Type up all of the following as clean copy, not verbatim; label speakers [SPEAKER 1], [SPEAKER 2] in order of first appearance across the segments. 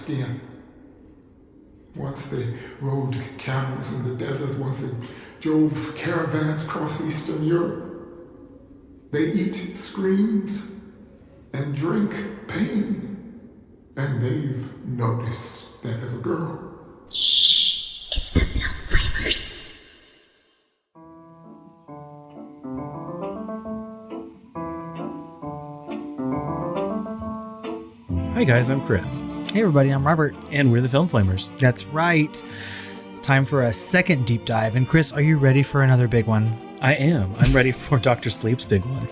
[SPEAKER 1] skin. Once they rode camels in the desert, once they drove caravans across Eastern Europe, they eat screams and drink pain, and they've noticed that little girl.
[SPEAKER 2] Shh, it's the film flavors.
[SPEAKER 3] Hi guys, I'm Chris.
[SPEAKER 4] Hey everybody, I'm Robert.
[SPEAKER 3] And we're the Film Flamers.
[SPEAKER 4] That's right. Time for a second deep dive. And Chris, are you ready for another big one?
[SPEAKER 3] I am. I'm ready for Dr. Sleep's big one.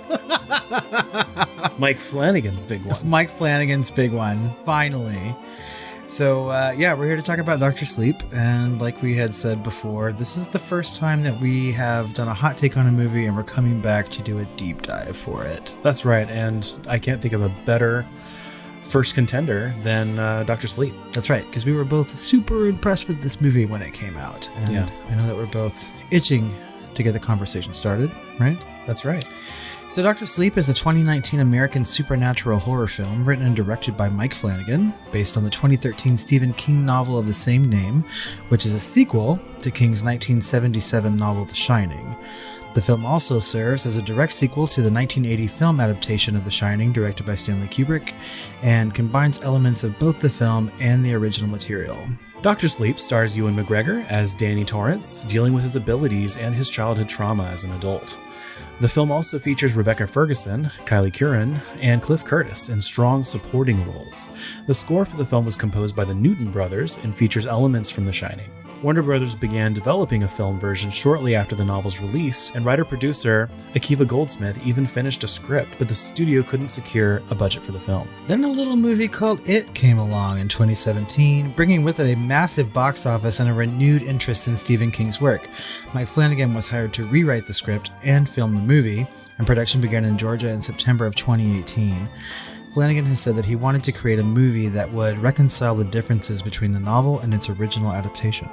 [SPEAKER 3] Mike Flanagan's big one.
[SPEAKER 4] Mike Flanagan's big one, finally. So, we're here to talk about Dr. Sleep. And like we had said before, this is the first time that we have done a hot take on a movie, and we're coming back to do a deep dive for it.
[SPEAKER 3] That's right. And I can't think of a better first contender than Dr. Sleep.
[SPEAKER 4] That's right, because we were both super impressed with this movie when it came out. And
[SPEAKER 3] yeah.
[SPEAKER 4] I know that we're both itching to get the conversation started, right?
[SPEAKER 3] That's right.
[SPEAKER 4] So Dr. Sleep is a 2019 American supernatural horror film written and directed by Mike Flanagan, based on the 2013 Stephen King novel of the same name, which is a sequel to King's 1977 novel The Shining. The film also serves as a direct sequel to the 1980 film adaptation of The Shining, directed by Stanley Kubrick, and combines elements of both the film and the original material.
[SPEAKER 3] Dr. Sleep stars Ewan McGregor as Danny Torrance, dealing with his abilities and his childhood trauma as an adult. The film also features Rebecca Ferguson, Kyliegh Curran, and Cliff Curtis in strong supporting roles. The score for the film was composed by the Newton brothers and features elements from The Shining. Warner Brothers began developing a film version shortly after the novel's release, and writer-producer Akiva Goldsmith even finished a script, but the studio couldn't secure a budget for the film.
[SPEAKER 4] Then a little movie called It came along in 2017, bringing with it a massive box office and a renewed interest in Stephen King's work. Mike Flanagan was hired to rewrite the script and film the movie, and production began in Georgia in September of 2018. Flanagan has said that he wanted to create a movie that would reconcile the differences between the novel and its original adaptation.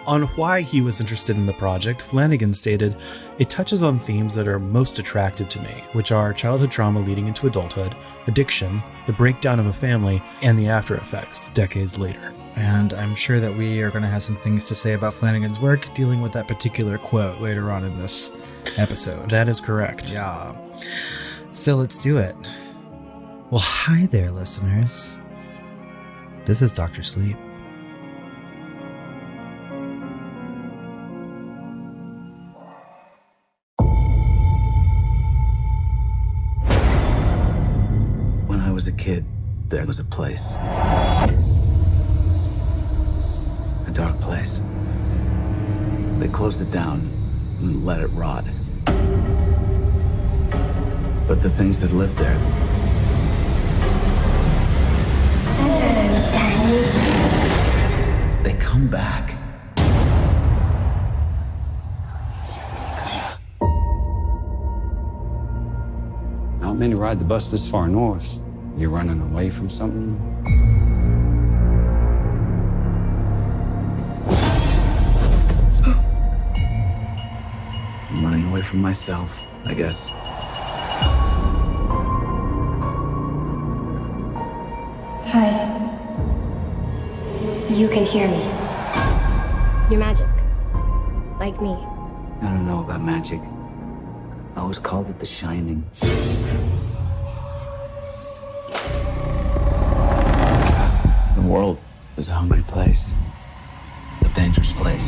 [SPEAKER 3] On why he was interested in the project, Flanagan stated, "It touches on themes that are most attractive to me, which are childhood trauma leading into adulthood, addiction, the breakdown of a family, and the after effects decades later."
[SPEAKER 4] And I'm sure that we are going to have some things to say about Flanagan's work dealing with that particular quote later on in this episode.
[SPEAKER 3] That is correct.
[SPEAKER 4] Yeah. So let's do it. Well, hi there, listeners. This is Dr. Sleep.
[SPEAKER 5] When I was a kid, there was a place. A dark place. They closed it down and let it rot. But the things that lived there,
[SPEAKER 2] Hello, Danny.
[SPEAKER 5] they come back.
[SPEAKER 6] Not many ride the bus this far north. You're running away from something?
[SPEAKER 5] I'm running away from myself, I guess.
[SPEAKER 2] Hi. You can hear me. You're magic. Like me.
[SPEAKER 5] I don't know about magic. I always called it The Shining. The world is a hungry place. A dangerous place.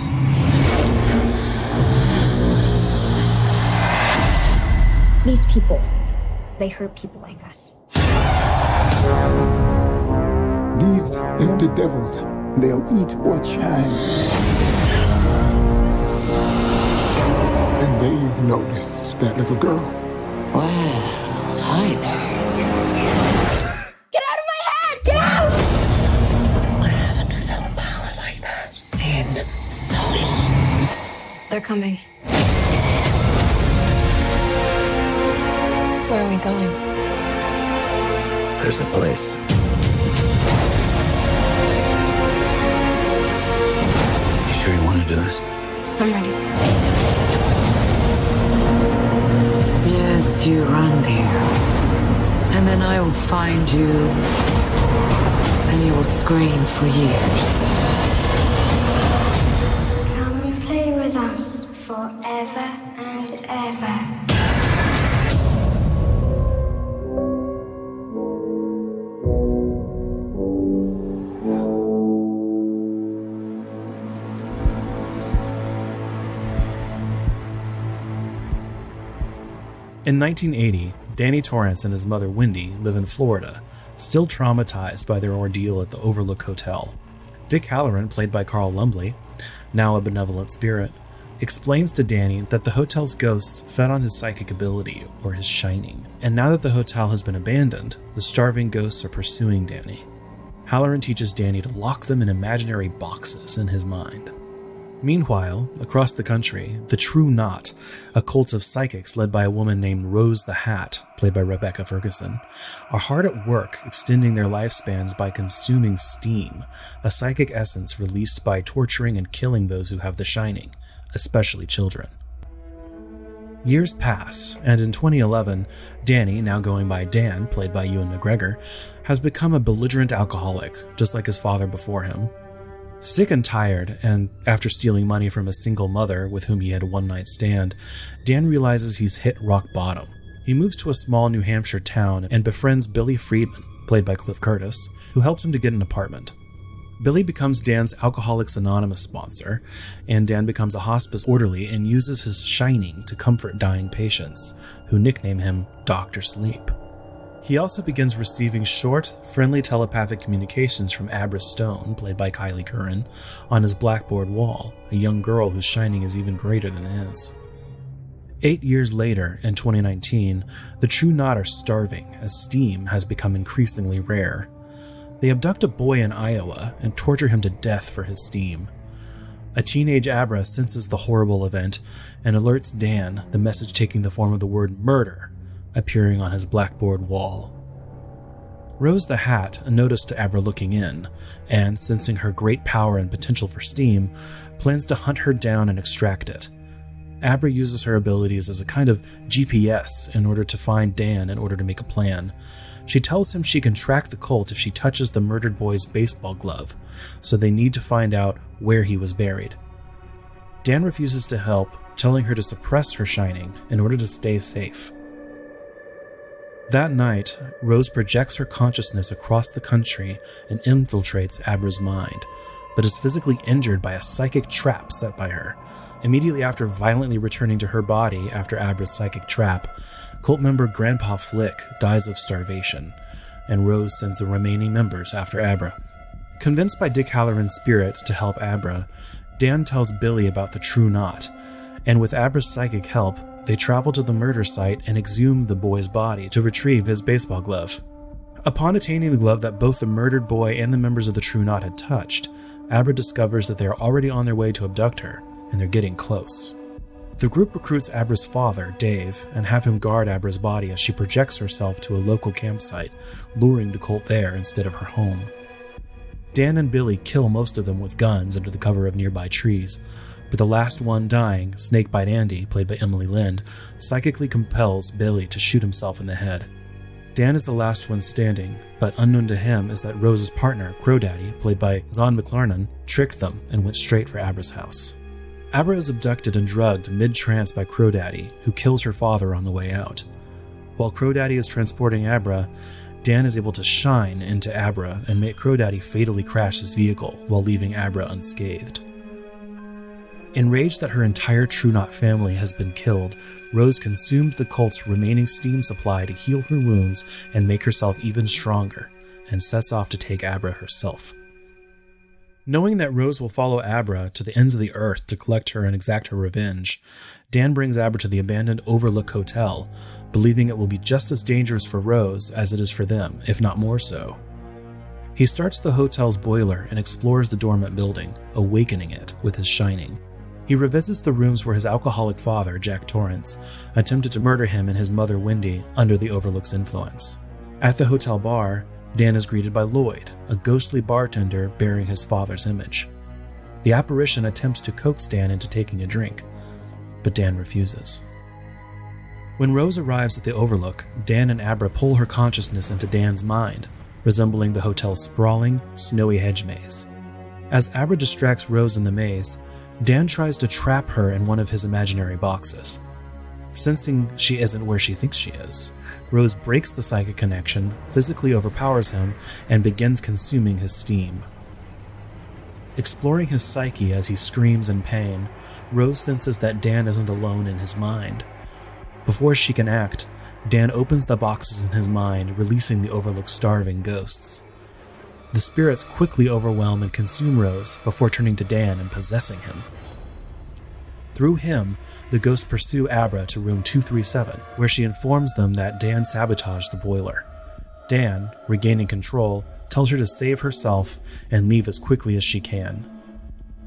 [SPEAKER 2] These people, they hurt people like us.
[SPEAKER 1] These empty devils, they'll eat what shines. And they've noticed that little girl.
[SPEAKER 5] Well, hi there.
[SPEAKER 2] Get out of my head! Get out!
[SPEAKER 5] I haven't felt power like that in so long.
[SPEAKER 2] They're coming. Where are we going?
[SPEAKER 5] There's a place. You sure you want to do this?
[SPEAKER 2] I'm ready.
[SPEAKER 7] Yes, you run, dear. And then I will find you and you will scream for years.
[SPEAKER 2] Come and play with us forever and ever.
[SPEAKER 3] In 1980, Danny Torrance and his mother Wendy live in Florida, still traumatized by their ordeal at the Overlook Hotel. Dick Halloran, played by Carl Lumbly, now a benevolent spirit, explains to Danny that the hotel's ghosts fed on his psychic ability, or his shining, and now that the hotel has been abandoned, the starving ghosts are pursuing Danny. Halloran teaches Danny to lock them in imaginary boxes in his mind. Meanwhile, across the country, the True Knot, a cult of psychics led by a woman named Rose the Hat, played by Rebecca Ferguson, are hard at work extending their lifespans by consuming steam, a psychic essence released by torturing and killing those who have the shining, especially children. Years pass, and in 2011, Danny, now going by Dan, played by Ewan McGregor, has become a belligerent alcoholic, just like his father before him. Sick and tired, and after stealing money from a single mother with whom he had a one-night stand, Dan realizes he's hit rock bottom. He moves to a small New Hampshire town and befriends Billy Friedman, played by Cliff Curtis, who helps him to get an apartment. Billy becomes Dan's Alcoholics Anonymous sponsor, and Dan becomes a hospice orderly and uses his shining to comfort dying patients, who nickname him Dr. Sleep. He also begins receiving short, friendly telepathic communications from Abra Stone, played by Kyliegh Curran, on his blackboard wall, a young girl whose shining is even greater than his. 8 years later, in 2019, the True Knot are starving as steam has become increasingly rare. They abduct a boy in Iowa and torture him to death for his steam. A teenage Abra senses the horrible event and alerts Dan, the message taking the form of the word murder, appearing on his blackboard wall. Rose the Hat noticed Abra looking in, and sensing her great power and potential for steam, plans to hunt her down and extract it. Abra uses her abilities as a kind of GPS in order to find Dan in order to make a plan. She tells him she can track the cult if she touches the murdered boy's baseball glove, so they need to find out where he was buried. Dan refuses to help, telling her to suppress her shining in order to stay safe. That night, Rose projects her consciousness across the country and infiltrates Abra's mind, but is physically injured by a psychic trap set by her. Immediately after violently returning to her body after Abra's psychic trap, cult member Grandpa Flick dies of starvation, and Rose sends the remaining members after Abra. Convinced by Dick Halloran's spirit to help Abra, Dan tells Billy about the True Knot, and with Abra's psychic help, they travel to the murder site and exhume the boy's body to retrieve his baseball glove. Upon attaining the glove that both the murdered boy and the members of the True Knot had touched, Abra discovers that they are already on their way to abduct her, and they're getting close. The group recruits Abra's father, Dave, and have him guard Abra's body as she projects herself to a local campsite, luring the cult there instead of her home. Dan and Billy kill most of them with guns under the cover of nearby trees, but the last one dying, Snakebite Andy, played by Emily Lind, psychically compels Billy to shoot himself in the head. Dan is the last one standing, but unknown to him is that Rose's partner, Crow Daddy, played by Zahn McLarnon, tricked them and went straight for Abra's house. Abra is abducted and drugged mid-trance by Crow Daddy, who kills her father on the way out. While Crow Daddy is transporting Abra, Dan is able to shine into Abra and make Crow Daddy fatally crash his vehicle while leaving Abra unscathed. Enraged that her entire True Knot family has been killed, Rose consumed the cult's remaining steam supply to heal her wounds and make herself even stronger, and sets off to take Abra herself. Knowing that Rose will follow Abra to the ends of the earth to collect her and exact her revenge, Dan brings Abra to the abandoned Overlook Hotel, believing it will be just as dangerous for Rose as it is for them, if not more so. He starts the hotel's boiler and explores the dormant building, awakening it with his shining. He revisits the rooms where his alcoholic father, Jack Torrance, attempted to murder him and his mother, Wendy, under the Overlook's influence. At the hotel bar, Dan is greeted by Lloyd, a ghostly bartender bearing his father's image. The apparition attempts to coax Dan into taking a drink, but Dan refuses. When Rose arrives at the Overlook, Dan and Abra pull her consciousness into Dan's mind, resembling the hotel's sprawling, snowy hedge maze. As Abra distracts Rose in the maze, Dan tries to trap her in one of his imaginary boxes. Sensing she isn't where she thinks she is, Rose breaks the psychic connection, physically overpowers him, and begins consuming his steam. Exploring his psyche as he screams in pain, Rose senses that Dan isn't alone in his mind. Before she can act, Dan opens the boxes in his mind, releasing the Overlook's starving ghosts. The spirits quickly overwhelm and consume Rose before turning to Dan and possessing him. Through him, the ghosts pursue Abra to room 237, where she informs them that Dan sabotaged the boiler. Dan, regaining control, tells her to save herself and leave as quickly as she can.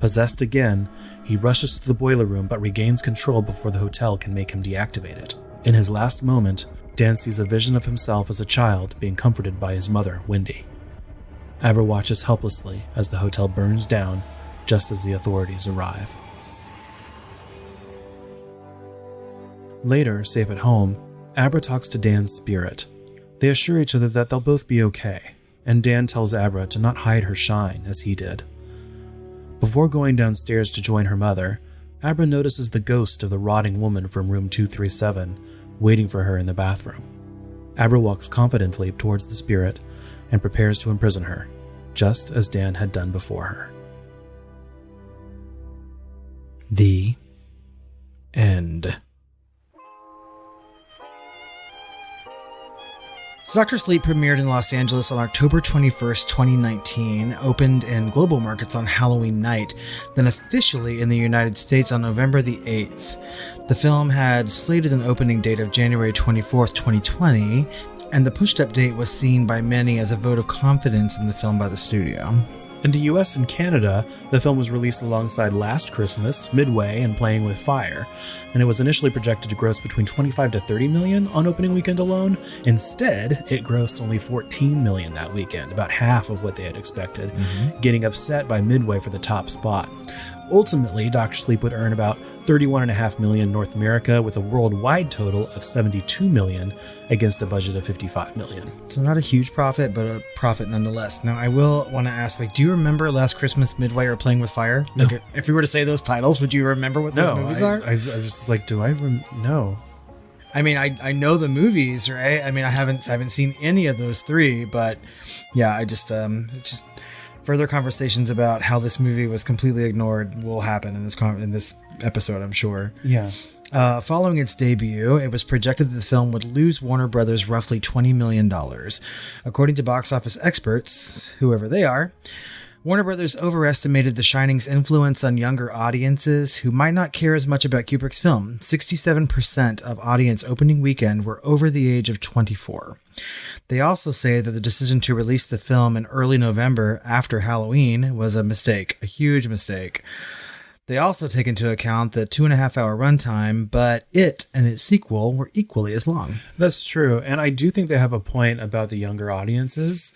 [SPEAKER 3] Possessed again, he rushes to the boiler room but regains control before the hotel can make him deactivate it. In his last moment, Dan sees a vision of himself as a child being comforted by his mother, Wendy. Abra watches helplessly as the hotel burns down just as the authorities arrive. Later, safe at home, Abra talks to Dan's spirit. They assure each other that they'll both be okay, and Dan tells Abra to not hide her shine as he did. Before going downstairs to join her mother, Abra notices the ghost of the rotting woman from room 237 waiting for her in the bathroom. Abra walks confidently towards the spirit and prepares to imprison her, just as Dan had done before her.
[SPEAKER 4] The end. So Dr. Sleep premiered in Los Angeles on October 21st, 2019, opened in global markets on Halloween night, then officially in the United States on November the 8th. The film had slated an opening date of January 24th, 2020, and the pushed-up date was seen by many as a vote of confidence in the film by the studio.
[SPEAKER 3] In the US and Canada, the film was released alongside Last Christmas, Midway, and Playing with Fire, and it was initially projected to gross between 25 to 30 million on opening weekend alone. Instead, it grossed only 14 million that weekend, about half of what they had expected, getting upset by Midway for the top spot. Ultimately, Dr. Sleep would earn about 31.5 million in North America, with a worldwide total of 72 million against a budget of 55 million.
[SPEAKER 4] So not a huge profit, but a profit nonetheless. Now, I will want to ask, do you remember Last Christmas, Midway, or Playing with Fire?
[SPEAKER 3] No.
[SPEAKER 4] Like, if we were to say those titles, would you remember what those movies are?
[SPEAKER 3] I was just like, no.
[SPEAKER 4] I mean, I know the movies, right? I mean, I haven't seen any of those three, but yeah, I just further conversations about how this movie was completely ignored will happen in this episode, I'm sure.
[SPEAKER 3] Yeah.
[SPEAKER 4] Following its debut, it was projected that the film would lose Warner Brothers roughly $20 million. According to box office experts, whoever they are, Warner Brothers overestimated The Shining's influence on younger audiences who might not care as much about Kubrick's film. 67% of audience opening weekend were over the age of 24. They also say that the decision to release the film in early November after Halloween was a mistake, a huge mistake. They also take into account the 2.5-hour runtime, but it and its sequel were equally as long.
[SPEAKER 3] That's true. And I do think they have a point about the younger audiences.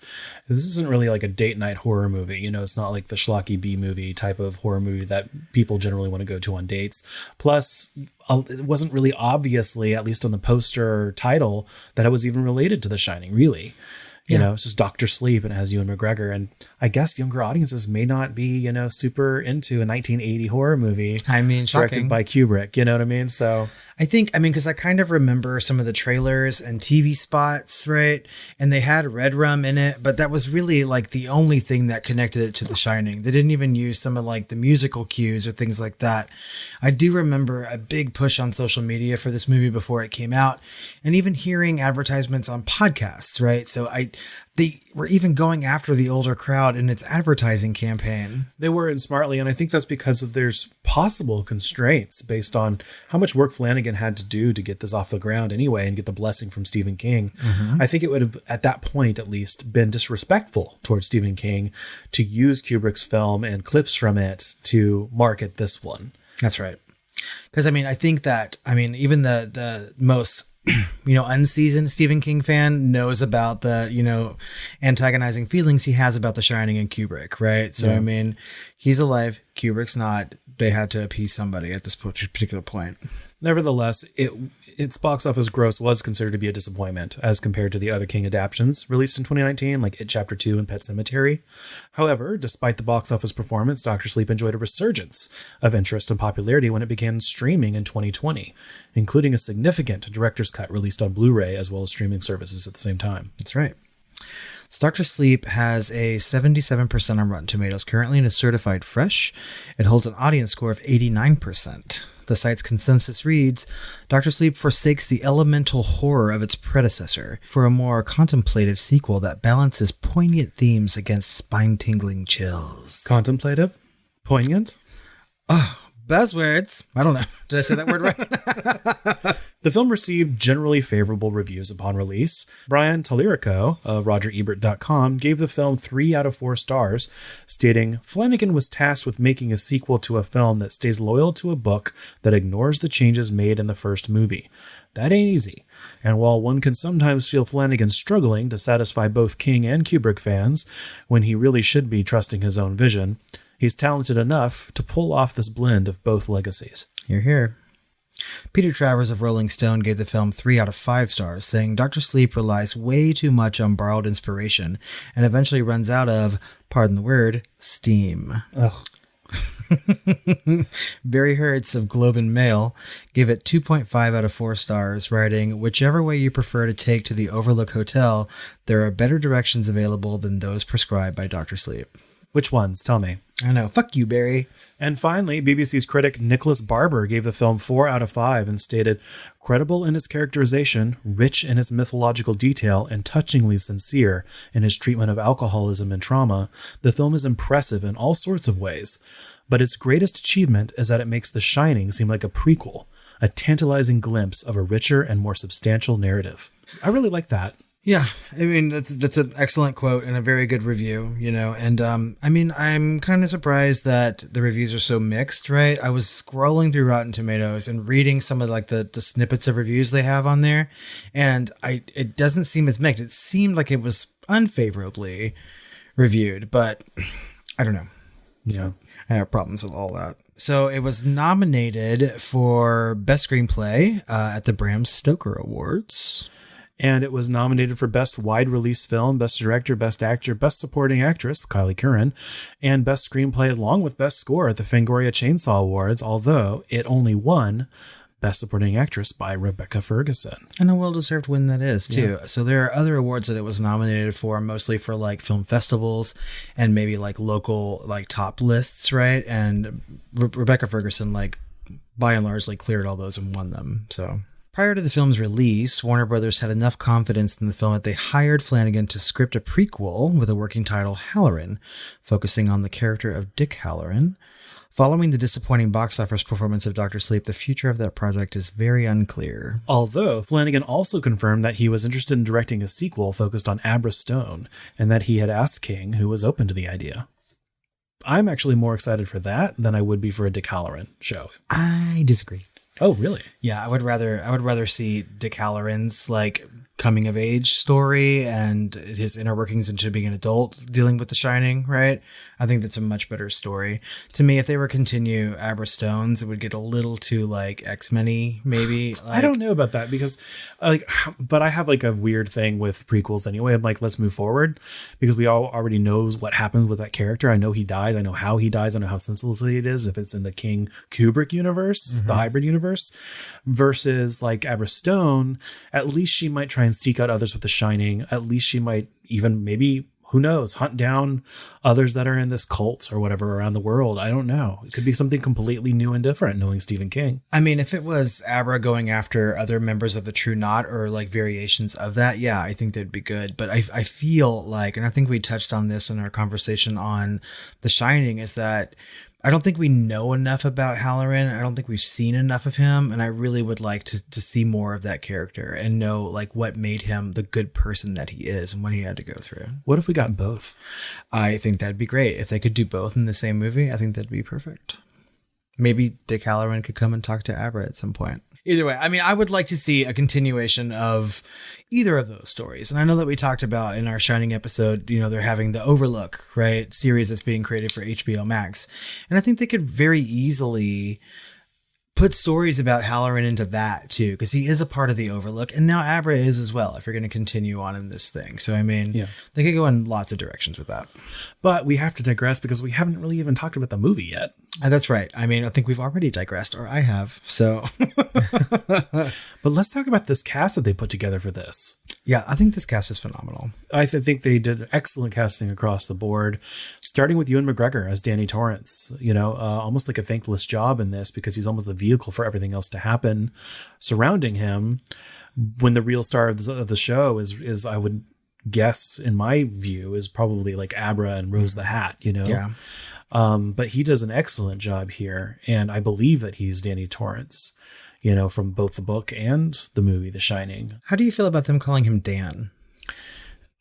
[SPEAKER 3] This isn't really like a date night horror movie. You know, it's not like the schlocky B movie type of horror movie that people generally want to go to on dates. Plus, it wasn't really obviously, at least on the poster or title, that it was even related to The Shining, really. You know, it's just Dr. Sleep and it has Ewan McGregor. And I guess younger audiences may not be, super into a 1980 horror movie.
[SPEAKER 4] I mean,
[SPEAKER 3] directed by Kubrick. You know what I mean? So
[SPEAKER 4] because I kind of remember some of the trailers and TV spots, right? And they had Red Rum in it, but that was really like the only thing that connected it to The Shining. They didn't even use some of like the musical cues or things like that. I do remember a big push on social media for this movie before it came out, and even hearing advertisements on podcasts, right? So they were even going after the older crowd in its advertising campaign.
[SPEAKER 3] They were, and smartly, and I think that's because there's possible constraints based on how much work Flanagan had to do to get this off the ground anyway and get the blessing from Stephen King. I think it would have, at that point at least, been disrespectful towards Stephen King to use Kubrick's film and clips from it to market this one.
[SPEAKER 4] That's right. Because, I think that, even the most unseasoned Stephen King fan knows about the, antagonizing feelings he has about The Shining and Kubrick, right? So, He's alive. Kubrick's not. They had to appease somebody at this particular point.
[SPEAKER 3] Nevertheless, its box office gross was considered to be a disappointment as compared to the other King adaptations released in 2019, like It Chapter 2 and Pet Sematary. However, despite the box office performance, Dr. Sleep enjoyed a resurgence of interest and popularity when it began streaming in 2020, including a significant director's cut released on Blu-ray as well as streaming services at the same time.
[SPEAKER 4] That's right. So Dr. Sleep has a 77% on Rotten Tomatoes currently and is certified fresh. It holds an audience score of 89%. The site's consensus reads, Dr. Sleep forsakes the elemental horror of its predecessor for a more contemplative sequel that balances poignant themes against spine-tingling chills.
[SPEAKER 3] Contemplative? Poignant?
[SPEAKER 4] Oh, buzzwords. I don't know. Did I say that word right?
[SPEAKER 3] The film received generally favorable reviews upon release. Brian Tallarico of RogerEbert.com gave the film 3 out of 4 stars, stating, Flanagan was tasked with making a sequel to a film that stays loyal to a book that ignores the changes made in the first movie. That ain't easy. And while one can sometimes feel Flanagan struggling to satisfy both King and Kubrick fans, when he really should be trusting his own vision, he's talented enough to pull off this blend of both legacies.
[SPEAKER 4] Hear, hear. Peter Travers of Rolling Stone gave the film 3 out of 5 stars, saying Dr. Sleep relies way too much on borrowed inspiration and eventually runs out of, pardon the word, steam.
[SPEAKER 3] Ugh.
[SPEAKER 4] Barry Hertz of Globe and Mail gave it 2.5 out of 4 stars, writing, whichever way you prefer to take to the Overlook Hotel, there are better directions available than those prescribed by Dr. Sleep.
[SPEAKER 3] Which ones? Tell me.
[SPEAKER 4] I know. Fuck you, Barry.
[SPEAKER 3] And finally, BBC's critic Nicholas Barber gave the film 4 out of 5 and stated, credible in its characterization, rich in its mythological detail, and touchingly sincere in his treatment of alcoholism and trauma, the film is impressive in all sorts of ways. But its greatest achievement is that it makes The Shining seem like a prequel, a tantalizing glimpse of a richer and more substantial narrative. I really like that.
[SPEAKER 4] Yeah, I mean, that's an excellent quote and a very good review, you know, and I mean, I'm kind of surprised that the reviews are so mixed, right? I was scrolling through Rotten Tomatoes and reading some of like the snippets of reviews they have on there, and it doesn't seem as mixed. It seemed like it was unfavorably reviewed, but I don't know.
[SPEAKER 3] Yeah.
[SPEAKER 4] I have problems with all that. So it was nominated for Best Screenplay at the Bram Stoker Awards.
[SPEAKER 3] And it was nominated for Best Wide Release Film, Best Director, Best Actor, Best Supporting Actress, Kyliegh Curran, and Best Screenplay along with Best Score at the Fangoria Chainsaw Awards, although it only won Best Supporting Actress by Rebecca Ferguson.
[SPEAKER 4] And a well-deserved win that is, too.
[SPEAKER 3] Yeah.
[SPEAKER 4] So there are other awards that it was nominated for, mostly for like film festivals and maybe like local like top lists, right? And Rebecca Ferguson, like by and large, like cleared all those and won them, so... Prior to the film's release, Warner Brothers had enough confidence in the film that they hired Flanagan to script a prequel with a working title, Halloran, focusing on the character of Dick Halloran. Following the disappointing box office performance of Dr. Sleep, the future of that project is very unclear.
[SPEAKER 3] Although Flanagan also confirmed that he was interested in directing a sequel focused on Abra Stone, and that he had asked King, who was open to the idea. I'm actually more excited for that than I would be for a Dick Halloran show.
[SPEAKER 4] I disagree.
[SPEAKER 3] Oh, really?
[SPEAKER 4] Yeah, I would rather see Dick Halloran's like coming of age story and his inner workings into being an adult dealing with The Shining, right? I think that's a much better story. To me, if they were to continue Abra Stones, it would get a little too like X-Men-y, maybe. Like,
[SPEAKER 3] I don't know about that because but I have like a weird thing with prequels anyway. I'm like, let's move forward because we all already knows what happened with that character. I know he dies. I know how he dies. I know how senselessly it is if it's in the King Kubrick universe, the hybrid universe, versus like Abra Stone. At least she might try and seek out others with The Shining. At least she might even maybe, who knows, hunt down others that are in this cult or whatever around the world. I don't know. It could be something completely new and different knowing Stephen King.
[SPEAKER 4] I mean, if it was Abra going after other members of the True Knot or like variations of that, yeah, I think that'd be good. But I feel like, and I think we touched on this in our conversation on The Shining, is that I don't think we know enough about Halloran. I don't think we've seen enough of him. And I really would like to see more of that character and know like what made him the good person that he is and what he had to go through.
[SPEAKER 3] What if we got both?
[SPEAKER 4] I think that'd be great. If they could do both in the same movie, I think that'd be perfect. Maybe Dick Halloran could come and talk to Abra at some point. Either way, I mean, I would like to see a continuation of either of those stories. And I know that we talked about in our Shining episode, you know, they're having the Overlook, right, series that's being created for HBO Max. And I think they could very easily put stories about Halloran into that too, because he is a part of the Overlook, and now Abra is as well, if you're going to continue on in this thing. So I mean, they could go in lots of directions with that.
[SPEAKER 3] But we have to digress because we haven't really even talked about the movie yet.
[SPEAKER 4] That's right. I mean, I think we've already digressed, or I have. So
[SPEAKER 3] but let's talk about this cast that they put together for this.
[SPEAKER 4] Yeah, I think this cast is phenomenal.
[SPEAKER 3] I think they did excellent casting across the board, starting with Ewan McGregor as Danny Torrance, you know, almost like a thankless job in this because he's almost the vehicle for everything else to happen surrounding him, when the real star of the show is I would guess, in my view, is probably like Abra and Rose the Hat, you know?
[SPEAKER 4] Yeah.
[SPEAKER 3] But he does an excellent job here, and I believe that he's Danny Torrance, you know, from both the book and the movie The Shining.
[SPEAKER 4] How do you feel about them calling him Dan?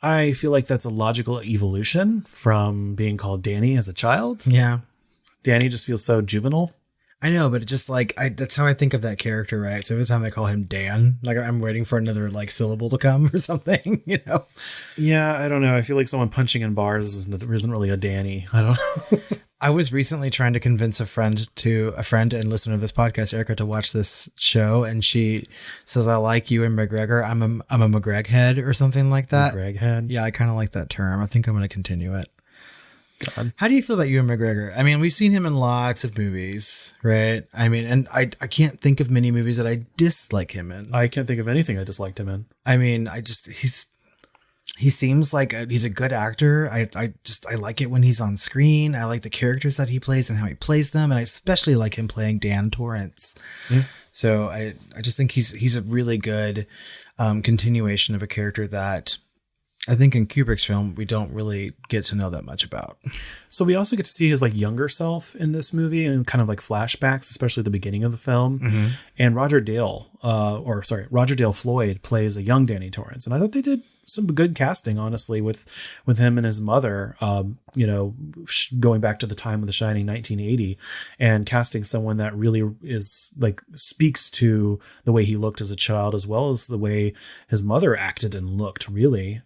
[SPEAKER 3] I feel like that's a logical evolution from being called Danny as a child.
[SPEAKER 4] Yeah.
[SPEAKER 3] Danny just feels so juvenile.
[SPEAKER 4] I know, but it just like, that's how I think of that character, right? So every time I call him Dan, like I'm waiting for another like syllable to come or something, you know?
[SPEAKER 3] Yeah, I don't know. I feel like someone punching in bars isn't really a Danny. I don't know.
[SPEAKER 4] I was recently trying to convince a friend and listener of this podcast, Erica, to watch this show, and she says, I like Ewan McGregor. I'm a McGreg head or something like that.
[SPEAKER 3] McGreg head?
[SPEAKER 4] Yeah, I kind of like that term. I think I'm going to continue it.
[SPEAKER 3] God.
[SPEAKER 4] How do you feel about Ewan McGregor? I mean, we've seen him in lots of movies, right? I mean, and I can't think of many movies that I dislike him in.
[SPEAKER 3] I can't think of anything I disliked him in.
[SPEAKER 4] I mean, he seems like he's a good actor. I like it when he's on screen. I like the characters that he plays and how he plays them. And I especially like him playing Dan Torrance. Yeah. So I just think he's a really good continuation of a character that I think in Kubrick's film, we don't really get to know that much about.
[SPEAKER 3] So we also get to see his like younger self in this movie and kind of like flashbacks, especially at the beginning of the film. Mm-hmm. And Roger Dale Floyd plays a young Danny Torrance. And I thought they did some good casting, honestly, with him and his mother, you know, going back to the time of The Shining, 1980, and casting someone that really is like speaks to the way he looked as a child, as well as the way his mother acted and looked, really.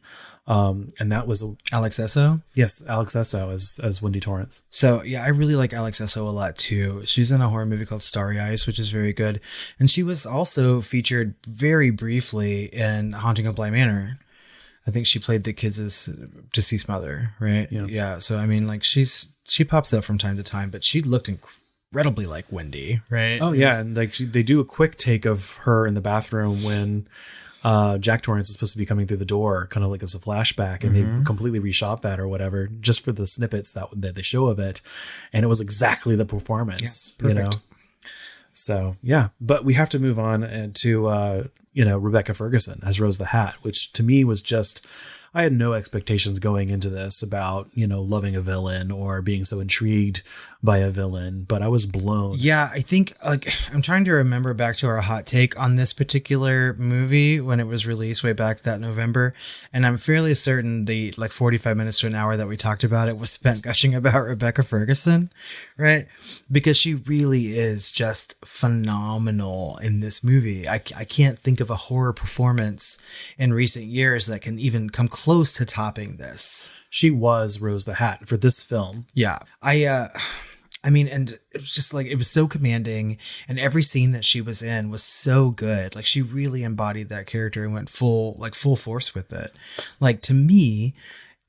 [SPEAKER 3] And that was
[SPEAKER 4] Alex Esso.
[SPEAKER 3] Yes, Alex Esso as Wendy Torrance.
[SPEAKER 4] So yeah, I really like Alex Esso a lot too. She's in a horror movie called Starry Eyes, which is very good, and she was also featured very briefly in Haunting of Bly Manor. I think she played the kids' deceased mother, right? Yeah. So I mean, like she pops up from time to time, but she looked incredibly like Wendy, right?
[SPEAKER 3] Oh yeah, and like they do a quick take of her in the bathroom when Jack Torrance is supposed to be coming through the door, kind of like as a flashback, and they completely reshot that or whatever, just for the snippets that they show of it, and it was exactly the performance, you know. So yeah, but we have to move on to Rebecca Ferguson as Rose the Hat, which to me was just, I had no expectations going into this about, you know, loving a villain or being so intrigued by a villain, but I was blown.
[SPEAKER 4] Yeah, I think like I'm trying to remember back to our hot take on this particular movie when it was released way back that November, and I'm fairly certain the like 45 minutes to an hour that we talked about it was spent gushing about Rebecca Ferguson, right? Because she really is just phenomenal in this movie. I can't think of a horror performance in recent years that can even come close to topping this.
[SPEAKER 3] She was Rose the Hat for this film.
[SPEAKER 4] Yeah. I mean, and it was just like, it was so commanding, and every scene that she was in was so good. Like she really embodied that character and went full force with it. Like to me,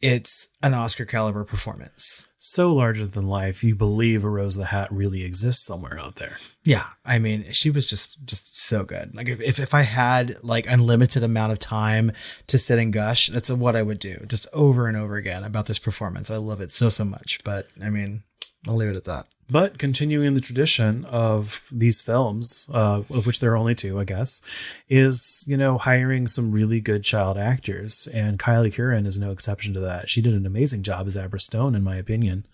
[SPEAKER 4] it's an Oscar caliber performance.
[SPEAKER 3] So larger than life. You believe a Rose the Hat really exists somewhere out there.
[SPEAKER 4] Yeah. I mean, she was just so good. Like if I had like unlimited amount of time to sit and gush, that's what I would do, just over and over again about this performance. I love it so much, but I mean, I'll leave it at that.
[SPEAKER 3] But continuing the tradition of these films, of which there are only two, I guess, is, you know, hiring some really good child actors. And Kyliegh Curran is no exception to that. She did an amazing job as Abra Stone, in my opinion.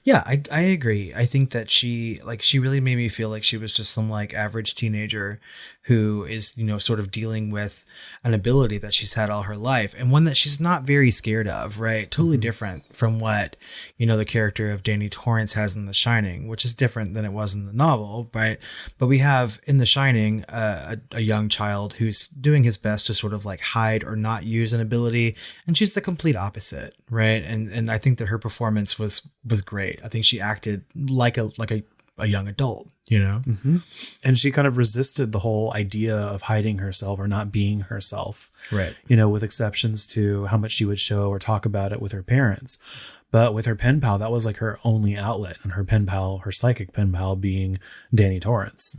[SPEAKER 4] Yeah, I agree. I think that she really made me feel like she was just some like average teenager who is, sort of dealing with an ability that she's had all her life and one that she's not very scared of, right? Totally different from what, the character of Danny Torrance has in The Shining, which is different than it was in the novel, right? But we have in The Shining a young child who's doing his best to sort of like hide or not use an ability, and she's the complete opposite, right? And I think that her performance was great. I think she acted like a young adult,
[SPEAKER 3] And she kind of resisted the whole idea of hiding herself or not being herself,
[SPEAKER 4] right?
[SPEAKER 3] With exceptions to how much she would show or talk about it with her parents. But with her pen pal, that was like her only outlet, and her pen pal, her psychic pen pal, being Danny Torrance.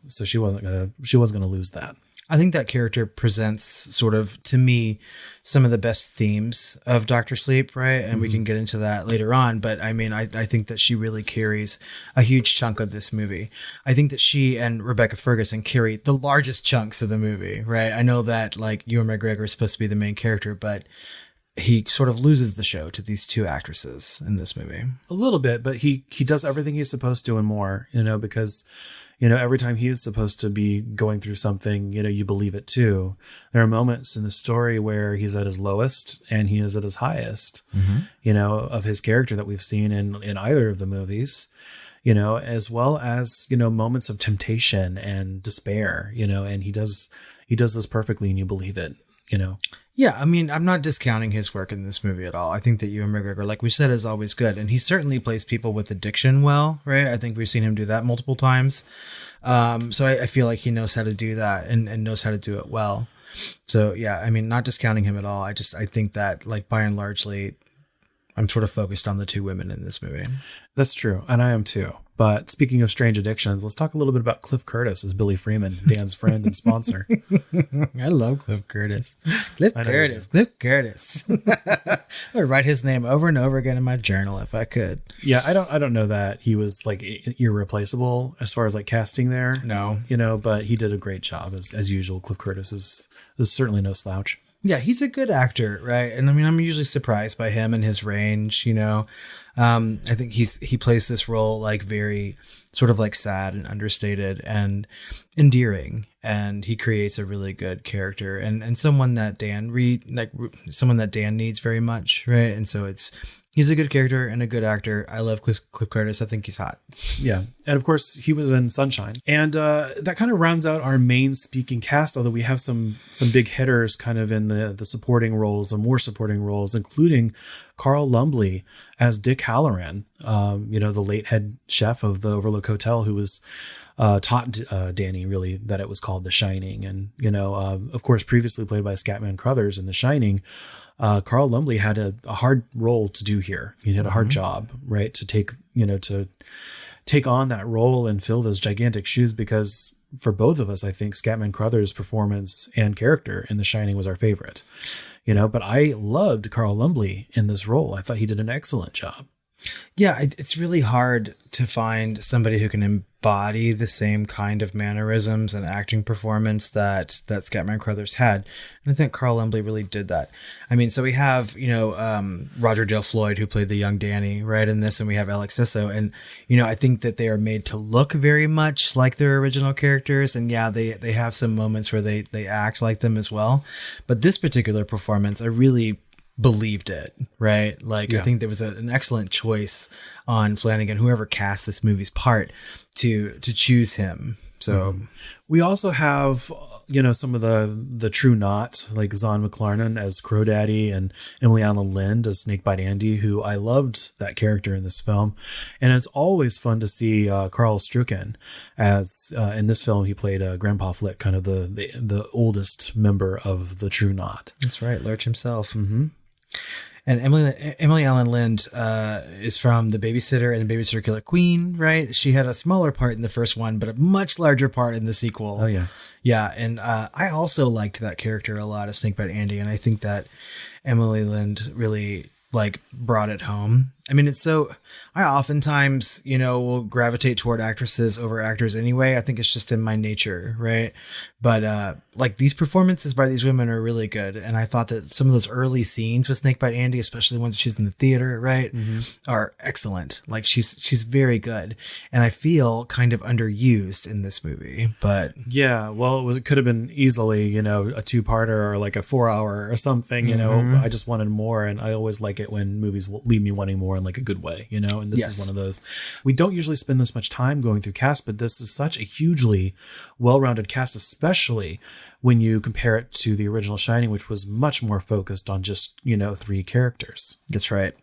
[SPEAKER 3] So she wasn't gonna lose that.
[SPEAKER 4] I think that character presents sort of, to me, some of the best themes of Dr. Sleep, right? And we can get into that later on. But I mean, I think that she really carries a huge chunk of this movie. I think that she and Rebecca Ferguson carry the largest chunks of the movie, right? I know that like Ewan McGregor is supposed to be the main character, but he sort of loses the show to these two actresses in this movie.
[SPEAKER 3] A little bit, but he does everything he's supposed to and more, because every time he is supposed to be going through something, you believe it too. There are moments in the story where he's at his lowest and he is at his highest, of his character that we've seen in either of the movies, as well as, moments of temptation and despair, and he does this perfectly and you believe it,
[SPEAKER 4] Yeah, I mean, I'm not discounting his work in this movie at all. I think that Ewan McGregor, like we said, is always good. And he certainly plays people with addiction well, right? I think we've seen him do that multiple times. So I feel like he knows how to do that and knows how to do it well. So, yeah, I mean, not discounting him at all. I think that, like, by and largely, I'm sort of focused on the two women in this movie.
[SPEAKER 3] That's true. And I am too. But speaking of strange addictions, let's talk a little bit about Cliff Curtis as Billy Freeman, Dan's friend and sponsor.
[SPEAKER 4] I love Cliff Curtis. Cliff Curtis. I would write his name over and over again in my journal if I could.
[SPEAKER 3] Yeah, I don't know that he was like irreplaceable as far as like casting there.
[SPEAKER 4] No.
[SPEAKER 3] But he did a great job as usual. Cliff Curtis is certainly no slouch.
[SPEAKER 4] Yeah, he's a good actor, right? And I mean, I'm usually surprised by him and his range, I think he plays this role like very sort of like sad and understated and endearing, and he creates a really good character and someone that Dan needs very much, right? And so he's a good character and a good actor. I love Cliff Curtis. I think he's hot.
[SPEAKER 3] Yeah. And of course, he was in Sunshine. And that kind of rounds out our main speaking cast, although we have some big hitters kind of in the supporting roles, the more supporting roles, including Carl Lumbly as Dick Halloran, the late head chef of the Overlook Hotel, who was taught Danny really that it was called The Shining. And, of course, previously played by Scatman Crothers in The Shining, Carl Lumbly had a hard role to do here. He had a hard job, right, to take on that role and fill those gigantic shoes, because for both of us, I think Scatman Crothers' performance and character in The Shining was our favorite. But I loved Carl Lumbly in this role. I thought he did an excellent job.
[SPEAKER 4] Yeah, it's really hard to find somebody who can embody the same kind of mannerisms and acting performance that Scatman Crothers had. And I think Carl Lumbly really did that. I mean, so we have, Roger Dale Floyd, who played the young Danny, right, in this, and we have Alex Sisso. And, I think that they are made to look very much like their original characters. And yeah, they have some moments where they act like them as well. But this particular performance, I really believed it, right? Like, yeah. I think there was an excellent choice on Flanagan, whoever cast this movie's part, to choose him. So we also have, some of the true knot, like Zahn McClarnon as Crow Daddy and Emily Allen Lind as Snakebite Andy, who I loved that character in this film. And it's always fun to see Carl Strucken as in this film. He played Grandpa Flick, kind of the oldest member of the true knot. That's right, Lurch himself. Mm-hmm. And Emily Allen Lind is from The Babysitter and The Babysitter Killer Queen, right? She had a smaller part in the first one, but a much larger part in the sequel.
[SPEAKER 3] Oh, yeah.
[SPEAKER 4] Yeah, and I also liked that character a lot of Snakebite Andy, and I think that Emily Lind really, brought it home. I mean, I oftentimes, will gravitate toward actresses over actors anyway. I think it's just in my nature, right? But like these performances by these women are really good. And I thought that some of those early scenes with Snakebite Andy, especially the ones she's in the theater, right, are excellent. Like she's very good. And I feel kind of underused in this movie, but
[SPEAKER 3] yeah, well, it could have been easily, a 2-parter or like a 4-hour or something, I just wanted more. And I always like it when movies will leave me wanting more in like a good way, and this is one of those. We don't usually spend this much time going through cast, but this is such a hugely well-rounded cast, especially when you compare it to the original Shining, which was much more focused on just, 3 characters.
[SPEAKER 4] That's right.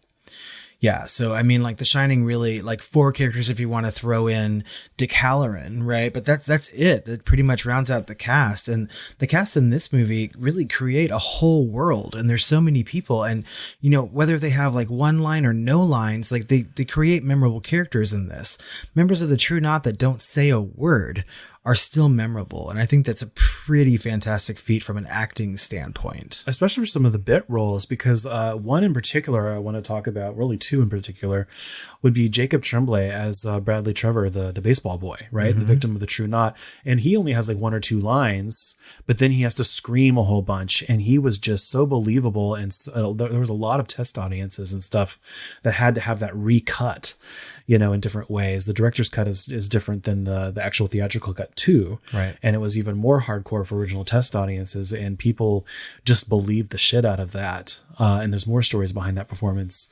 [SPEAKER 4] Yeah, so I mean, like The Shining really, like 4 characters if you want to throw in Dick Halloran, right? But that's it. That pretty much rounds out the cast. And the cast in this movie really create a whole world. And there's so many people. And, whether they have like one line or no lines, like they create memorable characters in this. Members of the True Knot that don't say a word are still memorable. And I think that's a pretty fantastic feat from an acting standpoint.
[SPEAKER 3] Especially for some of the bit roles, because one in particular I want to talk about, really 2 in particular, would be Jacob Tremblay as Bradley Trevor, the baseball boy, right? The victim of the True Knot. And he only has like 1 or 2 lines, but then he has to scream a whole bunch. And he was just so believable. And there was a lot of test audiences and stuff that had to have that recut, in different ways. The director's cut is different than the actual theatrical cut too.
[SPEAKER 4] Right.
[SPEAKER 3] And it was even more hardcore for original test audiences, and people just believed the shit out of that. And there's more stories behind that performance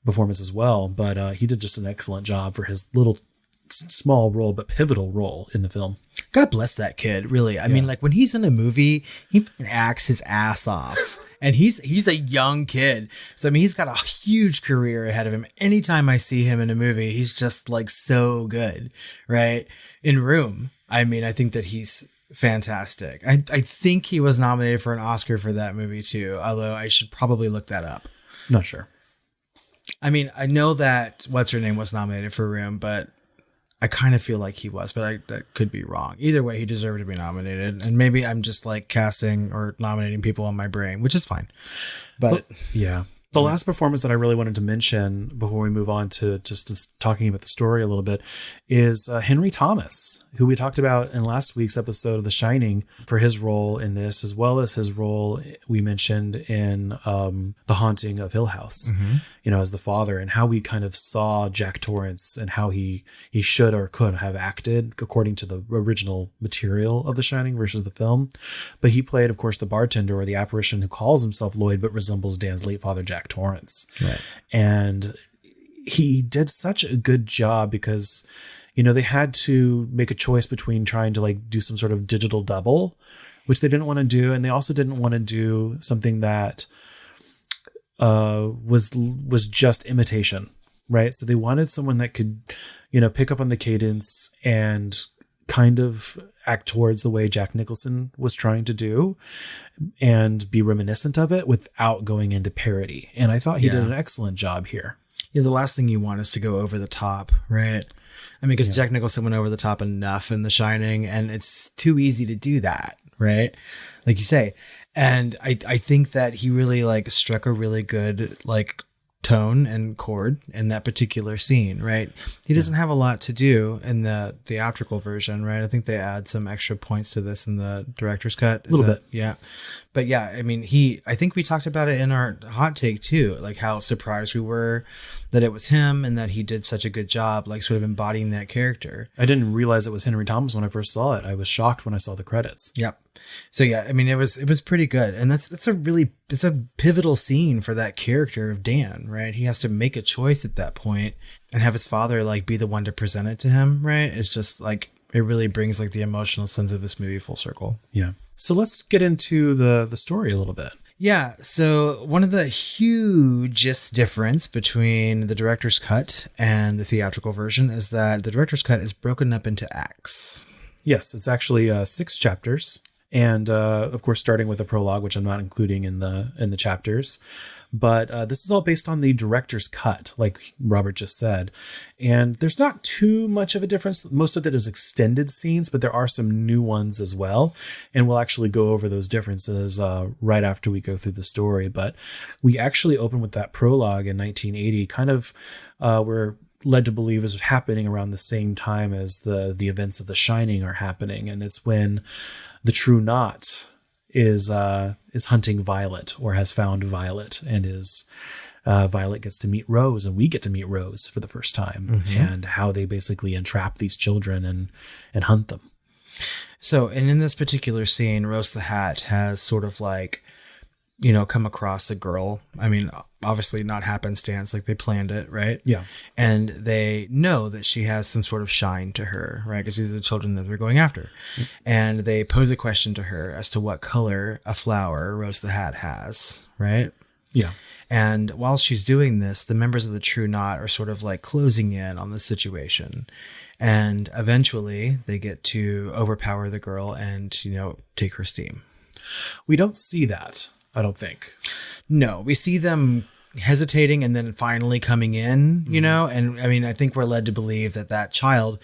[SPEAKER 3] as well. But he did just an excellent job for his little small role, but pivotal role in the film.
[SPEAKER 4] God bless that kid. Really. I mean, like when he's in a movie, he acts his ass off. And he's a young kid. So, I mean, he's got a huge career ahead of him. Anytime I see him in a movie, he's just like so good, right? In Room, I mean, I think that he's fantastic. I think he was nominated for an Oscar for that movie too, although I should probably look that up.
[SPEAKER 3] Not sure.
[SPEAKER 4] I mean, I know that What's-Her-Name was nominated for Room, but I kind of feel like he was, but I could be wrong. Either way, he deserved to be nominated. And maybe I'm just like casting or nominating people on my brain, which is fine. But
[SPEAKER 3] yeah. The last performance that I really wanted to mention before we move on to just talking about the story a little bit is Henry Thomas, who we talked about in last week's episode of The Shining for his role in this, as well as his role we mentioned in The Haunting of Hill House, as the father, and how we kind of saw Jack Torrance and how he should or could have acted according to the original material of The Shining versus the film. But he played, of course, the bartender or the apparition who calls himself Lloyd but resembles Dan's late father, Jack Torrance.
[SPEAKER 4] Right.
[SPEAKER 3] And he did such a good job because, they had to make a choice between trying to like do some sort of digital double, which they didn't want to do. And they also didn't want to do something that was just imitation, right? So they wanted someone that could, pick up on the cadence and kind of act towards the way Jack Nicholson was trying to do and be reminiscent of it without going into parody. And I thought he did an excellent job here.
[SPEAKER 4] Yeah, the last thing you want is to go over the top, right? I mean, because Jack Nicholson went over the top enough in The Shining, and it's too easy to do that, right? Like you say. And I think that he really like struck a really good like tone and chord in that particular scene, right? He doesn't have a lot to do in the theatrical version, right? I think they add some extra points to this in the director's cut.
[SPEAKER 3] A little bit.
[SPEAKER 4] Yeah. But yeah, I mean, I think we talked about it in our hot take too, like how surprised we were that it was him and that he did such a good job, like sort of embodying that character.
[SPEAKER 3] I didn't realize it was Henry Thomas when I first saw it. I was shocked when I saw the credits.
[SPEAKER 4] Yep. So yeah, I mean, it was pretty good. And it's a pivotal scene for that character of Dan, right? He has to make a choice at that point and have his father like be the one to present it to him, right? It's just like, it really brings like the emotional sense of this movie full circle.
[SPEAKER 3] Yeah. So let's get into the story a little bit.
[SPEAKER 4] Yeah, so one of the hugest difference between the director's cut and the theatrical version is that the director's cut is broken up into acts.
[SPEAKER 3] Yes, it's actually 6 chapters. And of course, starting with a prologue, which I'm not including in the chapters. But this is all based on the director's cut, like Robert just said. And there's not too much of a difference. Most of it is extended scenes, but there are some new ones as well. And we'll actually go over those differences right after we go through the story. But we actually open with that prologue in 1980, kind of we're led to believe is happening around the same time as the events of The Shining are happening. And it's when the True Knot is hunting Violet, or has found Violet, and Violet gets to meet Rose, and we get to meet Rose for the first time, and how they basically entrap these children and hunt them.
[SPEAKER 4] So, and in this particular scene, Rose the Hat has sort of like, come across a girl. I mean, obviously not happenstance, like they planned it, right?
[SPEAKER 3] Yeah.
[SPEAKER 4] And they know that she has some sort of shine to her, right? Because these are the children that they're going after. And they pose a question to her as to what color a flower Rose the Hat has, right?
[SPEAKER 3] Yeah.
[SPEAKER 4] And while she's doing this, the members of the True Knot are sort of like closing in on the situation. And eventually they get to overpower the girl and, take her steam.
[SPEAKER 3] We don't see that, I don't think.
[SPEAKER 4] No, we see them hesitating and then finally coming in, and I mean, I think we're led to believe that child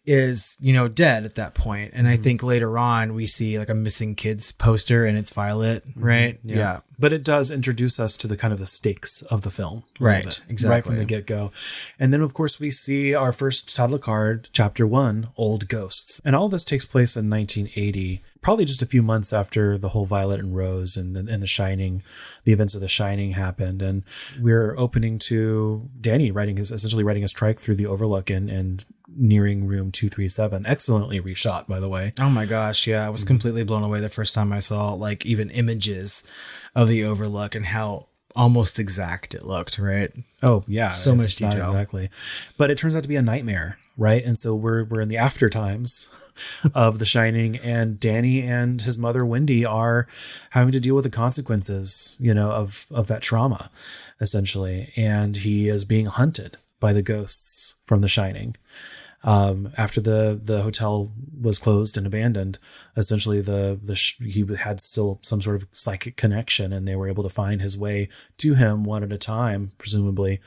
[SPEAKER 4] is, dead at that point. And I think later on we see like a missing kids poster and it's Violet, right? Yeah.
[SPEAKER 3] But it does introduce us to the kind of the stakes of the film.
[SPEAKER 4] Right. Exactly.
[SPEAKER 3] Right from the get-go. And then of course we see our first title card, chapter 1, Old Ghosts. And all of this takes place in 1980. Probably just a few months after the whole Violet and Rose and The Shining, the events of The Shining happened. And we're opening to Danny essentially writing his trike through the Overlook and nearing room 237. Excellently reshot, by the way.
[SPEAKER 4] Oh my gosh. Yeah. I was completely blown away the first time I saw like even images of the Overlook and how almost exact it looked, right?
[SPEAKER 3] Oh yeah.
[SPEAKER 4] So much detail.
[SPEAKER 3] Exactly. But it turns out to be a nightmare, right? And so we're in the after times of The Shining, and Danny and his mother Wendy are having to deal with the consequences, of that trauma, essentially. And he is being hunted by the ghosts from The Shining. After the hotel was closed and abandoned, essentially he had still some sort of psychic connection, and they were able to find his way to him one at a time, presumably.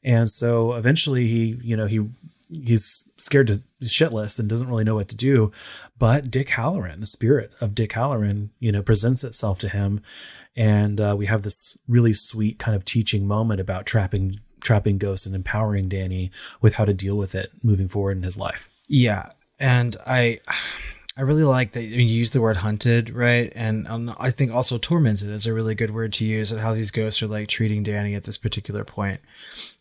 [SPEAKER 3] And so eventually he's scared to shitless and doesn't really know what to do. But Dick Halloran, the spirit of Dick Halloran, presents itself to him. And we have this really sweet kind of teaching moment about trapping ghosts and empowering Danny with how to deal with it moving forward in his life.
[SPEAKER 4] Yeah. And I really like that you use the word hunted, right? And I think also tormented is a really good word to use, and how these ghosts are like treating Danny at this particular point.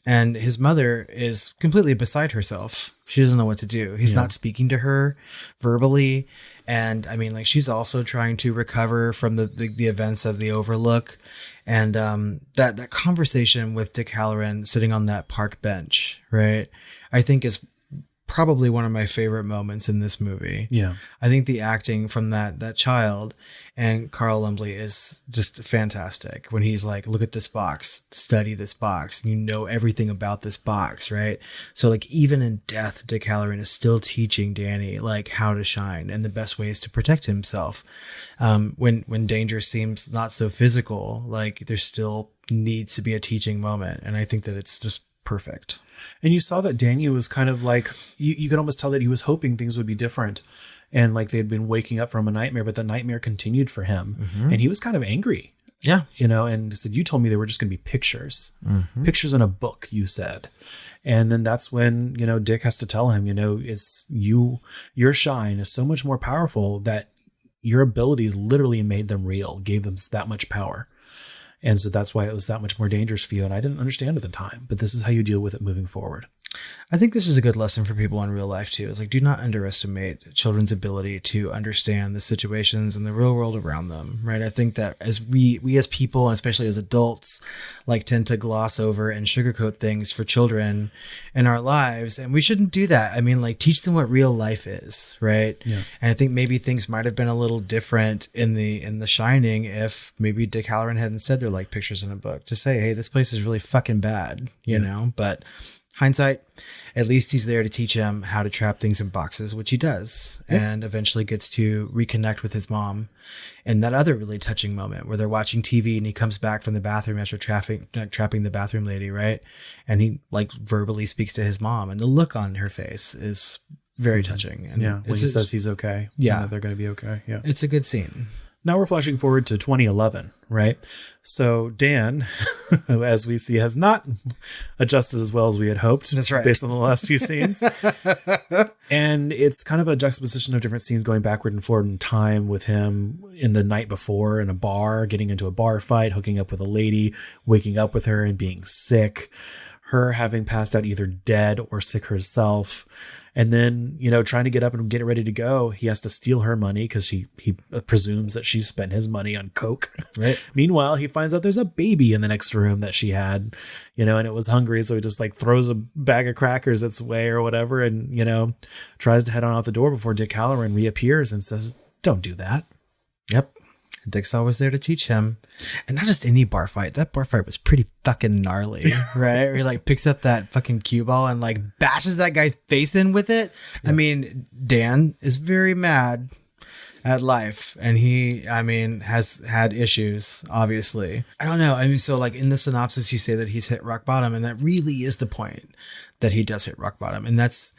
[SPEAKER 4] And his mother is completely beside herself. She doesn't know what to do. He's not speaking to her verbally. And I mean, like, she's also trying to recover from the events of the Overlook. And that conversation with Dick Halloran sitting on that park bench, right, I think is probably one of my favorite moments in this movie.
[SPEAKER 3] Yeah.
[SPEAKER 4] I think the acting from that child and Carl Lumbly is just fantastic. When he's like, look at this box, study this box, and everything about this box, right? So like even in death, Dick Halloran is still teaching Danny like how to shine and the best ways to protect himself. When danger seems not so physical, like there still needs to be a teaching moment. And I think that it's just perfect.
[SPEAKER 3] And you saw that Danny was kind of like, you could almost tell that he was hoping things would be different. And like they'd been waking up from a nightmare, but the nightmare continued for him. Mm-hmm. And he was kind of angry.
[SPEAKER 4] Yeah.
[SPEAKER 3] And said, you told me they were just going to be pictures. Mm-hmm. Pictures in a book, you said. And then that's when, Dick has to tell him, it's your shine is so much more powerful that your abilities literally made them real, gave them that much power. And so that's why it was that much more dangerous for you. And I didn't understand at the time, but this is how you deal with it moving forward.
[SPEAKER 4] I think this is a good lesson for people in real life too. It's like, do not underestimate children's ability to understand the situations and the real world around them, right? I think that as we as people, and especially as adults, like tend to gloss over and sugarcoat things for children in our lives. And we shouldn't do that. I mean, like, teach them what real life is, right? Yeah. And I think maybe things might have been a little different in the Shining if maybe Dick Halloran hadn't said they're like pictures in a book, to say, hey, this place is really fucking bad, you know? But hindsight, at least he's there to teach him how to trap things in boxes, which he does, and eventually gets to reconnect with his mom in that other really touching moment where they're watching TV and he comes back from the bathroom after trapping the bathroom lady, right? And he like verbally speaks to his mom, and the look on her face is very touching. And
[SPEAKER 3] when he says he's okay.
[SPEAKER 4] Yeah.
[SPEAKER 3] And that they're going to be okay. Yeah.
[SPEAKER 4] It's a good scene.
[SPEAKER 3] Now we're flashing forward to 2011, right? So Dan, as we see, has not adjusted as well as we had hoped.
[SPEAKER 4] That's right.
[SPEAKER 3] Based on the last few scenes. And it's kind of a juxtaposition of different scenes going backward and forward in time with him in the night before in a bar, getting into a bar fight, hooking up with a lady, waking up with her and being sick, her having passed out either dead or sick herself. And then, trying to get up and get ready to go, he has to steal her money because he presumes that she spent his money on coke.
[SPEAKER 4] Right.
[SPEAKER 3] Meanwhile, he finds out there's a baby in the next room that she had, and it was hungry. So he just like throws a bag of crackers its way or whatever. And, tries to head on out the door before Dick Halloran reappears and says, don't do that.
[SPEAKER 4] Yep. Dick's always there to teach him. And not just any bar fight. That bar fight was pretty fucking gnarly, right? Where he like picks up that fucking cue ball and like bashes that guy's face in with it. Yeah. I mean, Dan is very mad at life, and he, has had issues, obviously. I don't know. So like in the synopsis, you say that he's hit rock bottom, and that really is the point, that he does hit rock bottom. And that's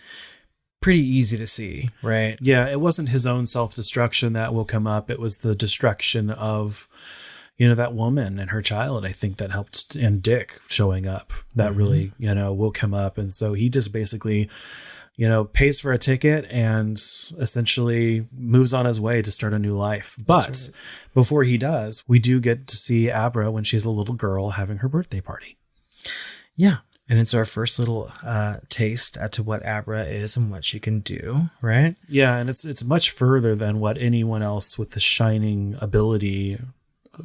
[SPEAKER 4] pretty easy to see, right?
[SPEAKER 3] Yeah, it wasn't his own self-destruction that will come up. It was the destruction of, that woman and her child, I think, that helped, and Dick showing up, that really, will come up. And so he just basically, pays for a ticket and essentially moves on his way to start a new life. But before he does, we do get to see Abra when she's a little girl having her birthday party.
[SPEAKER 4] Yeah. And it's our first little taste as to what Abra is and what she can do, right?
[SPEAKER 3] Yeah, and it's much further than what anyone else with the shining ability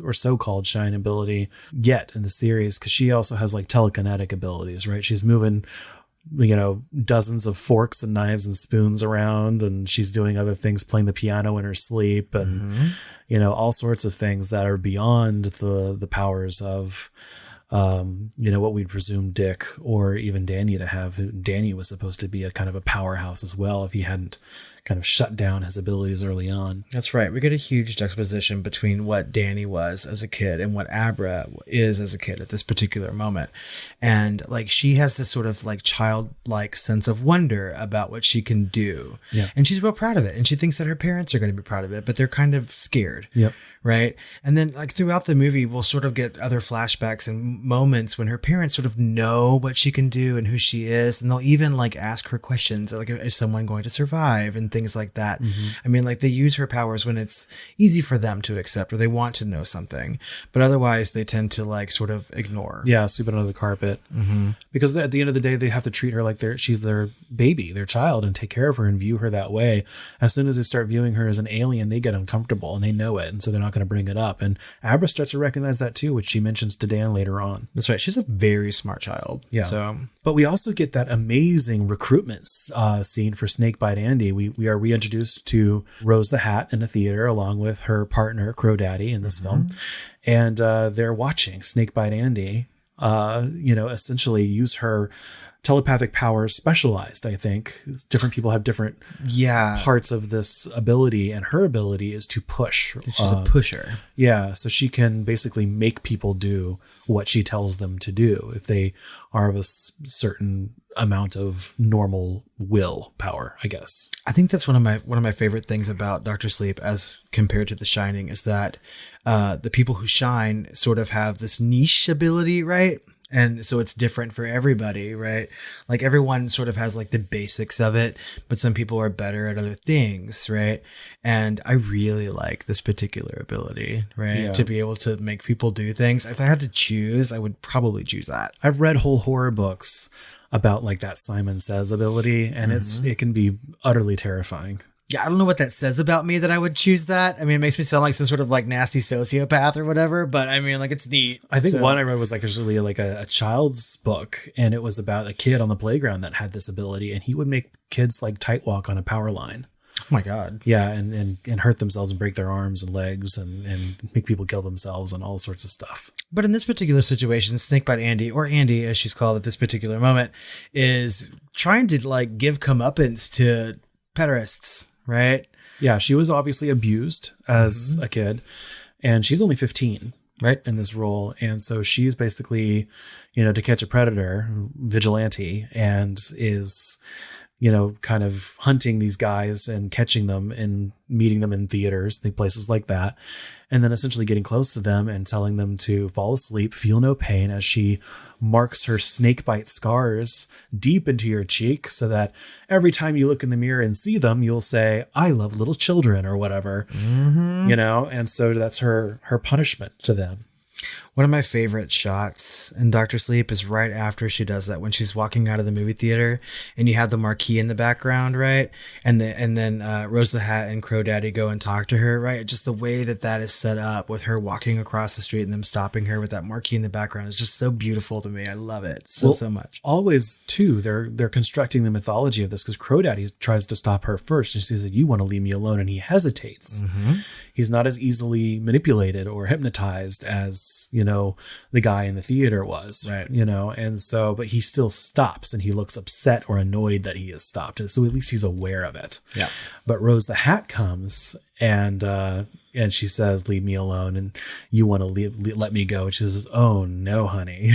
[SPEAKER 3] or so-called shine ability get in the series, because she also has like telekinetic abilities, right? She's moving, dozens of forks and knives and spoons around, and she's doing other things, playing the piano in her sleep, and all sorts of things that are beyond the powers of what we'd presume Dick or even Danny to have. Danny was supposed to be a kind of a powerhouse as well if he hadn't kind of shut down his abilities early on.
[SPEAKER 4] That's right. We get a huge juxtaposition between what Danny was as a kid and what Abra is as a kid at this particular moment. And like, she has this sort of like childlike sense of wonder about what she can do.
[SPEAKER 3] Yeah.
[SPEAKER 4] And she's real proud of it. And she thinks that her parents are going to be proud of it, but they're kind of scared.
[SPEAKER 3] Yep.
[SPEAKER 4] Right. And then like throughout the movie, we'll sort of get other flashbacks and moments when her parents sort of know what she can do and who she is. And they'll even like ask her questions like, is someone going to survive, and things like that. Mm-hmm. I mean, like they use her powers when it's easy for them to accept or they want to know something, but otherwise they tend to like sort of ignore.
[SPEAKER 3] Yeah. Sweep it under the carpet.
[SPEAKER 4] Mm-hmm.
[SPEAKER 3] Because at the end of the day, they have to treat her like she's their baby, their child, and take care of her and view her that way. As soon as they start viewing her as an alien, they get uncomfortable and they know it. And so they're not going to bring it up. And Abra starts to recognize that too, which she mentions to Dan later on.
[SPEAKER 4] That's right. She's a very smart child.
[SPEAKER 3] Yeah.
[SPEAKER 4] So,
[SPEAKER 3] but we also get that amazing recruitment scene for Snakebite Andy. We are reintroduced to Rose the Hat in a theater along with her partner Crow Daddy in this film. And they're watching Snakebite Andy, essentially use her telepathic powers, specialized, I think. Different people have different parts of this ability, and her ability is to push.
[SPEAKER 4] She's a pusher.
[SPEAKER 3] Yeah, so she can basically make people do what she tells them to do if they are of a certain amount of normal will power, I guess.
[SPEAKER 4] I think that's one of my favorite things about Dr. Sleep as compared to The Shining is that the people who shine sort of have this niche ability, right? And so it's different for everybody, right? Like everyone sort of has like the basics of it, but some people are better at other things, right? And I really like this particular ability, right?
[SPEAKER 3] Yeah.
[SPEAKER 4] To be able to make people do things. If I had to choose, I would probably choose that.
[SPEAKER 3] I've read whole horror books about like that Simon Says ability, and it can be utterly terrifying.
[SPEAKER 4] Yeah, I don't know what that says about me that I would choose that. I mean, it makes me sound like some sort of like nasty sociopath or whatever, but I mean, like it's neat.
[SPEAKER 3] I think one I read was like there's really like a child's book, and it was about a kid on the playground that had this ability, and he would make kids like tight walk on a power line.
[SPEAKER 4] Oh my God.
[SPEAKER 3] Yeah, and hurt themselves and break their arms and legs and make people kill themselves and all sorts of stuff.
[SPEAKER 4] But in this particular situation, Snakebite Andy, or Andy as she's called at this particular moment, is trying to like give comeuppance to pederasts, right?
[SPEAKER 3] Yeah, she was obviously abused as a kid, and she's only 15. Right, in this role. And so she's basically, To Catch a Predator vigilante, and is, kind of hunting these guys and catching them and meeting them in theaters, places like that. And then essentially getting close to them and telling them to fall asleep, feel no pain, as she marks her snakebite scars deep into your cheek, so that every time you look in the mirror and see them, you'll say, I love little children, or whatever, and so that's her punishment to them.
[SPEAKER 4] One of my favorite shots in Dr. Sleep is right after she does that, when she's walking out of the movie theater and you have the marquee in the background, right? And then Rose the Hat and Crow Daddy go and talk to her, right? Just the way that is set up with her walking across the street and them stopping her with that marquee in the background is just so beautiful to me. I love it so much.
[SPEAKER 3] Always, too, they're constructing the mythology of this, because Crow Daddy tries to stop her first, and she says, you want to leave me alone, and he hesitates. He's not as easily manipulated or hypnotized as, the guy in the theater was,
[SPEAKER 4] right?
[SPEAKER 3] And so, but he still stops, and he looks upset or annoyed that he has stopped. And so at least he's aware of it.
[SPEAKER 4] Yeah.
[SPEAKER 3] But Rose the Hat comes and she says, leave me alone, and you want to let me go. And she says, oh no, honey.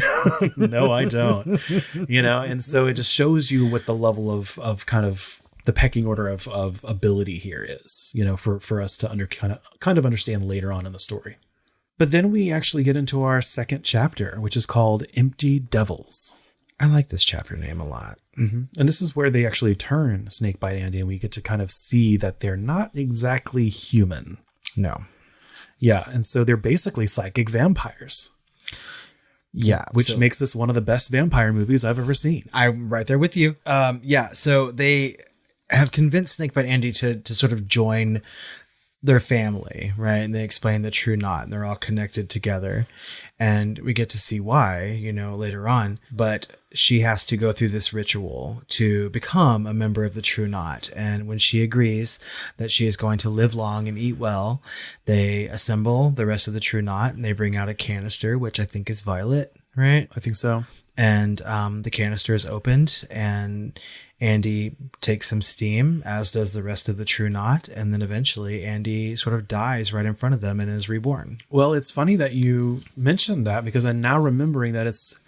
[SPEAKER 3] No, I don't. And so it just shows you what the level of kind of the pecking order of ability here is, for us to kind of understand later on in the story. But then we actually get into our second chapter, which is called Empty Devils.
[SPEAKER 4] I like this chapter name a lot.
[SPEAKER 3] And this is where they actually turn Snakebite Andy, and we get to kind of see that they're not exactly human.
[SPEAKER 4] No.
[SPEAKER 3] Yeah, and so they're basically psychic vampires.
[SPEAKER 4] Yeah.
[SPEAKER 3] Which makes this one of the best vampire movies I've ever seen.
[SPEAKER 4] I'm right there with you. So they have convinced Snakebite Andy to sort of join their family, right? And they explain the true knot, and they're all connected together. And we get to see why, later on. But she has to go through this ritual to become a member of the true knot. And when she agrees that she is going to live long and eat well, they assemble the rest of the true knot, and they bring out a canister, which I think is violet, right?
[SPEAKER 3] I think so.
[SPEAKER 4] And the canister is opened, and Andy takes some steam, as does the rest of the true knot. And then eventually Andy sort of dies right in front of them and is reborn.
[SPEAKER 3] Well, it's funny that you mentioned that, because I'm now remembering that it's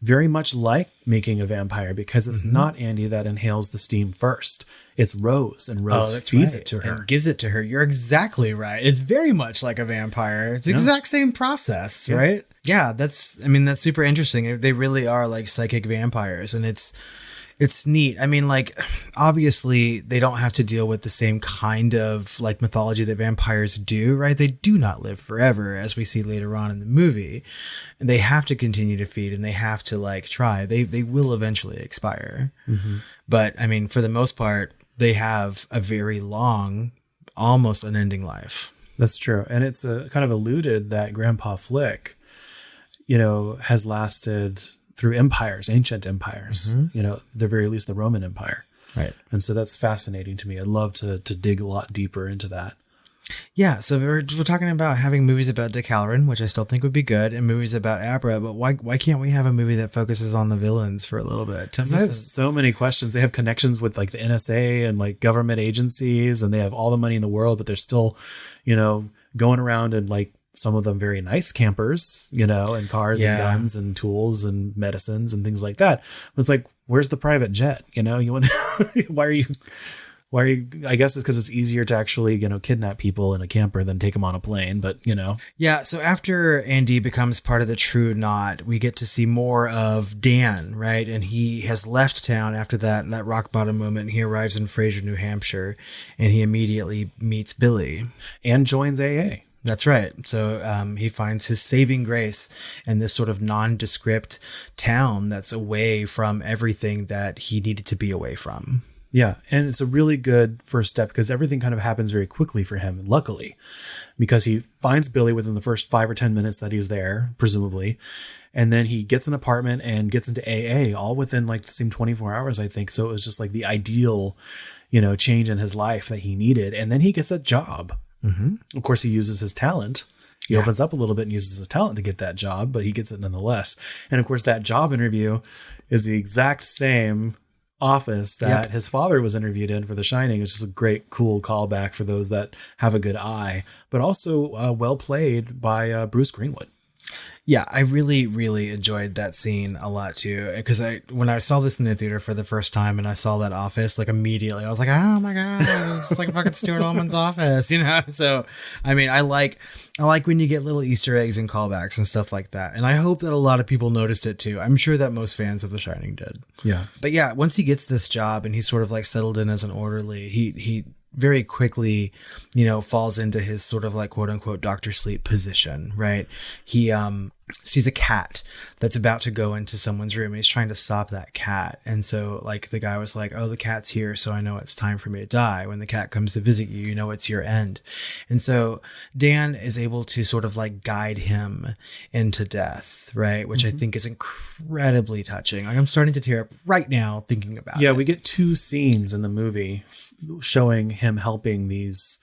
[SPEAKER 3] very much like making a vampire, because it's not Andy that inhales the steam first. It's Rose, and Rose feeds it to her.
[SPEAKER 4] And gives it to her. You're exactly right. It's very much like a vampire. It's the exact same process, right? Yeah, that's super interesting. They really are like psychic vampires, and it's neat. I mean, like, obviously they don't have to deal with the same kind of like mythology that vampires do, right? They do not live forever, as we see later on in the movie. They have to continue to feed, and they have to like try. They will eventually expire. But I mean, for the most part, they have a very long, almost unending life. That's true. And it's kind of alluded that Grandpa Flick, has lasted through empires, ancient empires, the very least the Roman Empire. Right. And so that's fascinating to me. I'd love to dig a lot deeper into that. Yeah. So we're talking about having movies about Dick Halloran, which I still think would be good, and movies about Abra, but why can't we have a movie that focuses on the villains for a little bit? I have so many questions. They have connections with like the NSA and like government agencies, and they have all the money in the world, but they're still, going around and like, some of them very nice campers, and cars and guns and tools and medicines and things like that. But it's like, where's the private jet? You want, why are you, I guess it's because it's easier to actually, kidnap people in a camper than take them on a plane, but Yeah. So after Andy becomes part of the true knot, we get to see more of Dan, right? And he has left town after that rock bottom moment. He arrives in Fraser, New Hampshire, and he immediately meets Billy and joins AA. That's right. So he finds his saving grace in this sort of nondescript town that's away from everything that he needed to be away from.
[SPEAKER 3] Yeah, and it's a really good first step because everything kind of happens very quickly for him, luckily, because he finds Billy within the first 5 or 10 minutes that he's there, presumably. And then he gets an apartment and gets into AA all within like the same 24 hours, I think. So it was just like the ideal, change in his life that he needed. And then he gets that job. Mm-hmm. Of course, he uses his talent. He opens up a little bit and uses his talent to get that job, but he gets it nonetheless. And of course, that job interview is the exact same office that his father was interviewed in for The Shining, which is a great, cool callback for those that have a good eye, but also well played by Bruce Greenwood.
[SPEAKER 4] Yeah, I really, really enjoyed that scene a lot too. Because when I saw this in the theater for the first time and I saw that office, like immediately I was like, oh my God, it's like fucking Stuart Ullman's office, So, I mean, I like when you get little Easter eggs and callbacks and stuff like that. And I hope that a lot of people noticed it too. I'm sure that most fans of The Shining did.
[SPEAKER 3] Yeah.
[SPEAKER 4] But yeah, once he gets this job and he's sort of like settled in as an orderly, he very quickly, falls into his sort of like quote unquote Dr. Sleep position, right? He sees a cat that's about to go into someone's room and he's trying to stop that cat. And so like the guy was like, oh, the cat's here, so I know it's time for me to die. When the cat comes to visit you, it's your end. And so Dan is able to sort of like guide him into death, right? Which I think is incredibly touching. Like I'm starting to tear up right now thinking about it.
[SPEAKER 3] Yeah, we get 2 scenes in the movie showing him helping these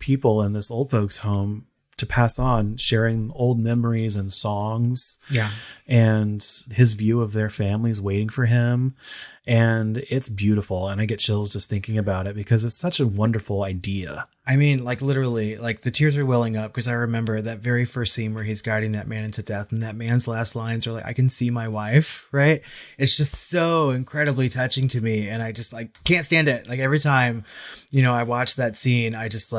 [SPEAKER 3] people in this old folks home to pass on, sharing old memories and songs.
[SPEAKER 4] Yeah.
[SPEAKER 3] And his view of their families waiting for him. And it's beautiful. And I get chills just thinking about it because it's such a wonderful idea.
[SPEAKER 4] I mean, like literally, like the tears are welling up because I remember that very first scene where he's guiding that man into death and that man's last lines are like, I can see my wife, right? It's just so incredibly touching to me. And I just like can't stand it. Like every time, I watch that scene, I just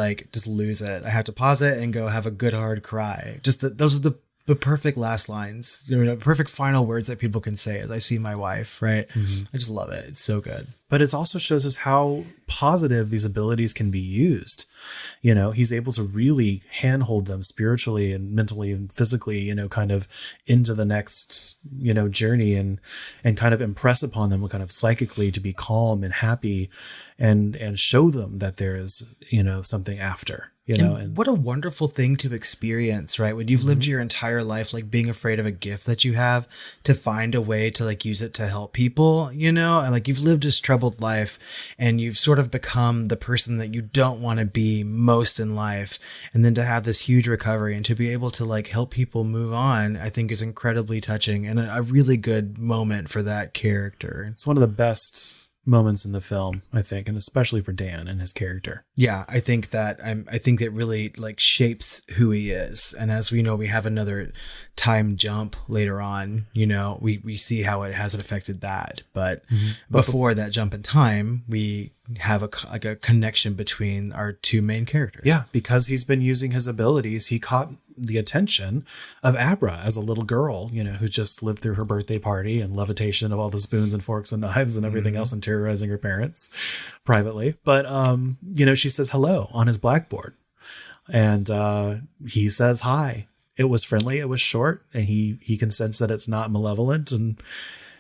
[SPEAKER 4] lose it. I have to pause it and go have a good hard cry. Those are the perfect last lines, perfect final words that people can say as I see my wife, right? Mm-hmm. I just love it. It's so good.
[SPEAKER 3] But it also shows us how positive these abilities can be used. He's able to really handhold them spiritually and mentally and physically, kind of into the next, journey and kind of impress upon them kind of psychically to be calm and happy and show them that there is, something after.
[SPEAKER 4] And what a wonderful thing to experience, right? When you've lived your entire life, like being afraid of a gift that you have, to find a way to like use it to help people, and like you've lived this troubled life and you've sort of become the person that you don't want to be most in life. And then to have this huge recovery and to be able to like help people move on, I think is incredibly touching and a really good moment for that character.
[SPEAKER 3] It's one of the best moments in the film, I think, and especially for Dan and his character.
[SPEAKER 4] Yeah, I think that really like shapes who he is. And as we know, we have another time jump later on, we see how it has affected that. But before that jump in time, we have a connection between our 2 main characters.
[SPEAKER 3] Yeah, because he's been using his abilities, he caught the attention of Abra as a little girl, who just lived through her birthday party and levitation of all the spoons and forks and knives and everything else and terrorizing her parents privately. But, she says hello on his blackboard and he says hi. It was friendly. It was short and he can sense that it's not malevolent and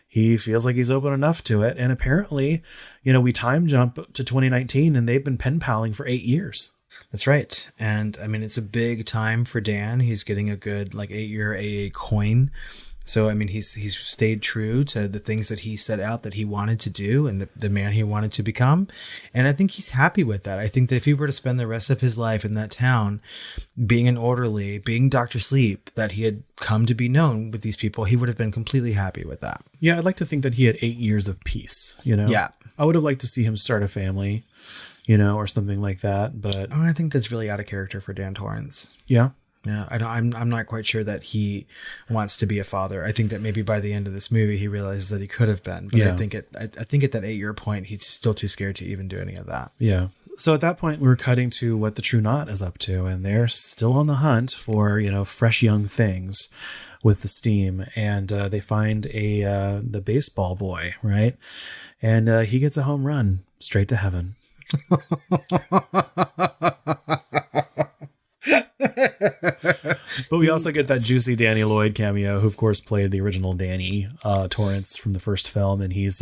[SPEAKER 3] he feels like he's open enough to it. And apparently, we time jump to 2019 and they've been pen paling for 8 years.
[SPEAKER 4] That's right. And I mean, it's a big time for Dan. He's getting a good 8-year AA coin. So, I mean, he's stayed true to the things that he set out that he wanted to do and the man he wanted to become. And I think he's happy with that. I think that if he were to spend the rest of his life in that town, being an orderly, being Dr. Sleep, that he had come to be known with these people, he would have been completely happy with that.
[SPEAKER 3] Yeah, I'd like to think that he had 8 years of peace,
[SPEAKER 4] Yeah.
[SPEAKER 3] I would have liked to see him start a family, or something like that. But
[SPEAKER 4] I think that's really out of character for Dan Torrance.
[SPEAKER 3] Yeah.
[SPEAKER 4] Yeah, I'm not quite sure that he wants to be a father. I think that maybe by the end of this movie, he realizes that he could have been. But I think at that 8-year point, he's still too scared to even do any of that.
[SPEAKER 3] Yeah. So at that point, we're cutting to what the True Knot is up to, and they're still on the hunt for fresh young things with the steam, and they find the baseball boy, right, and he gets a home run straight to heaven. But we also get that juicy Danny Lloyd cameo, who of course played the original Danny Torrance from the first film, and he's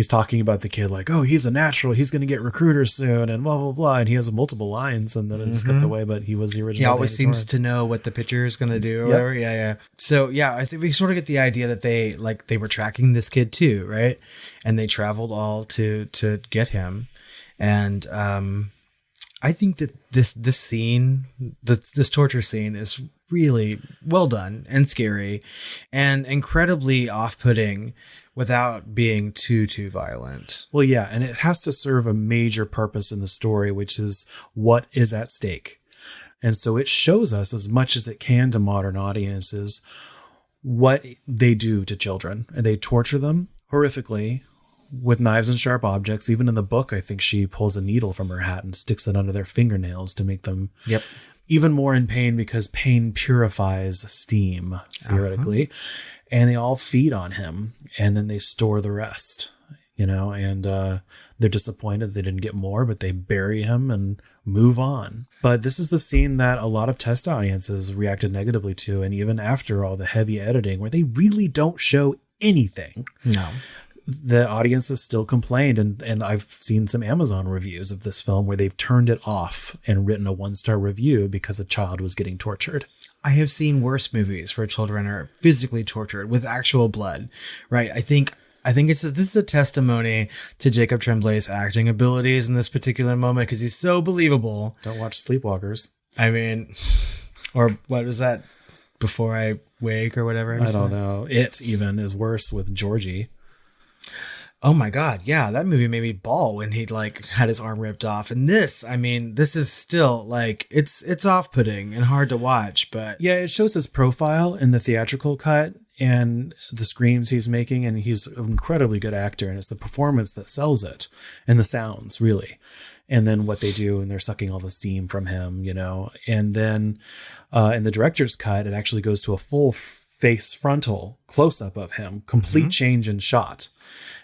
[SPEAKER 3] talking about the kid like, oh, he's a natural, he's going to get recruiters soon, and blah blah blah, and he has multiple lines, and then it just cuts away. But he was the original.
[SPEAKER 4] He always
[SPEAKER 3] Danny
[SPEAKER 4] seems
[SPEAKER 3] Torrance.
[SPEAKER 4] to know what the pitcher is going to do or whatever. Yeah. So yeah, I think we sort of get the idea that they were tracking this kid too, right? And they traveled all to get him, and I think that this scene, this torture scene, is really well done and scary, and incredibly off-putting without being too violent.
[SPEAKER 3] Well, yeah, and it has to serve a major purpose in the story, which is what is at stake. And so it shows us as much as it can to modern audiences what they do to children. And they torture them horrifically with knives and sharp objects. Even in the book, I think she pulls a needle from her hat and sticks it under their fingernails to make them even more in pain, because pain purifies steam, theoretically. And they all feed on him, and then they store the rest, and they're disappointed they didn't get more, but they bury him and move on. But this is the scene that a lot of test audiences reacted negatively to, and even after all the heavy editing where they really don't show anything.
[SPEAKER 4] No.
[SPEAKER 3] The audiences still complained, and I've seen some Amazon reviews of this film where they've turned it off and written a 1-star review because a child was getting tortured.
[SPEAKER 4] I have seen worse movies where children are physically tortured with actual blood, right? I think this is a testimony to Jacob Tremblay's acting abilities in this particular moment, because he's so believable.
[SPEAKER 3] Don't watch Sleepwalkers.
[SPEAKER 4] I mean, or what was that? Before I Wake or whatever?
[SPEAKER 3] I don't know. It even is worse with Georgie.
[SPEAKER 4] Oh my God. Yeah. That movie made me bawl when he had his arm ripped off. And this is still it's off-putting and hard to watch, but
[SPEAKER 3] yeah, it shows his profile in the theatrical cut and the screams he's making. And he's an incredibly good actor, and it's the performance that sells it, and the sounds really. And then what they do, and they're sucking all the steam from him, and then in the director's cut, it actually goes to a full face frontal close up of him, complete change in shot,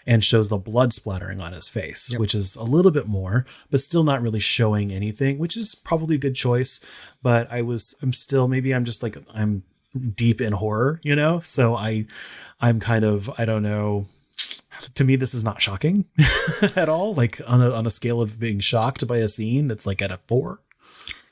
[SPEAKER 3] and shows the blood splattering on his face, which is a little bit more, but still not really showing anything, which is probably a good choice. But I'm deep in horror, so I'm kind of, I don't know. To me, this is not shocking at all. Like on a scale of being shocked by a scene, that's like at a 4.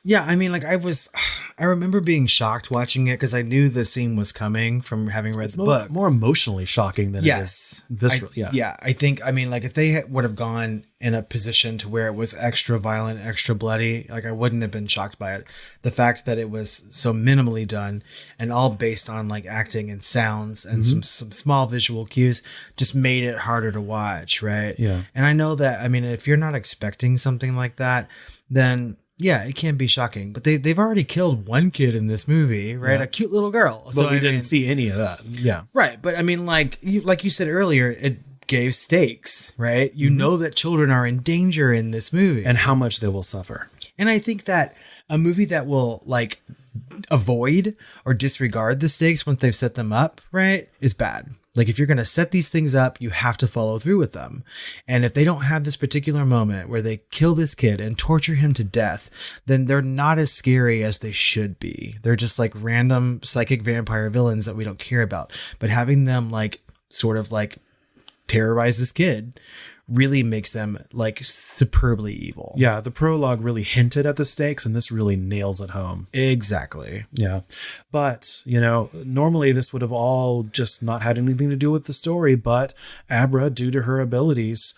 [SPEAKER 4] Yeah, I mean, I remember being shocked watching it because I knew the scene was coming from having read the book.
[SPEAKER 3] More emotionally shocking than it is visceral.
[SPEAKER 4] I think, if they would have gone in a position to where it was extra violent, extra bloody, I wouldn't have been shocked by it. The fact that it was so minimally done and all based on acting and sounds and some small visual cues just made it harder to watch, right?
[SPEAKER 3] Yeah.
[SPEAKER 4] And I know that, if you're not expecting something like that, then yeah, it can be shocking, but they've already killed one kid in this movie, right? Yeah. A cute little girl.
[SPEAKER 3] But we didn't see any of that. Yeah.
[SPEAKER 4] Right. But like you said earlier, it gave stakes, right? You know that children are in danger in this movie.
[SPEAKER 3] And how much they will suffer.
[SPEAKER 4] And I think that a movie that will avoid or disregard the stakes once they've set them up, right, is bad. If you're going to set these things up, you have to follow through with them. And if they don't have this particular moment where they kill this kid and torture him to death, then they're not as scary as they should be. They're just random psychic vampire villains that we don't care about. But having them terrorize this kid really makes them superbly evil.
[SPEAKER 3] Yeah, the prologue really hinted at the stakes, and this really nails it home.
[SPEAKER 4] Exactly.
[SPEAKER 3] Yeah. But, normally this would have all just not had anything to do with the story, but Abra, due to her abilities,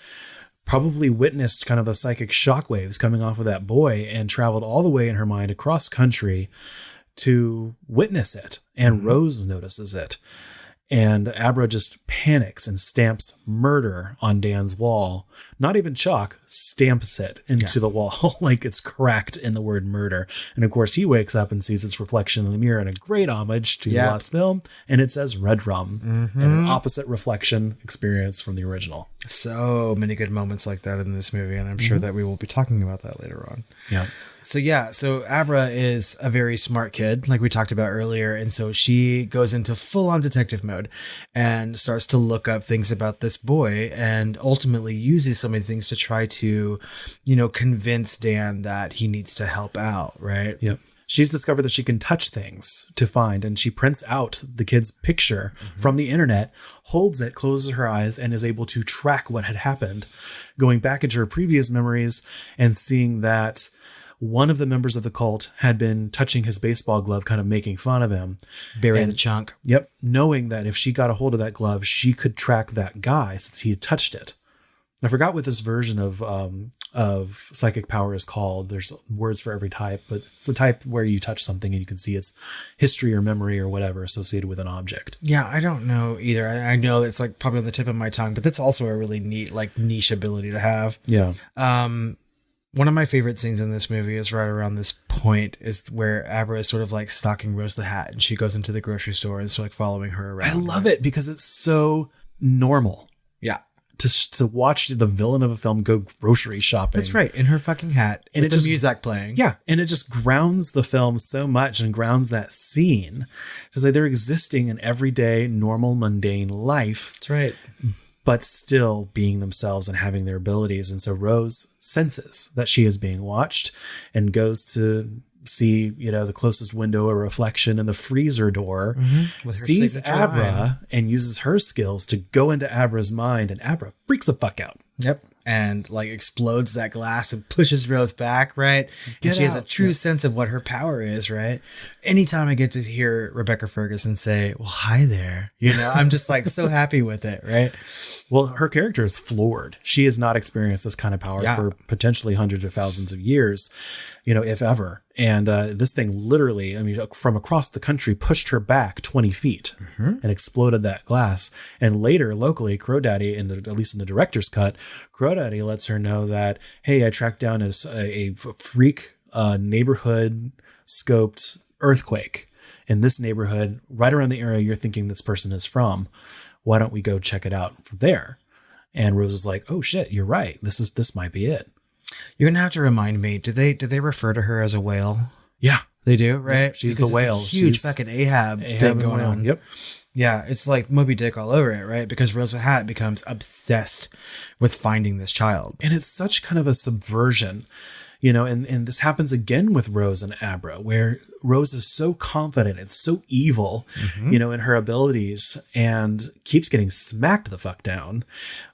[SPEAKER 3] probably witnessed kind of the psychic shockwaves coming off of that boy and traveled all the way in her mind across country to witness it. And Rose notices it. And Abra just panics and stamps murder on Dan's wall. Not even chalk, stamps it into the wall like it's cracked in the word murder. And of course, he wakes up and sees its reflection in the mirror, and a great homage to the last film. And it says red rum, and an opposite reflection experience from the original.
[SPEAKER 4] So many good moments like that in this movie, and I'm sure that we will be talking about that later on.
[SPEAKER 3] Yeah.
[SPEAKER 4] So Abra is a very smart kid, like we talked about earlier. And so she goes into full on detective mode and starts to look up things about this boy, and ultimately uses so many things to try to, convince Dan that he needs to help out. Right.
[SPEAKER 3] Yep. She's discovered that she can touch things to find, and she prints out the kid's picture from the internet, holds it, closes her eyes, and is able to track what had happened, going back into her previous memories and seeing that one of the members of the cult had been touching his baseball glove, kind of making fun of him.
[SPEAKER 4] Bury the chunk.
[SPEAKER 3] Yep. Knowing that if she got a hold of that glove, she could track that guy since he had touched it. I forgot what this version of psychic power is called. There's words for every type, but it's the type where you touch something and you can see its history or memory or whatever associated with an object.
[SPEAKER 4] Yeah, I don't know either. I know it's like probably on the tip of my tongue, but that's also a really neat, like niche ability to have.
[SPEAKER 3] Yeah.
[SPEAKER 4] One of my favorite scenes in this movie is right around this point is where Abra is sort of like stalking Rose the Hat, and she goes into the grocery store and sort of like following her around.
[SPEAKER 3] I love it because it's so normal.
[SPEAKER 4] Yeah.
[SPEAKER 3] To watch the villain of a film go grocery shopping.
[SPEAKER 4] That's right. In her fucking hat. And it's music playing.
[SPEAKER 3] Yeah. And it just grounds the film so much and grounds that scene. Because they're existing in everyday, normal, mundane life.
[SPEAKER 4] That's right.
[SPEAKER 3] But still being themselves and having their abilities. And so Rose senses that she is being watched and goes to see, the closest window, a reflection in the freezer door, sees Abra and uses her skills to go into Abra's mind, and Abra freaks the fuck out.
[SPEAKER 4] Yep. And like explodes that glass and pushes Rose back, right? And she has a true sense of what her power is, right? Anytime I get to hear Rebecca Ferguson say, well, hi there, I'm just like so happy with it, right?
[SPEAKER 3] Well, her character is floored. She has not experienced this kind of power for potentially hundreds of thousands of years, if ever. And this thing literally, from across the country, pushed her back 20 feet and exploded that glass. And later, locally, Crow Daddy, at least in the director's cut, Crow Daddy lets her know that, hey, I tracked down a freak neighborhood scoped earthquake in this neighborhood, right around the area you're thinking this person is from. Why don't we go check it out from there? And Rose is like, oh shit, you're right. This might be it.
[SPEAKER 4] You're gonna have to remind me. Do they refer to her as a whale?
[SPEAKER 3] Yeah,
[SPEAKER 4] they do, right?
[SPEAKER 3] Yep, she's the whale.
[SPEAKER 4] Huge fucking Ahab thing going on.
[SPEAKER 3] Yep.
[SPEAKER 4] Yeah, it's like Moby Dick all over it, right? Because Rose the Hat becomes obsessed with finding this child,
[SPEAKER 3] and it's such kind of a subversion, and this happens again with Rose and Abra, where Rose is so confident and so evil, in her abilities, and keeps getting smacked the fuck down.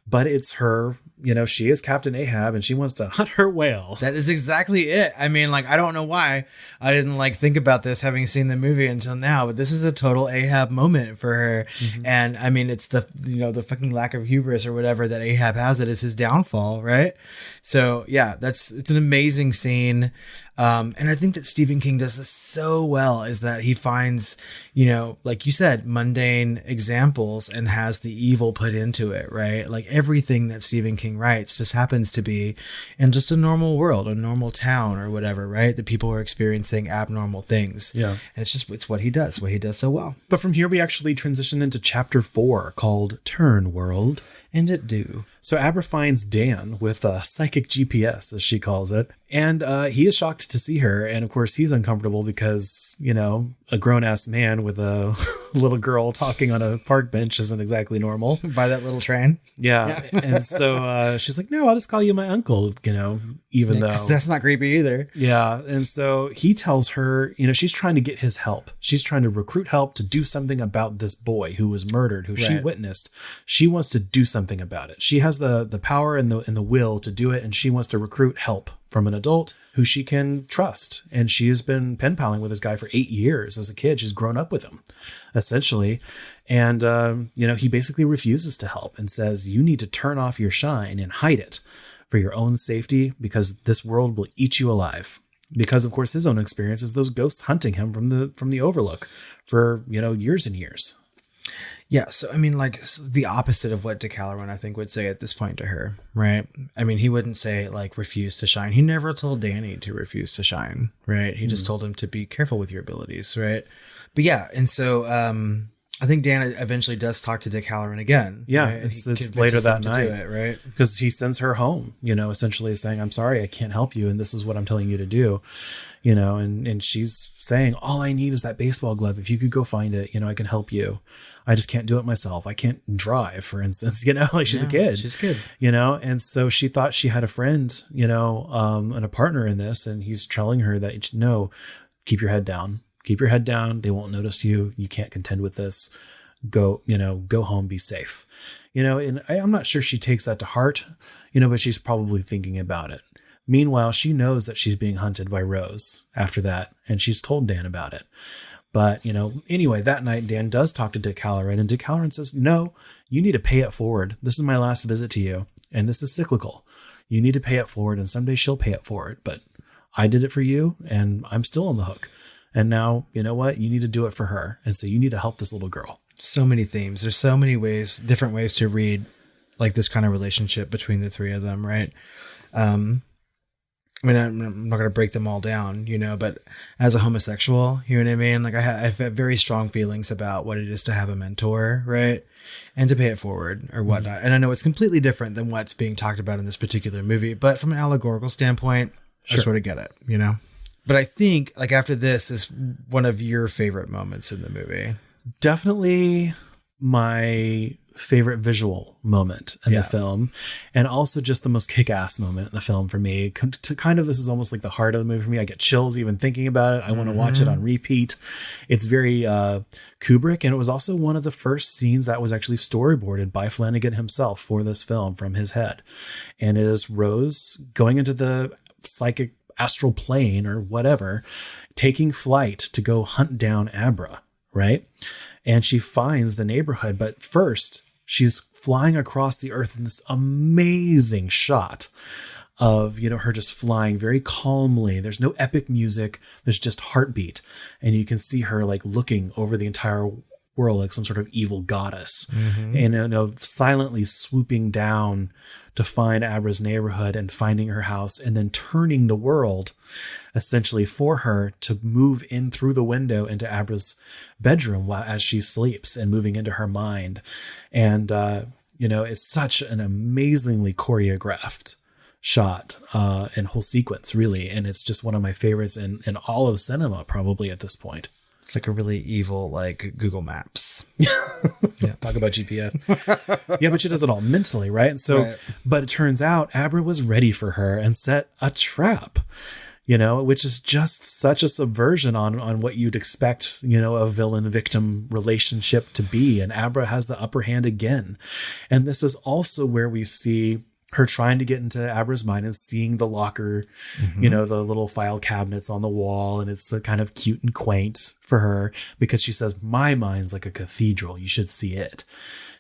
[SPEAKER 3] But it's her, she is Captain Ahab and she wants to hunt her whale.
[SPEAKER 4] That is exactly it. I don't know why I didn't think about this having seen the movie until now, but this is a total Ahab moment for her. And it's the, the fucking lack of hubris or whatever that Ahab has that is his downfall. Right. So yeah, it's an amazing scene. And I think that Stephen King does this so well, is that he finds, like you said, mundane examples and has the evil put into it, right? Like everything that Stephen King writes just happens to be in just a normal world, a normal town or whatever, right? That people are experiencing abnormal things. Yeah. And it's what he does so well.
[SPEAKER 3] But from here, we actually transition into chapter 4 called Turn World.
[SPEAKER 4] And it do.
[SPEAKER 3] So Abra finds Dan with a psychic GPS, as she calls it. And he is shocked to see her. And of course, he's uncomfortable because, a grown-ass man with a little girl talking on a park bench isn't exactly normal.
[SPEAKER 4] By that little train.
[SPEAKER 3] Yeah. And so she's like, no, I'll just call you my uncle, even though.
[SPEAKER 4] That's not creepy either.
[SPEAKER 3] Yeah. And so he tells her, she's trying to get his help. She's trying to recruit help to do something about this boy who was murdered, who she witnessed. She wants to do something about it. She has the power and the will to do it. And she wants to recruit help from an adult who she can trust. And she has been pen paling with this guy for 8 years as a kid. She's grown up with him, essentially. And, he basically refuses to help and says, you need to turn off your shine and hide it for your own safety, because this world will eat you alive. Because, of course, his own experience is those ghosts hunting him from the Overlook for, years and years.
[SPEAKER 4] Yeah, so the opposite of what DeCalloran, I think, would say at this point to her, right? He wouldn't say refuse to shine. He never told Danny to refuse to shine, right? He just told him to be careful with your abilities, right? But yeah, and so I think Dan eventually does talk to DeCalloran again.
[SPEAKER 3] Yeah,
[SPEAKER 4] right?
[SPEAKER 3] it's later that night,
[SPEAKER 4] to do it, right?
[SPEAKER 3] Because he sends her home, essentially saying, I'm sorry, I can't help you, and this is what I'm telling you to do, and she's saying, all I need is that baseball glove. If you could go find it, I can help you. I just can't do it myself. I can't drive, for instance, she's a kid.
[SPEAKER 4] She's a kid.
[SPEAKER 3] And so she thought she had a friend, and a partner in this. And he's telling her that, no, keep your head down. Keep your head down. They won't notice you. You can't contend with this. Go home, be safe. And I'm not sure she takes that to heart, but she's probably thinking about it. Meanwhile, she knows that she's being hunted by Rose after that, and she's told Dan about it. But, anyway, that night, Dan does talk to Dick Halloran, and Dick Halloran says, no, you need to pay it forward. This is my last visit to you, and this is cyclical. You need to pay it forward, and someday she'll pay it forward. But I did it for you, and I'm still on the hook. And now, you know what? You need to do it for her. And so you need to help this little girl.
[SPEAKER 4] So many themes. There's so many ways, different ways to read like this kind of relationship between the three of them, right? I'm not going to break them all down, but as a homosexual, you know what I mean? Like I've had very strong feelings about what it is to have a mentor, right? And to pay it forward or whatnot. Mm-hmm. And I know it's completely different than what's being talked about in this particular movie, but from an allegorical standpoint, I sort of get it, But I think like after this is one of your favorite moments in the movie.
[SPEAKER 3] Definitely my favorite visual moment in the film, and also just the most kick-ass moment in the film for me. This is almost like the heart of the movie for me. I get chills even thinking about it. I want to watch it on repeat. It's very Kubrick, and it was also one of the first scenes that was actually storyboarded by Flanagan himself for this film from his head. And it is Rose going into the psychic astral plane or whatever, taking flight to go hunt down Abra, right? And she finds the neighborhood, but first she's flying across the earth in this amazing shot of, her just flying very calmly. There's no epic music. There's just heartbeat. And you can see her like looking over the entire world like some sort of evil goddess, and silently swooping down to find Abra's neighborhood and finding her house, and then turning the world essentially for her to move in through the window into Abra's bedroom as she sleeps, and moving into her mind. And it's such an amazingly choreographed shot and whole sequence, really, and it's just one of my favorites in all of cinema probably at this point.
[SPEAKER 4] It's like a really evil, like Google Maps.
[SPEAKER 3] Talk about GPS. But she does it all mentally, right? And so, But it turns out Abra was ready for her and set a trap, which is just such a subversion on what you'd expect, a villain-victim relationship to be. And Abra has the upper hand again. And this is also where we see her trying to get into Abra's mind and seeing the locker, the little file cabinets on the wall. And it's kind of cute and quaint for her because she says, my mind's like a cathedral. You should see it,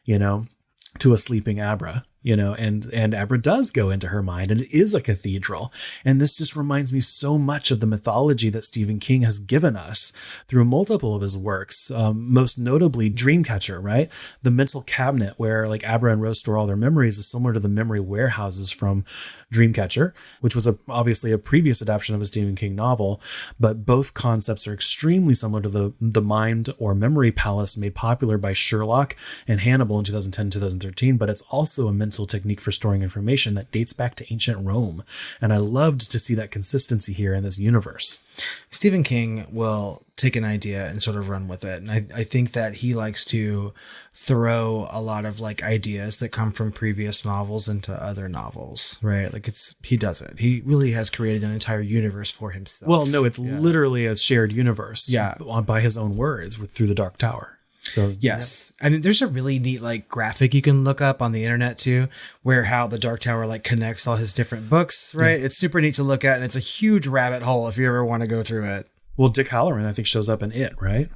[SPEAKER 3] to a sleeping Abra, and Abra does go into her mind, and it is a cathedral. And this just reminds me so much of the mythology that Stephen King has given us through multiple of his works, most notably Dreamcatcher, right? The mental cabinet where like Abra and Rose store all their memories is similar to the memory warehouses from Dreamcatcher, which was obviously a previous adaptation of a Stephen King novel, but both concepts are extremely similar to the mind or memory palace made popular by Sherlock and Hannibal in 2010-2013, but it's also a mental technique for storing information that dates back to ancient Rome. And I loved to see that consistency here in this universe.
[SPEAKER 4] Stephen King will take an idea and sort of run with it. And I think that he likes to throw a lot of like ideas that come from previous novels into other novels, right? Like he does it. He really has created an entire universe for himself.
[SPEAKER 3] Well, no, it's literally a shared universe by his own words through the Dark Tower. So
[SPEAKER 4] yes. I mean, there's a really neat like graphic you can look up on the internet too, where how the Dark Tower like connects all his different books, right? It's super neat to look at, and it's a huge rabbit hole if you ever want to go through it.
[SPEAKER 3] Well, Dick Halloran, I think, shows up in it, right?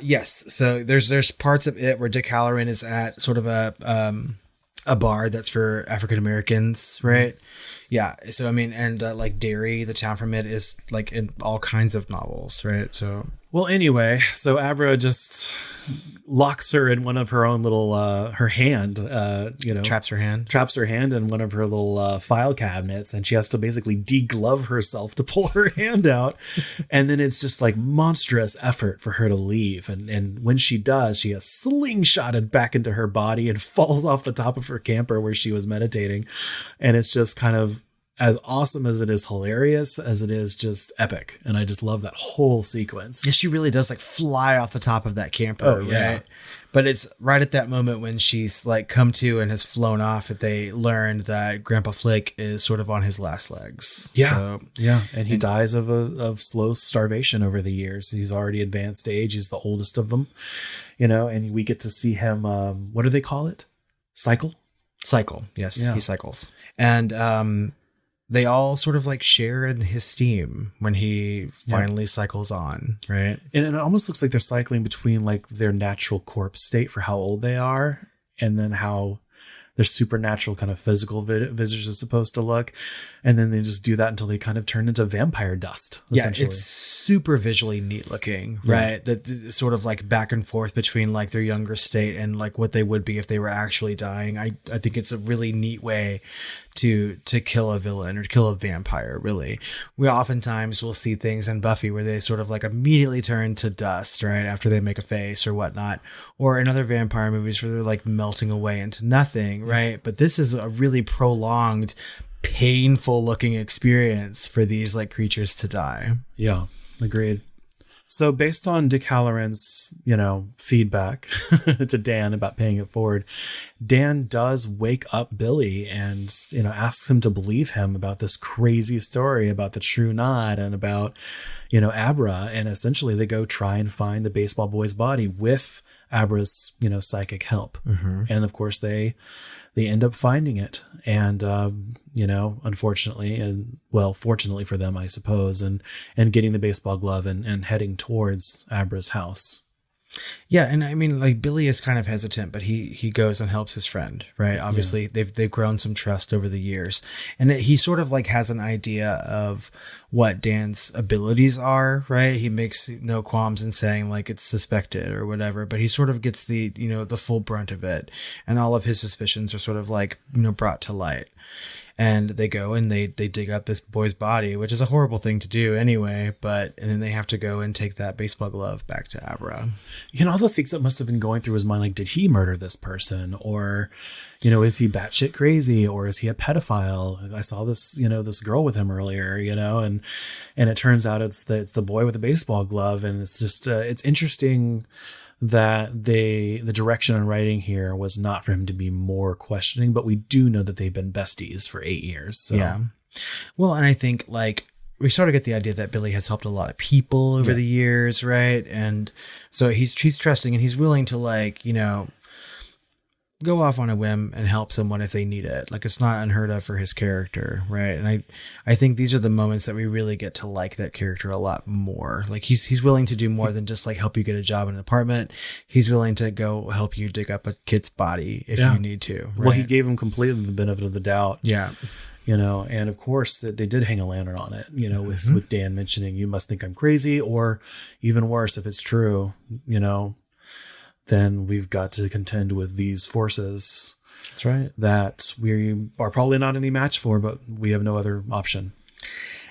[SPEAKER 4] Yes. So there's parts of it where Dick Halloran is at sort of a bar that's for African Americans, right? Yeah. So I mean, and like Derry, the town from it, is like in all kinds of novels, right? So
[SPEAKER 3] well, anyway, so Abra just locks her in one of her own little her hand,
[SPEAKER 4] traps her hand
[SPEAKER 3] in one of her little file cabinets, and she has to basically deglove herself to pull her hand out. And then it's just like monstrous effort for her to leave. And when she does, she is slingshotted back into her body and falls off the top of her camper where she was meditating. And it's just kind of as awesome as it is hilarious, as it is just epic. And I just love that whole sequence.
[SPEAKER 4] Yeah, she really does like fly off the top of that camper.
[SPEAKER 3] Oh, yeah.
[SPEAKER 4] Right? But it's right at that moment when she's like come to and has flown off that they learned that Grandpa Flick is sort of on his last legs.
[SPEAKER 3] Yeah.
[SPEAKER 4] So,
[SPEAKER 3] Yeah. And he dies of slow starvation over the years. He's already advanced age. He's the oldest of them, and we get to see him. What do they call it? Cycle.
[SPEAKER 4] Yes.
[SPEAKER 3] Yeah.
[SPEAKER 4] He cycles. And, they all sort of like share in his steam when he finally cycles on, right?
[SPEAKER 3] And it almost looks like they're cycling between like their natural corpse state for how old they are and then how their supernatural kind of physical visage is supposed to look. And then they just do that until they kind of turn into vampire dust.
[SPEAKER 4] Yeah, it's super visually neat looking, right? That sort of like back and forth between like their younger state and like what they would be if they were actually dying. I think it's a really neat way to kill a villain or to kill a vampire, really. We oftentimes will see things in Buffy where they sort of like immediately turn to dust, right? After they make a face or whatnot. Or in other vampire movies where they're like melting away into nothing, right? But this is a really prolonged, painful looking experience for these like creatures to die.
[SPEAKER 3] Yeah, agreed. So based on Dick Halloran's, feedback to Dan about paying it forward, Dan does wake up Billy and, asks him to believe him about this crazy story about the true knot and about, Abra. And essentially they go try and find the baseball boy's body with Abra's, psychic help. Mm-hmm. And of course they end up finding it. And, unfortunately, and well, fortunately for them, I suppose, and getting the baseball glove and heading towards Abra's house.
[SPEAKER 4] Yeah. And I mean, like Billy is kind of hesitant, but he goes and helps his friend, right? Obviously they've grown some trust over the years, and he sort of like has an idea of what Dan's abilities are, right? He makes no qualms in saying like it's suspected or whatever, but he sort of gets the full brunt of it, and all of his suspicions are sort of like, brought to light. And they go and they dig up this boy's body, which is a horrible thing to do anyway. And then they have to go and take that baseball glove back to Abra.
[SPEAKER 3] All the things that must have been going through his mind, like, did he murder this person? Or, is he batshit crazy? Or is he a pedophile? I saw this, this girl with him earlier, and it turns out it's the boy with the baseball glove. And it's just, it's interesting that the direction and writing here was not for him to be more questioning, but we do know that they've been besties for 8 years. So.
[SPEAKER 4] Yeah. Well, and I think like we sort of get the idea that Billy has helped a lot of people over the years, right? And so he's trusting and he's willing to like, go off on a whim and help someone if they need it. Like it's not unheard of for his character, right? And I think these are the moments that we really get to like that character a lot more. Like he's willing to do more than just like help you get a job in an apartment. He's willing to go help you dig up a kid's body if you need to. Right?
[SPEAKER 3] Well, he gave him completely the benefit of the doubt.
[SPEAKER 4] Yeah.
[SPEAKER 3] And of course they did hang a lantern on it, with Dan mentioning, you must think I'm crazy, or even worse, if it's true, then we've got to contend with these forces.
[SPEAKER 4] That's right.
[SPEAKER 3] That we are probably not any match for, but we have no other option.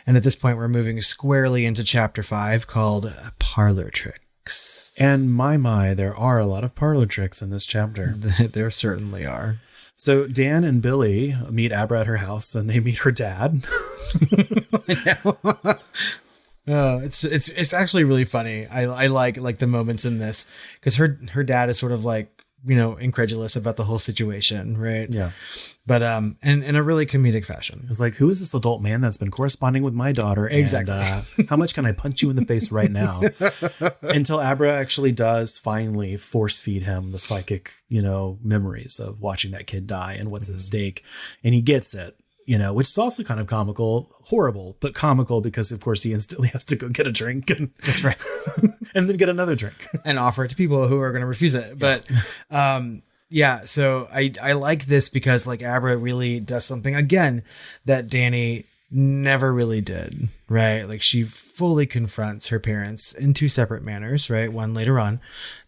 [SPEAKER 4] And at this point, we're moving squarely into chapter 5 called Parlor Tricks.
[SPEAKER 3] And my, there are a lot of parlor tricks in this chapter.
[SPEAKER 4] There certainly are.
[SPEAKER 3] So Dan and Billy meet Abra at her house, and they meet her dad.
[SPEAKER 4] Oh, it's actually really funny. I like the moments in this because her dad is sort of like, incredulous about the whole situation, right?
[SPEAKER 3] Yeah.
[SPEAKER 4] But in a really comedic fashion.
[SPEAKER 3] It's like, who is this adult man that's been corresponding with my daughter?
[SPEAKER 4] Exactly.
[SPEAKER 3] And how much can I punch you in the face right now? Until Abra actually does finally force feed him the psychic, memories of watching that kid die and what's at stake. And he gets it. Which is also kind of comical, horrible, but comical because, of course, he instantly has to go get a drink. And
[SPEAKER 4] that's right.
[SPEAKER 3] And then get another drink.
[SPEAKER 4] And offer it to people who are going to refuse it. But, so I like this because, like, Abra really does something, again, that Danny never really did, right? Like, she fully confronts her parents in 2 separate manners, right? One later on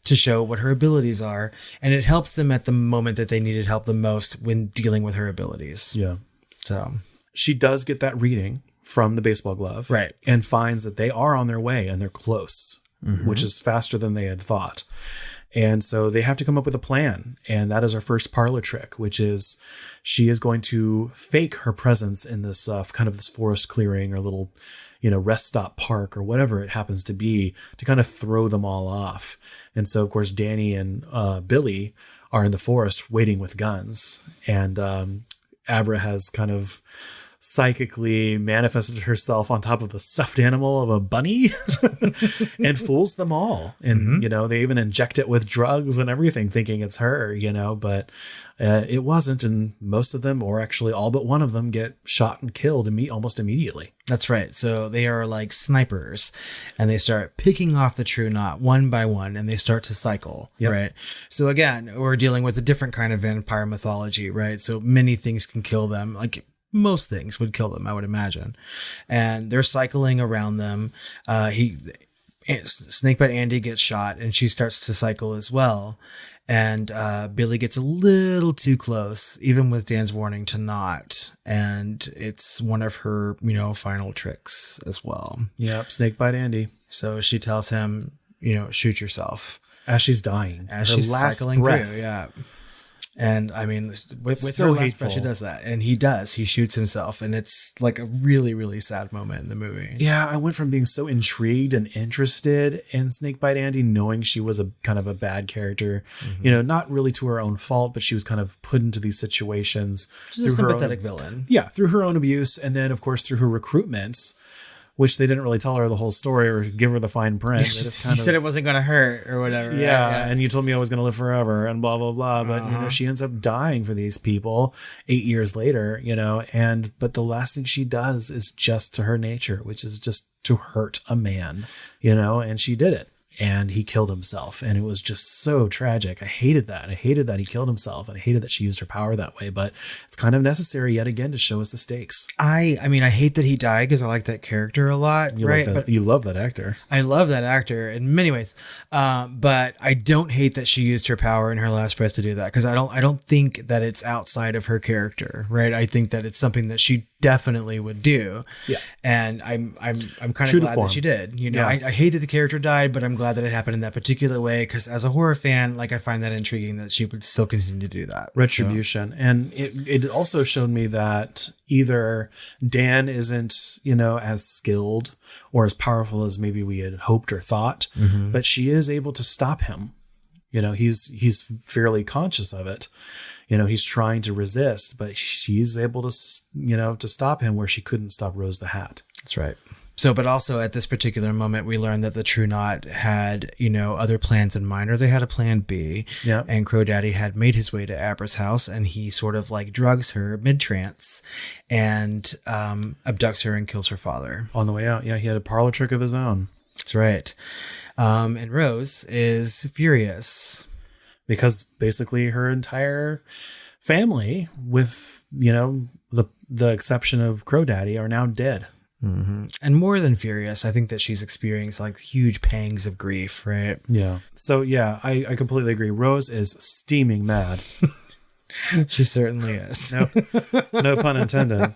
[SPEAKER 4] to show what her abilities are. And it helps them at the moment that they needed help the most when dealing with her abilities.
[SPEAKER 3] Yeah.
[SPEAKER 4] So
[SPEAKER 3] she does get that reading from the baseball glove,
[SPEAKER 4] right?
[SPEAKER 3] And finds that they are on their way and they're close, which is faster than they had thought. And so they have to come up with a plan. And that is our first parlor trick, which is she is going to fake her presence in this kind of this forest clearing or little, rest stop park or whatever it happens to be, to kind of throw them all off. And so, of course, Danny and Billy are in the forest waiting with guns. And Abra has kind of psychically manifested herself on top of the stuffed animal of a bunny and fools them all. And, they even inject it with drugs and everything, thinking it's her, but it wasn't. And most of them, or actually all but one of them, get shot and killed almost immediately.
[SPEAKER 4] That's right. So they are like snipers, and they start picking off the True Knot one by one, and they start to cycle, right? So again, we're dealing with a different kind of vampire mythology, right? So many things can kill them, like most things would kill them, I would imagine. And they're cycling around them. Snakebite Andy gets shot, and she starts to cycle as well. And Billy gets a little too close, even with Dan's warning to not. And it's one of her, final tricks as well.
[SPEAKER 3] Yep, Snakebite Andy.
[SPEAKER 4] So she tells him, shoot yourself.
[SPEAKER 3] As she's dying.
[SPEAKER 4] As
[SPEAKER 3] her
[SPEAKER 4] she's
[SPEAKER 3] last
[SPEAKER 4] cycling
[SPEAKER 3] breath.
[SPEAKER 4] through, yeah. And I mean, with
[SPEAKER 3] So
[SPEAKER 4] her last
[SPEAKER 3] hateful.
[SPEAKER 4] breath, she does that. And he does. He shoots himself. And it's like a really, really sad moment in the movie.
[SPEAKER 3] Yeah, I went from being so intrigued and interested in Snakebite Andy, knowing she was a kind of a bad character, not really to her own fault, but she was kind of put into these situations.
[SPEAKER 4] She's a sympathetic villain.
[SPEAKER 3] Yeah, through her own abuse. And then, of course, through her recruitments, which they didn't really tell her the whole story or give her the fine print.
[SPEAKER 4] You said it wasn't going to hurt or whatever.
[SPEAKER 3] Yeah, and you told me I was going to live forever and blah, blah, blah. But, she ends up dying for these people 8 years later, but the last thing she does is just to her nature, which is just to hurt a man, and she did it. And he killed himself. And it was just so tragic. I hated that. I hated that he killed himself. And I hated that she used her power that way. But it's kind of necessary yet again to show us the stakes.
[SPEAKER 4] I mean, I hate that he died because I like that character a lot.
[SPEAKER 3] But you love that actor.
[SPEAKER 4] I love that actor in many ways. But I don't hate that she used her power in her last breath to do that. Because I don't think that it's outside of her character, right? I think that it's something that she definitely would do. Yeah. And I'm kind of glad that she did. I hate that the character died, but I'm glad that it happened in that particular way, because as a horror fan, I find that intriguing that she would still continue to do that.
[SPEAKER 3] Retribution. So. And it also showed me that either Dan isn't, as skilled or as powerful as maybe we had hoped or thought, but she is able to stop him. He's fairly conscious of it. He's trying to resist, but she's able to, to stop him where she couldn't stop Rose the Hat.
[SPEAKER 4] That's right. So, but also at this particular moment, we learned that the True Knot had, other plans in mind, or they had a plan B. Yeah. And Crow Daddy had made his way to Abra's house, and he sort of drugs her mid-trance and abducts her and kills her father.
[SPEAKER 3] On the way out. Yeah, he had a parlor trick of his own.
[SPEAKER 4] That's right. And Rose is furious.
[SPEAKER 3] Because basically her entire family, with, the exception of Crow Daddy, are now dead.
[SPEAKER 4] Mm-hmm. And more than furious, I think that she's experienced huge pangs of grief, right?
[SPEAKER 3] Yeah. So yeah, I completely agree. Rose is steaming mad.
[SPEAKER 4] She certainly is.
[SPEAKER 3] No pun intended.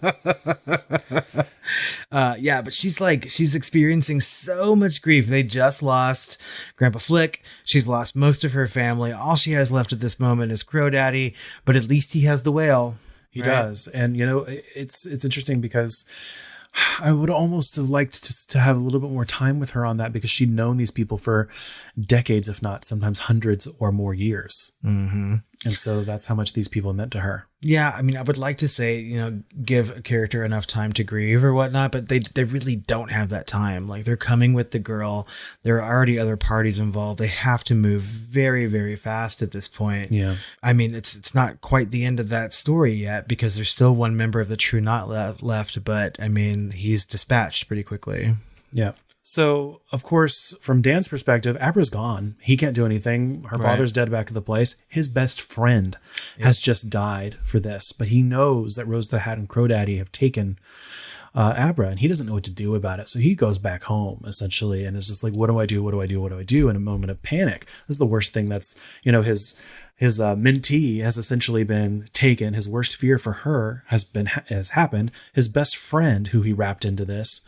[SPEAKER 4] Yeah, but she's experiencing so much grief. They just lost Grandpa Flick. She's lost most of her family. All she has left at this moment is Crow Daddy, but at least he has the whale.
[SPEAKER 3] He does. And it's interesting because I would almost have liked to have a little bit more time with her on that, because she'd known these people for decades, if not sometimes hundreds or more years. Mm-hmm. And so that's how much these people meant to her.
[SPEAKER 4] Yeah, I mean, I would like to say, give a character enough time to grieve or whatnot, but they really don't have that time. They're coming with the girl. There are already other parties involved. They have to move very, very fast at this point. Yeah. I mean, it's not quite the end of that story yet, because there's still one member of the True Knot left, but I mean, he's dispatched pretty quickly.
[SPEAKER 3] Yeah. So, of course, from Dan's perspective, Abra's gone. He can't do anything. Her father's dead back at the place. His best friend has just died for this. But he knows that Rose the Hat and Crow Daddy have taken Abra, and he doesn't know what to do about it. So he goes back home, essentially, and is just like, what do I do? What do I do? What do I do? In a moment of panic. This is the worst thing that's, his mentee has essentially been taken. His worst fear for her has happened. His best friend, who he wrapped into this,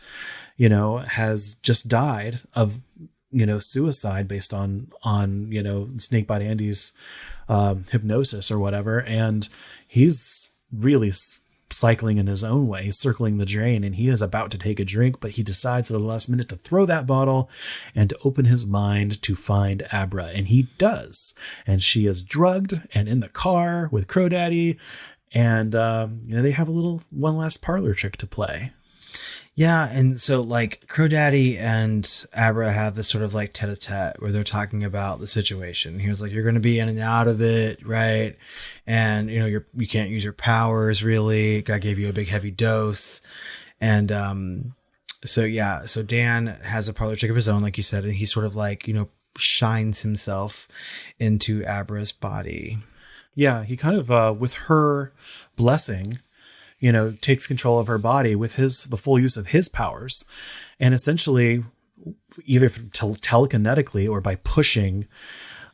[SPEAKER 3] has just died of suicide based on Snakebite Andy's hypnosis or whatever. And he's really cycling in his own way. He's circling the drain, and he is about to take a drink, but he decides at the last minute to throw that bottle and to open his mind to find Abra. And he does. And she is drugged and in the car with Crow Daddy. And, they have one last parlor trick to play.
[SPEAKER 4] Yeah, and so like Crow Daddy and Abra have this sort of like tete-a-tete where they're talking about the situation. He was like, "You're going to be in and out of it, right? And you can't use your powers really. God gave you a big heavy dose." And so Dan has a parlor trick of his own, like you said, and he sort of like shines himself into Abra's body.
[SPEAKER 3] Yeah, he kind of with her blessing, takes control of her body with the full use of his powers, and essentially either telekinetically or by pushing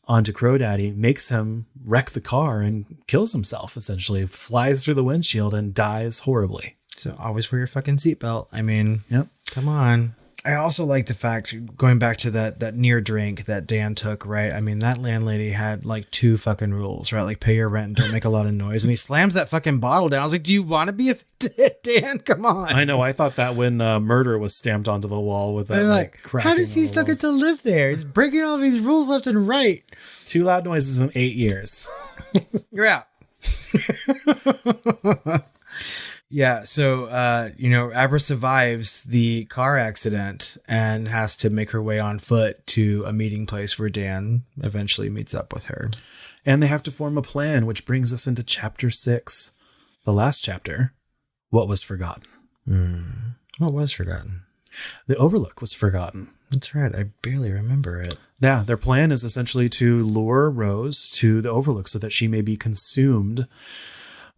[SPEAKER 3] onto Crow Daddy makes him wreck the car and kills himself, essentially flies through the windshield and dies horribly.
[SPEAKER 4] So always wear your fucking seatbelt. I mean,
[SPEAKER 3] yep.
[SPEAKER 4] Come on. I also like the fact, going back to that near drink that Dan took, right? I mean, that landlady had like 2 fucking rules, right? Like pay your rent and don't make a lot of noise. And he slams that fucking bottle down. I was like, do you want to be evicted, Dan? Come on.
[SPEAKER 3] I know. I thought that when murder was stamped onto the wall with that like cracking.
[SPEAKER 4] How does he still get to live there? He's breaking all these rules left and right.
[SPEAKER 3] 2 loud noises in 8 years.
[SPEAKER 4] You're out. Yeah, so, Abra survives the car accident and has to make her way on foot to a meeting place where Dan eventually meets up with her.
[SPEAKER 3] And they have to form a plan, which brings us into chapter 6, the last chapter, What Was Forgotten.
[SPEAKER 4] What was forgotten?
[SPEAKER 3] The Overlook was forgotten.
[SPEAKER 4] That's right. I barely remember it.
[SPEAKER 3] Yeah, their plan is essentially to lure Rose to the Overlook so that she may be consumed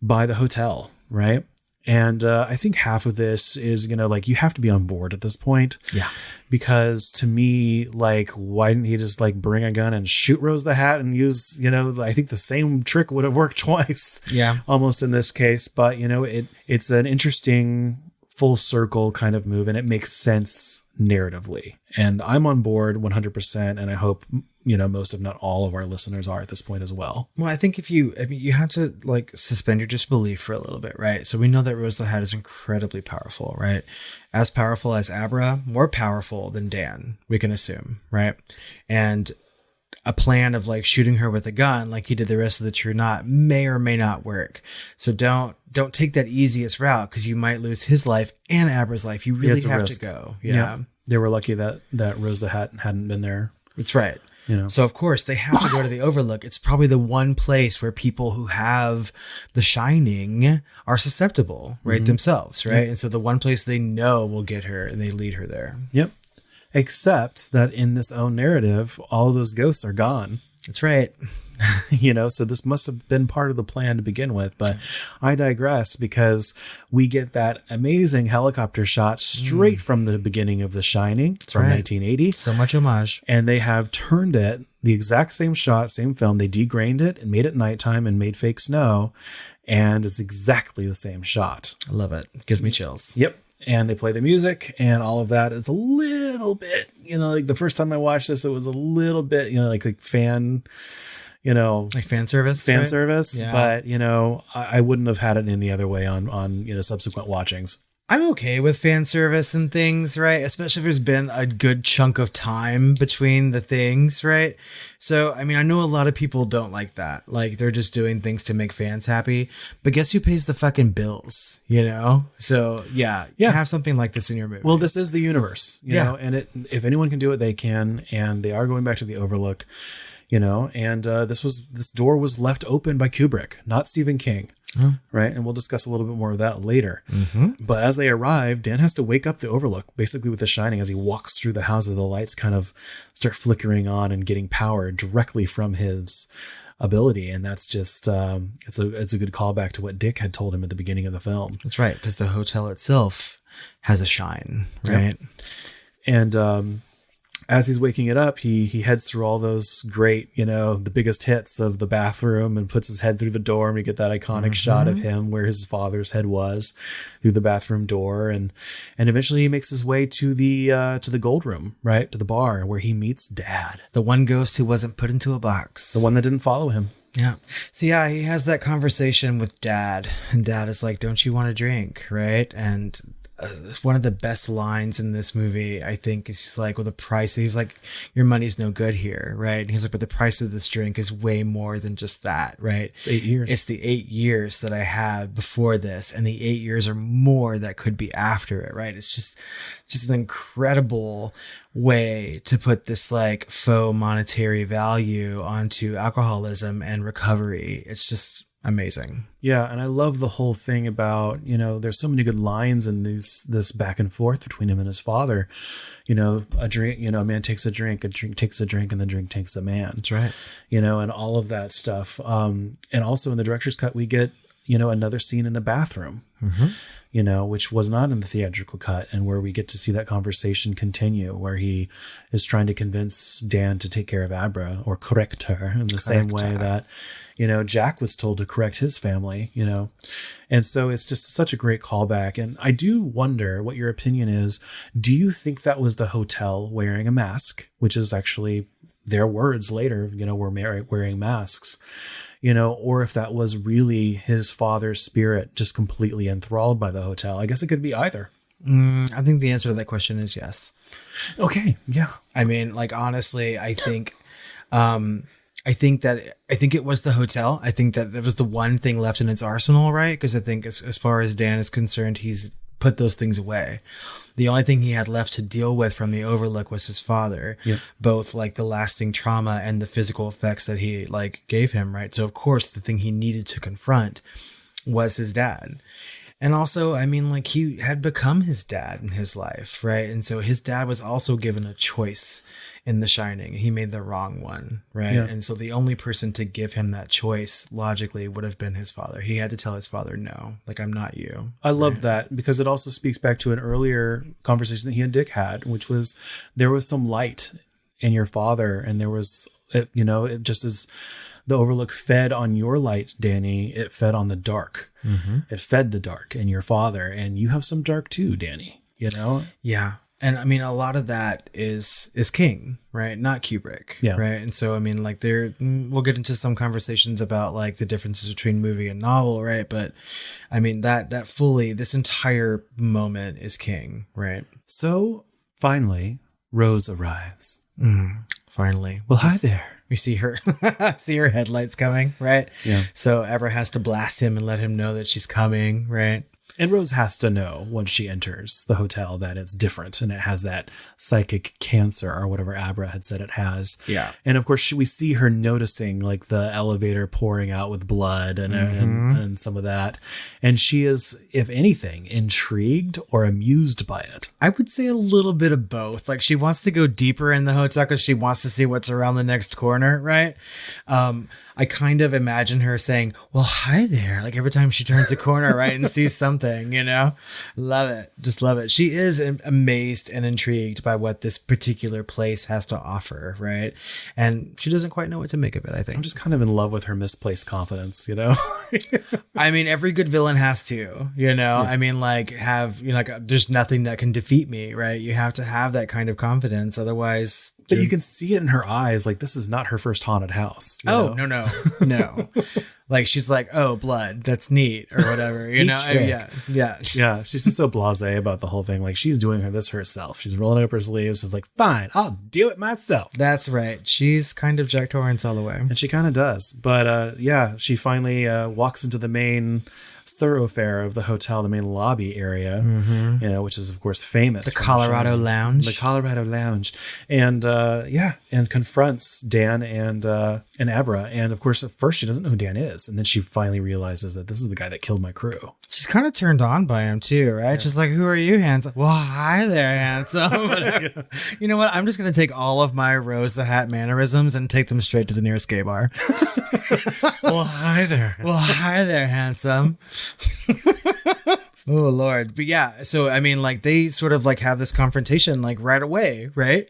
[SPEAKER 3] by the hotel, right? And I think half of this is, you have to be on board at this point.
[SPEAKER 4] Yeah.
[SPEAKER 3] Because to me, why didn't he just bring a gun and shoot Rose the Hat and use, I think the same trick would have worked twice. Yeah. Almost in this case. But, it's an interesting full circle kind of move, and it makes sense narratively. And I'm on board 100%. And I hope, most if not all of our listeners are at this point as well.
[SPEAKER 4] Well, I think you have to suspend your disbelief for a little bit, right? So we know that Rose the Hat is incredibly powerful, right? As powerful as Abra, more powerful than Dan, we can assume, right? And a plan of shooting her with a gun like he did the rest of the True Knot may or may not work. So don't take that easiest route, because you might lose his life and Abra's life. You really have to go. Yeah.
[SPEAKER 3] They were lucky that Rose the Hat hadn't been there.
[SPEAKER 4] That's right. So of course they have to go to the Overlook. It's probably the one place where people who have The Shining are susceptible, right? Themselves, right? Yep. And so the one place they know will get her, and they lead her there.
[SPEAKER 3] Yep. Except that in this own narrative, all of those ghosts are gone.
[SPEAKER 4] That's right.
[SPEAKER 3] So this must have been part of the plan to begin with, but I digress, because we get that amazing helicopter shot straight from the beginning of The Shining from 1980.
[SPEAKER 4] So much homage.
[SPEAKER 3] And they have turned it, the exact same shot, same film. They degrained it and made it nighttime and made fake snow. And it's exactly the same shot.
[SPEAKER 4] I love it. Gives me chills.
[SPEAKER 3] Yep. And they play the music, and all of that is a little bit, the first time I watched this, it was a little bit, like fan,
[SPEAKER 4] fan service.
[SPEAKER 3] Fan service. Yeah. But, I wouldn't have had it any other way on subsequent watchings.
[SPEAKER 4] I'm okay with fan service and things, right? Especially if there's been a good chunk of time between the things, right? So, I mean, I know a lot of people don't like that. They're just doing things to make fans happy. But guess who pays the fucking bills, So, yeah, have something like this in your movie.
[SPEAKER 3] Well, this is the universe, and if anyone can do it, they can. And they are going back to the Overlook, and this door was left open by Kubrick, not Stephen King. Oh. Right. And we'll discuss a little bit more of that later. But as they arrive, Dan has to wake up the Overlook, basically with The Shining, as he walks through the houses. The lights kind of start flickering on and getting power directly from his ability. And that's just it's a good callback to what Dick had told him at the beginning of the film.
[SPEAKER 4] That's right. Because the hotel itself has a shine. Right.
[SPEAKER 3] Yep. And as he's waking it up, he heads through all those great, the biggest hits of the bathroom and puts his head through the door, and we get that iconic shot of him where his father's head was through the bathroom door. And eventually he makes his way to the gold room, right? To the bar where he meets Dad.
[SPEAKER 4] The one ghost who wasn't put into a box.
[SPEAKER 3] The one that didn't follow him.
[SPEAKER 4] Yeah. So yeah, he has that conversation with Dad, and Dad is like, "Don't you want a drink?" Right? And one of the best lines in this movie, I think, is he's like, "Well, the price." He's like, "Your money's no good here," right? And he's like, "But the price of this drink is way more than just that," right?
[SPEAKER 3] It's 8 years.
[SPEAKER 4] It's the 8 years that I had before this, and the 8 years or more that could be after it, right? It's just an incredible way to put this like faux monetary value onto alcoholism and recovery. It's just amazing.
[SPEAKER 3] Yeah, and I love the whole thing about, there's so many good lines in this back and forth between him and his father. A drink, a man takes a drink takes a drink, and the drink takes a man.
[SPEAKER 4] That's right.
[SPEAKER 3] And all of that stuff. And also in the director's cut, we get, another scene in the bathroom, which was not in the theatrical cut, and where we get to see that conversation continue, where he is trying to convince Dan to take care of Abra, or correct her in the same way that, Jack was told to correct his family, And so it's just such a great callback. And I do wonder what your opinion is. Do you think that was the hotel wearing a mask, which is actually their words later, we're wearing masks, or if that was really his father's spirit just completely enthralled by the hotel? I guess it could be either.
[SPEAKER 4] I think the answer to that question is yes.
[SPEAKER 3] Okay. Yeah.
[SPEAKER 4] I mean, like, honestly, I think it was the hotel. I think that was the one thing left in its arsenal, right? Because I think as far as Dan is concerned, he's put those things away. The only thing he had left to deal with from the Overlook was his father, both like the lasting trauma and the physical effects that he like gave him, right? So of course the thing he needed to confront was his dad. And also, I mean, like, he had become his dad in his life, right? And so his dad was also given a choice in The Shining. He made the wrong one, right?
[SPEAKER 3] Yeah.
[SPEAKER 4] And so the only person to give him that choice, logically, would have been his father. He had to tell his father, no, like, I'm not you.
[SPEAKER 3] I love that, because it also speaks back to an earlier conversation that he and Dick had, which was there was some light in your father, and there was, it just as the Overlook fed on your light, Danny, it fed on the dark. Mm-hmm. It fed the dark in your father, and you have some dark too, Danny,
[SPEAKER 4] Yeah. And I mean, a lot of that is King, right? Not Kubrick, right? And so, I mean, like, we'll get into some conversations about like the differences between movie and novel, right? But I mean, that fully, this entire moment is King, right?
[SPEAKER 3] So finally, Rose arrives.
[SPEAKER 4] Finally.
[SPEAKER 3] Well, hi there.
[SPEAKER 4] We see her headlights coming, right?
[SPEAKER 3] Yeah.
[SPEAKER 4] So Abra has to blast him and let him know that she's coming, right?
[SPEAKER 3] And Rose has to know once she enters the hotel that it's different, and it has that psychic cancer or whatever Abra had said it has.
[SPEAKER 4] Yeah.
[SPEAKER 3] And of course, we see her noticing like the elevator pouring out with blood and some of that. And she is, if anything, intrigued or amused by it.
[SPEAKER 4] I would say a little bit of both. Like, she wants to go deeper in the hotel because she wants to see what's around the next corner, right? I kind of imagine her saying, well, hi there, like every time she turns a corner, right, and sees something, Love it. Just love it. She is amazed and intrigued by what this particular place has to offer, right? And she doesn't quite know what to make of it, I think.
[SPEAKER 3] I'm just kind of in love with her misplaced confidence,
[SPEAKER 4] I mean, every good villain has to, Yeah. I mean, like, there's nothing that can defeat me, right? You have to have that kind of confidence. Otherwise...
[SPEAKER 3] But you can see it in her eyes. Like, this is not her first haunted house.
[SPEAKER 4] No. Like, she's like, oh, blood. That's neat, or whatever. Yeah.
[SPEAKER 3] Yeah. She's just so blasé about the whole thing. Like, she's doing this herself. She's rolling up her sleeves. She's like, fine, I'll do it myself.
[SPEAKER 4] That's right. She's kind of Jack Torrance all the way.
[SPEAKER 3] And she kind of does. But she finally walks into the main thoroughfare of the hotel, the main lobby area, which is of course famous.
[SPEAKER 4] The Colorado Lounge.
[SPEAKER 3] The Colorado Lounge. And and confronts Dan and Abra. And of course, at first she doesn't know who Dan is. And then she finally realizes that this is the guy that killed my crew.
[SPEAKER 4] She's kind of turned on by him too, right? Yeah. She's like, who are you, handsome? Well, hi there, handsome. You know what? I'm just going to take all of my Rose the Hat mannerisms and take them straight to the nearest gay bar.
[SPEAKER 3] Well, hi there.
[SPEAKER 4] Well, hi there, handsome. Oh Lord. But yeah, so I mean, like they sort of like have this confrontation like right away, right?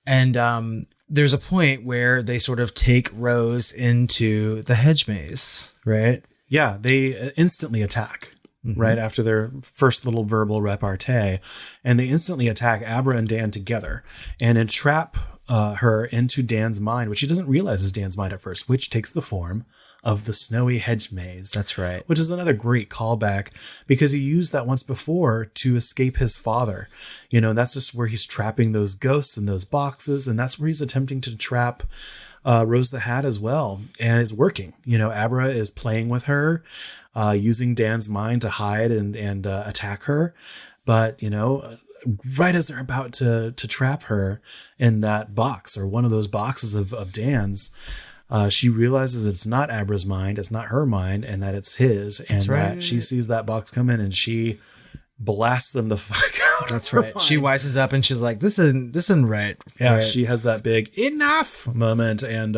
[SPEAKER 4] And there's a point where they sort of take Rose into the hedge maze, right?
[SPEAKER 3] Yeah, they instantly attack right after their first little verbal repartee, and they instantly attack Abra and Dan together and entrap her into Dan's mind, which she doesn't realize is Dan's mind at first, which takes the form of the snowy hedge maze.
[SPEAKER 4] That's right.
[SPEAKER 3] Which is another great callback because he used that once before to escape his father. You know, that's just where he's trapping those ghosts in those boxes. And that's where he's attempting to trap Rose the Hat as well. And it's working. You know, Abra is playing with her, using Dan's mind to hide and attack her. But, you know, right as they're about to trap her in that box or one of those boxes of Dan's, she realizes it's not Abra's mind, it's not her mind, and that it's his. And that she sees that box come in and she blasts them the fuck out.
[SPEAKER 4] That's right. She wises up and she's like, this isn't right.
[SPEAKER 3] Yeah,
[SPEAKER 4] right.
[SPEAKER 3] She has that big enough moment. And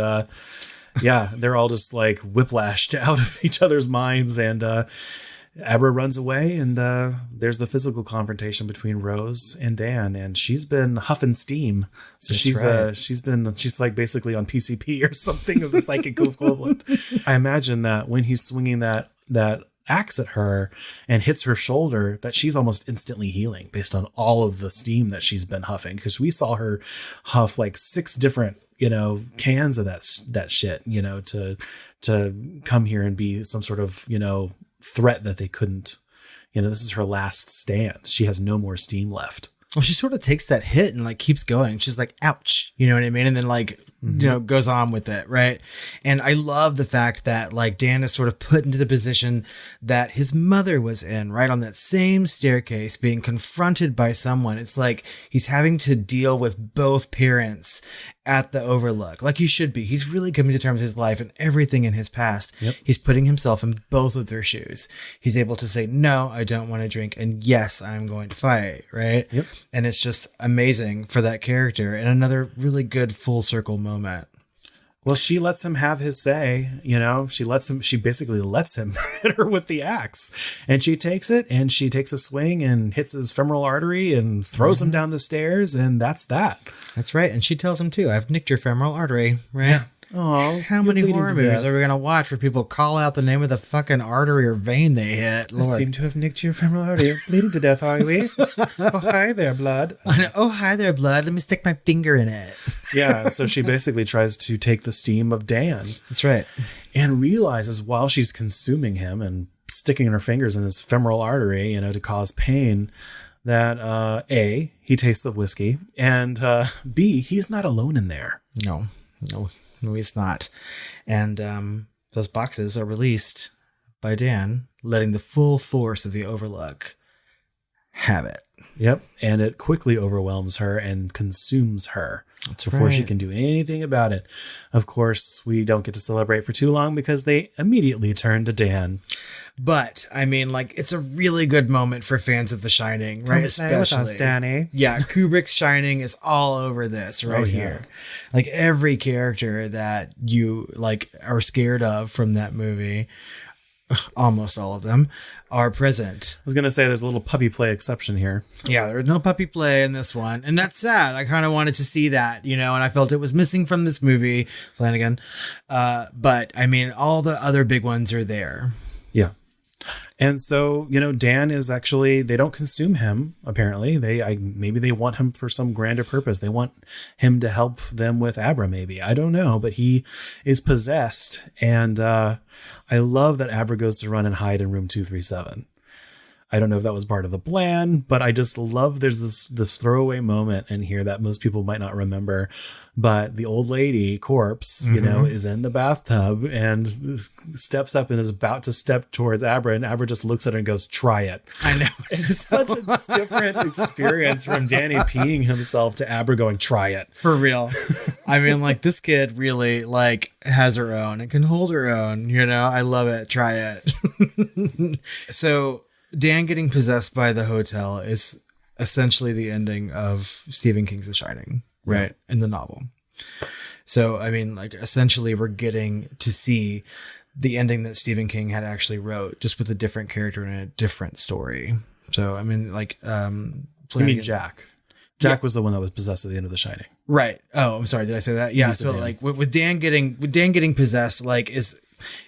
[SPEAKER 3] yeah, they're all just like whiplashed out of each other's minds. And Abra runs away, and there's the physical confrontation between Rose and Dan, and she's been huffing steam. So she's like basically on PCP or something of the psychic equivalent. I imagine that when he's swinging that axe at her and hits her shoulder, that she's almost instantly healing based on all of the steam that she's been huffing, because we saw her huff like 6 different cans of that shit, to come here and be some sort of threat that they couldn't. This is her last stand. She has no more steam left.
[SPEAKER 4] Well, she sort of takes that hit and like keeps going. She's like, ouch, you know what I mean? And then like, goes on with it. Right. And I love the fact that like Dan is sort of put into the position that his mother was in, right? On that same staircase, being confronted by someone. It's like he's having to deal with both parents at the Overlook, like he should be. He's really coming to terms with his life and everything in his past.
[SPEAKER 3] Yep.
[SPEAKER 4] He's putting himself in both of their shoes. He's able to say, no, I don't want to drink. And yes, I'm going to fight. Right.
[SPEAKER 3] Yep.
[SPEAKER 4] And it's just amazing for that character, and another really good full circle moment.
[SPEAKER 3] Well, she lets him have his say, she basically lets him hit her with the axe, and she takes it and she takes a swing and hits his femoral artery and throws him down the stairs. And that's that.
[SPEAKER 4] That's right. And she tells him too, I've nicked your femoral artery, right?
[SPEAKER 3] Yeah. Oh,
[SPEAKER 4] how many horror movies are we going to watch where people call out the name of the fucking artery or vein they hit? Lord.
[SPEAKER 3] I seem to have nicked your femoral artery. You're bleeding to death, are we? Oh, hi there, blood.
[SPEAKER 4] Oh, hi there, blood. Let me stick my finger in it.
[SPEAKER 3] Yeah, so she basically tries to take the steam of Dan.
[SPEAKER 4] That's right.
[SPEAKER 3] And realizes while she's consuming him and sticking her fingers in his femoral artery, to cause pain, that A, he tastes the whiskey, and B, he's not alone in there.
[SPEAKER 4] No, he's not. And those boxes are released by Dan, letting the full force of the Overlook have it.
[SPEAKER 3] Yep. And it quickly overwhelms her and consumes her.
[SPEAKER 4] That's
[SPEAKER 3] before
[SPEAKER 4] right.
[SPEAKER 3] she can do anything about it. Of course, we don't get to celebrate for too long because they immediately turn to Dan.
[SPEAKER 4] But I mean, like, it's a really good moment for fans of The Shining, right?
[SPEAKER 3] Stay with us, Danny.
[SPEAKER 4] Yeah, Kubrick's Shining is all over this right here. Like every character that you like are scared of from that movie, almost all of them, are present.
[SPEAKER 3] I was going to say there's a little puppy play exception here.
[SPEAKER 4] Yeah, there was no puppy play in this one. And that's sad. I kind of wanted to see that, and I felt it was missing from this movie, Flanagan. But I mean, all the other big ones are there.
[SPEAKER 3] Yeah. And so, Dan is actually, they don't consume him, apparently. Maybe they want him for some grander purpose. They want him to help them with Abra, maybe. I don't know, but he is possessed. And I love that Abra goes to run and hide in room 237. I don't know if that was part of the plan, but I just love there's this throwaway moment in here that most people might not remember. But the old lady corpse, is in the bathtub and steps up and is about to step towards Abra, and Abra just looks at her and goes, "Try it."
[SPEAKER 4] I know.
[SPEAKER 3] It's such a different experience from Danny peeing himself to Abra going, "Try it."
[SPEAKER 4] For real. I mean, like, this kid really like has her own and can hold her own, I love it. Try it. So Dan getting possessed by the hotel is essentially the ending of Stephen King's The Shining, right? In the novel. So, I mean, like, essentially we're getting to see the ending that Stephen King had actually wrote, just with a different character and a different story. So, I mean, like,
[SPEAKER 3] You mean Jack? Jack was the one that was possessed at the end of The Shining.
[SPEAKER 4] Right. Oh, I'm sorry. Did I say that? Yeah. So, like, with Dan getting possessed, like, is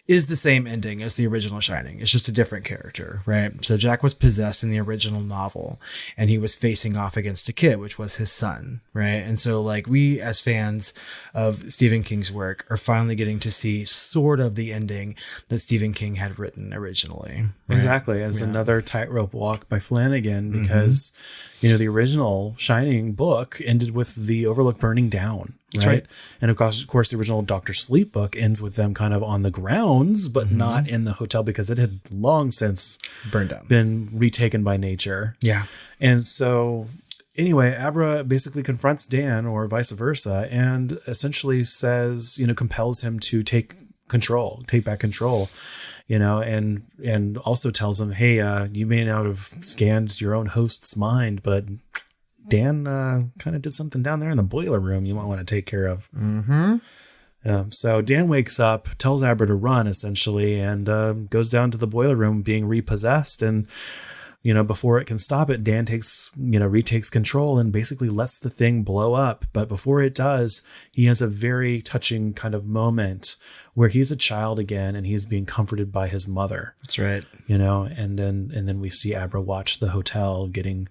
[SPEAKER 4] the same ending as the original Shining. It's just a different character, right? So Jack was possessed in the original novel, and he was facing off against a kid, which was his son, right? And so, like, we as fans of Stephen King's work are finally getting to see sort of the ending that Stephen King had written originally. Right?
[SPEAKER 3] Exactly. It's another tightrope walk by Flanagan because, you know, the original Shining book ended with the Overlook burning down.
[SPEAKER 4] That's right.
[SPEAKER 3] And of course, the original Dr. Sleep book ends with them kind of on the grounds, but not in the hotel because it had long since
[SPEAKER 4] Burned down.
[SPEAKER 3] been retaken by nature.
[SPEAKER 4] Yeah. And
[SPEAKER 3] so anyway, Abra basically confronts Dan or vice versa and essentially says, you know, compels him to take back control, you know, and also tells him, hey, you may not have scanned your own host's mind, but Dan kind of did something down there in the boiler room you might want to take care of. So Dan wakes up, tells Abra to run essentially, and goes down to the boiler room being repossessed. And, you know, before it can stop it, Dan retakes control and basically lets the thing blow up. But before it does, he has a very touching kind of moment where he's a child again and he's being comforted by his mother.
[SPEAKER 4] That's right.
[SPEAKER 3] You know, and then we see Abra watch the hotel getting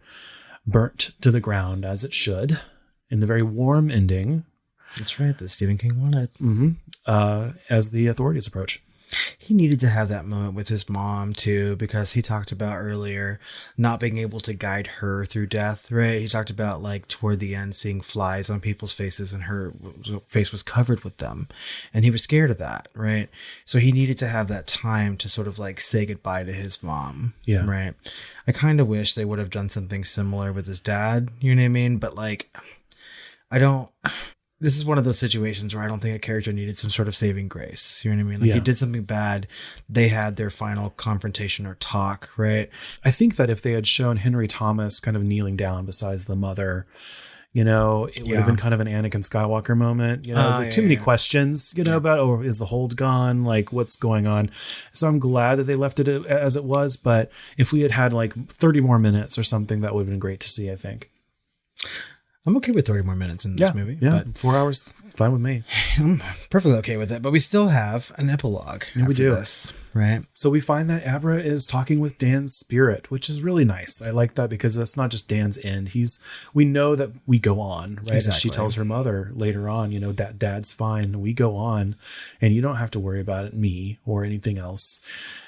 [SPEAKER 3] burnt to the ground as it should in the very warm ending.
[SPEAKER 4] That's right. That Stephen King wanted.
[SPEAKER 3] As the authorities approach.
[SPEAKER 4] He needed to have that moment with his mom too, because he talked about earlier not being able to guide her through death, right? He talked about, like, toward the end seeing flies on people's faces and her face was covered with them. And he was scared of that, right? So he needed to have that time to sort of, like, say goodbye to his mom.
[SPEAKER 3] Yeah.
[SPEAKER 4] Right. I kind of wish they would have done something similar with his dad, you know what I mean? But, like, this is one of those situations where I don't think a character needed some sort of saving grace. You know what I mean? Like, he did something bad. They had their final confrontation or talk, right?
[SPEAKER 3] I think that if they had shown Henry Thomas kind of kneeling down beside the mother, you know, it would have been kind of an Anakin Skywalker moment. You know, too many questions, you know, about, is the hold gone? Like, what's going on? So I'm glad that they left it as it was. But if we had had like 30 more minutes or something, that would have been great to see, I think.
[SPEAKER 4] I'm okay with 30 more minutes in this movie.
[SPEAKER 3] Yeah,
[SPEAKER 4] but
[SPEAKER 3] 4 hours, fine with me.
[SPEAKER 4] I'm perfectly okay with it. But we still have an epilogue.
[SPEAKER 3] Yeah, we do.
[SPEAKER 4] This, right?
[SPEAKER 3] So we find that Abra is talking with Dan's spirit, which is really nice. I like that because that's not just Dan's end. We know that we go on, right?
[SPEAKER 4] Exactly.
[SPEAKER 3] As she tells her mother later on, you know, that Dad's fine. We go on and you don't have to worry about it, me or anything else.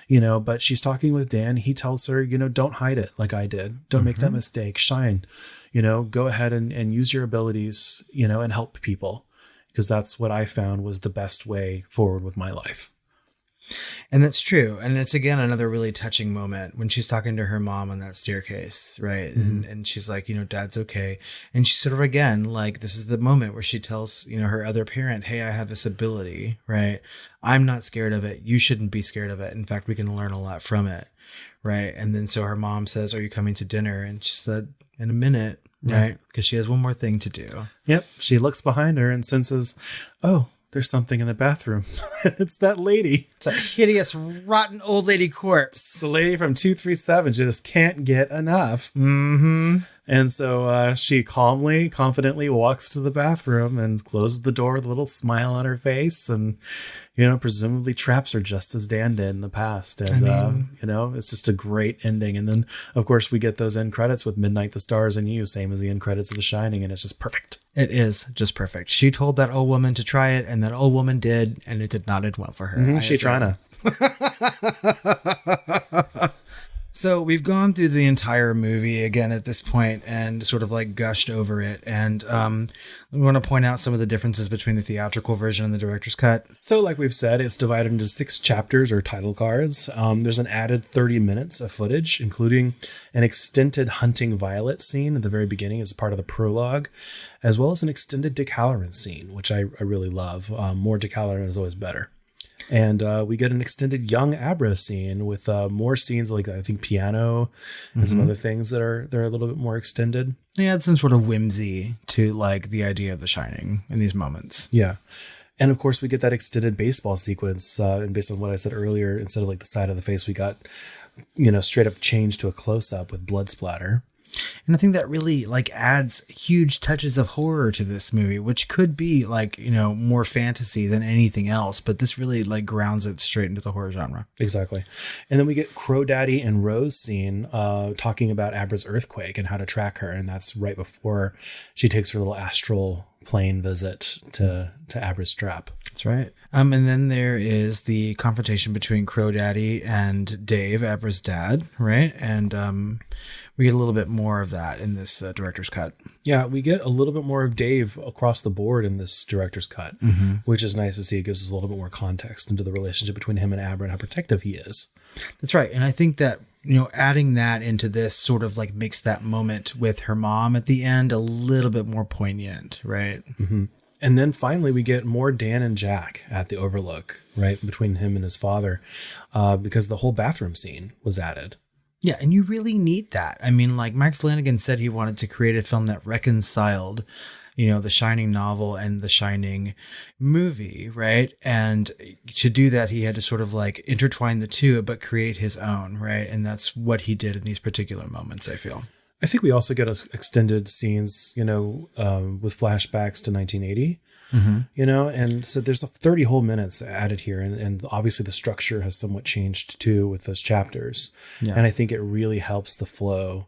[SPEAKER 3] You know, but she's talking with Dan. He tells her, you know, don't hide it like I did. Don't make that mistake. Shine, you know, go ahead and use your abilities, you know, and help people, because that's what I found was the best way forward with my life.
[SPEAKER 4] And that's true. And it's, again, another really touching moment when she's talking to her mom on that staircase, right? And she's like, you know, Dad's okay. And she sort of, again, like, this is the moment where she tells, you know, her other parent, hey, I have this ability, right? I'm not scared of it. You shouldn't be scared of it. In fact, we can learn a lot from it, right? And then so her mom says, are you coming to dinner? And she said, in a minute, right? Because she has one more thing to do.
[SPEAKER 3] Yep. She looks behind her and senses, oh, there's something in the bathroom. It's that lady.
[SPEAKER 4] It's a hideous, rotten old lady corpse.
[SPEAKER 3] It's the lady from 237 just can't get enough. And so she calmly, confidently walks to the bathroom and closes the door with a little smile on her face and, you know, presumably traps her just as Dan did in the past. And, you know, it's just a great ending. And then, of course, we get those end credits with Midnight, the Stars, and You, same as the end credits of The Shining. And it's just perfect.
[SPEAKER 4] It is just perfect. She told that old woman to try it, and that old woman did, and it did not end well for her.
[SPEAKER 3] She trying to.
[SPEAKER 4] So we've gone through the entire movie again at this point and sort of like gushed over it. And we want to point out some of the differences between the theatrical version and the director's cut.
[SPEAKER 3] So like we've said, it's divided into 6 chapters or title cards. There's an added 30 minutes of footage, including an extended hunting Violet scene at the very beginning as part of the prologue, as well as an extended Dick Halloran scene, which I really love. More Dick Halloran is always better. And we get an extended young Abra scene with more scenes like, I think, piano and some other things that are a little bit more extended.
[SPEAKER 4] They add some sort of whimsy to like the idea of The Shining in these moments.
[SPEAKER 3] Yeah. And of course, we get that extended baseball sequence. And based on what I said earlier, instead of like the side of the face, we got, straight up changed to a close up with blood splatter.
[SPEAKER 4] And I think that really like adds huge touches of horror to this movie, which could be like, more fantasy than anything else. But this really like grounds it straight into the horror genre.
[SPEAKER 3] Exactly. And then we get Crow Daddy and Rose scene talking about Abra's earthquake and how to track her. And that's right before she takes her little astral plane visit to Abra's trap.
[SPEAKER 4] That's right. And then there is the confrontation between Crow Daddy and Dave, Abra's dad, right? And we get a little bit more of that in this director's cut. Yeah, we get a little bit more of Dave across the board in this director's cut, which is nice to see. It gives us a little bit more context into the relationship between him and Abra and how protective he is. That's right. And I think that, adding that into this sort of like makes that moment with her mom at the end a little bit more poignant, right? Mm-hmm. And then finally, we get more Dan and Jack at the Overlook, right, between him and his father, because the whole bathroom scene was added. Yeah, and you really need that. I mean, like Mike Flanagan said he wanted to create a film that reconciled, the Shining novel and the Shining movie, right? And to do that, he had to sort of like intertwine the two, but create his own, right? And that's what he did in these particular moments, I feel. I think we also get extended scenes, with flashbacks to 1980, and so there's 30 whole minutes added here. And obviously the structure has somewhat changed too with those chapters. Yeah. And I think it really helps the flow